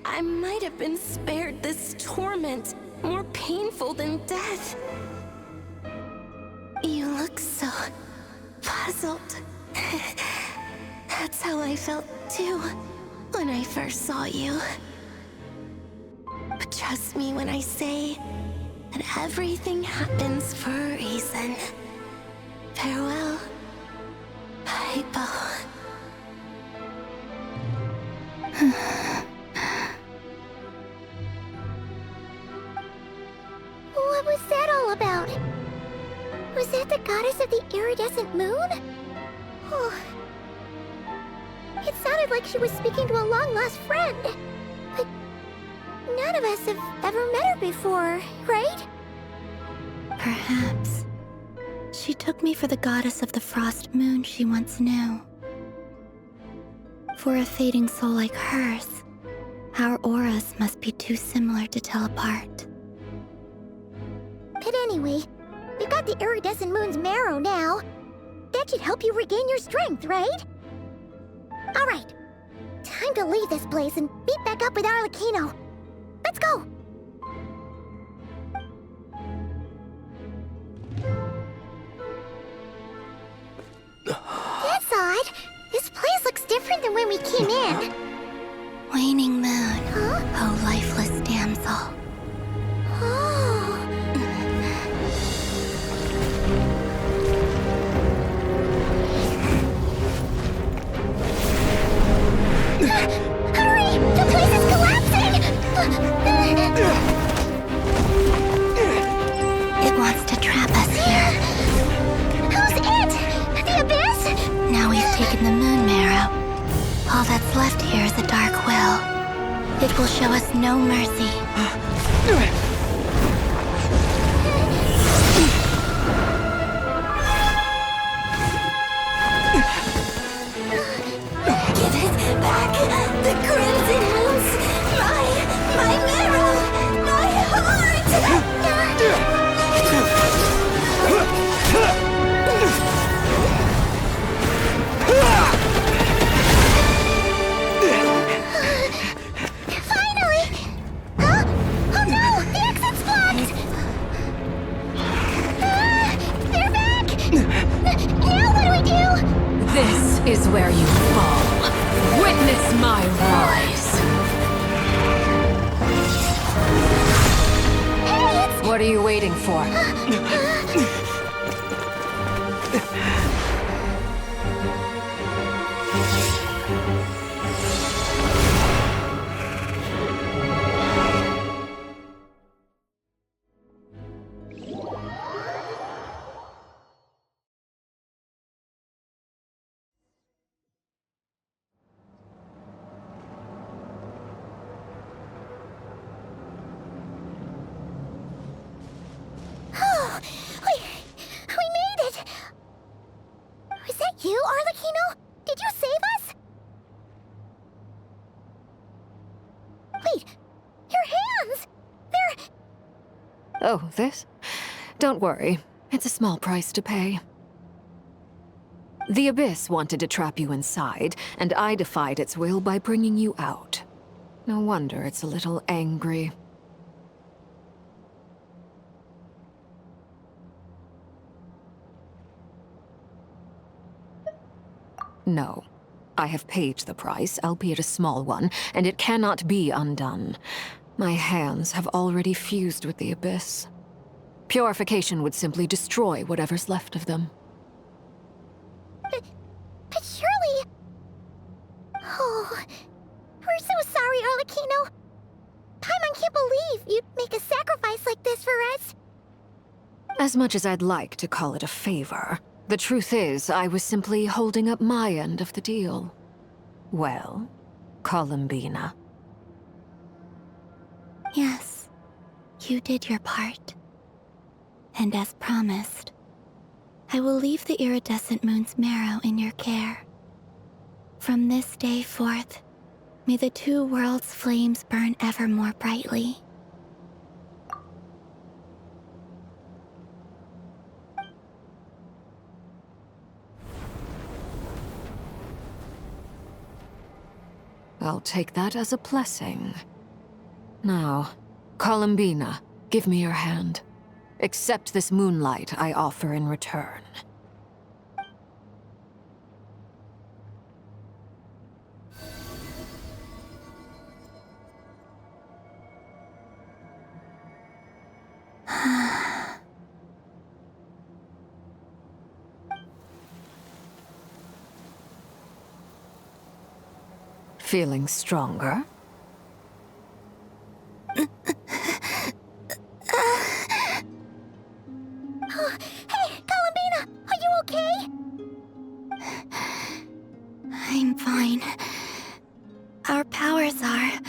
I might have been spared this torment more painful than death. You look so puzzled. That's how I felt too when I first saw you. But trust me when I say that everything happens for a reason. Farewell, Hypo. What was that all about? Was that the goddess of the iridescent moon? Oh. It sounded like she was speaking to a long-lost friend. But none of us have ever met her before, right? Perhaps. She took me for the goddess of the frost moon she once knew. For a fading soul like hers, our auras must be too similar to tell apart. But anyway, we've got the iridescent moon's marrow now. That should help you regain your strength, right? Alright, time to leave this place and meet back up with Arlecchino. Let's go! That's odd. This place looks different than when we came in. Waning moon, oh lifeless damsel. Oh. Hurry! The place is collapsing! It wants to trap us here. Who's it? The abyss? Now we've taken the moon marrow. All that's left here is a dark will. It will show us no mercy. Give it back! The crimson moons! My marrow! My heart! Finally! Huh? Oh no! The exit's blocked! They're back! Now what do we do? This is where you fall. Witness my rise. Hey, what are you waiting for? you, Arlecchino? Did you save us? Wait, your hands! They're... Oh, this? Don't worry. It's a small price to pay. The Abyss wanted to trap you inside, and I defied its will by bringing you out. No wonder it's a little angry. No. I have paid the price, albeit a small one, and it cannot be undone. My hands have already fused with the Abyss. Purification would simply destroy whatever's left of them. But surely... Oh, we're so sorry, Arlecchino. Paimon can't believe you'd make a sacrifice like this for us. As much as I'd like to call it a favor, the truth is I was simply holding up my end of the deal. Well, Columbina. Yes, you did your part. And as promised, I will leave the iridescent moon's marrow in your care. From this day forth, may the two worlds' flames burn ever more brightly. I'll take that as a blessing. Now, Columbina, give me your hand. Accept this moonlight I offer in return. Feeling stronger? Oh, hey, Columbina, are you okay? I'm fine. Our powers are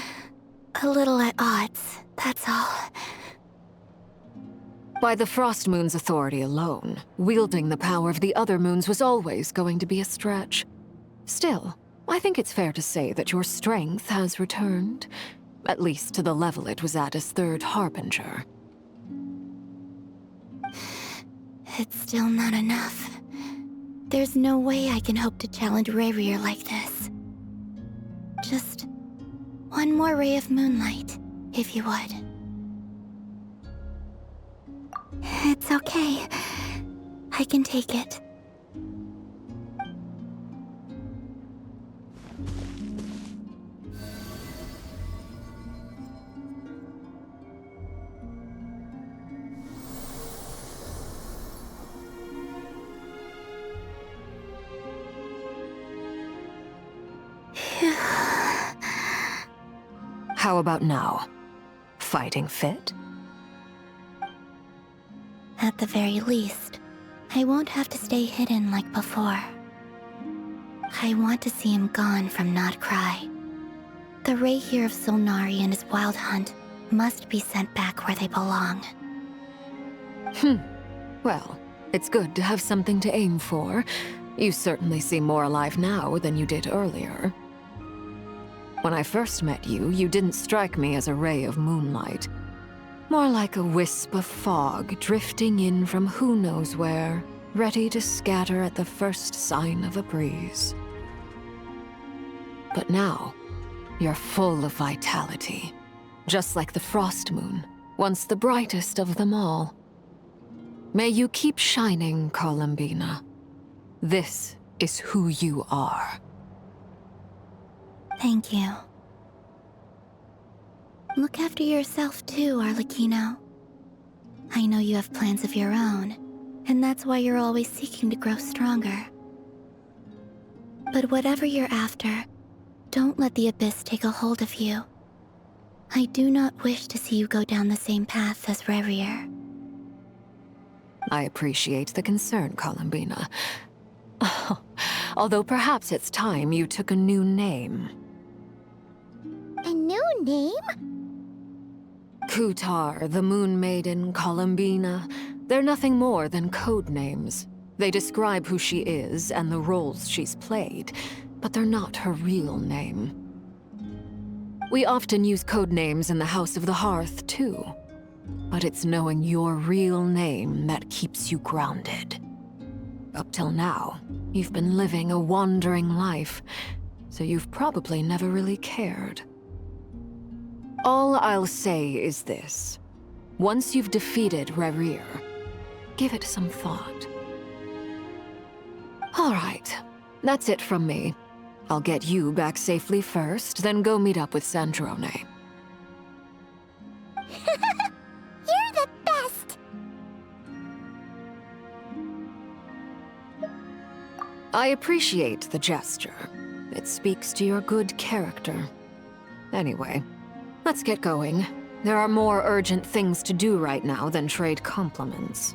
a little at odds, that's all. By the Frost Moon's authority alone, wielding the power of the other moons was always going to be a stretch. Still, I think it's fair to say that your strength has returned, at least to the level it was at as Third Harbinger. It's still not enough. There's no way I can hope to challenge Rayrier like this. Just one more ray of moonlight, if you would. It's okay. I can take it. How about now? Fighting fit? At the very least, I won't have to stay hidden like before. I want to see him gone from Nod Krai. The Rahier of Solnari and his wild hunt must be sent back where they belong. Well, it's good to have something to aim for. You certainly seem more alive now than you did earlier. When I first met you, you didn't strike me as a ray of moonlight. More like a wisp of fog drifting in from who knows where, ready to scatter at the first sign of a breeze. But now, you're full of vitality, just like the Frost Moon, once the brightest of them all. May you keep shining, Columbina. This is who you are. Thank you. Look after yourself too, Arlecchino. I know you have plans of your own, and that's why you're always seeking to grow stronger. But whatever you're after, don't let the Abyss take a hold of you. I do not wish to see you go down the same path as Rayrier. I appreciate the concern, Columbina. Although perhaps it's time you took a new name. A new name? Kutar, the Moon Maiden, Columbina. They're nothing more than code names. They describe who she is and the roles she's played, but they're not her real name. We often use code names in the House of the Hearth, too. But it's knowing your real name that keeps you grounded. Up till now, you've been living a wandering life, so you've probably never really cared. All I'll say is this. Once you've defeated Rerir, give it some thought. All right, that's it from me. I'll get you back safely first, then go meet up with Sandrone. You're the best! I appreciate the gesture. It speaks to your good character. Anyway, let's get going. There are more urgent things to do right now than trade compliments.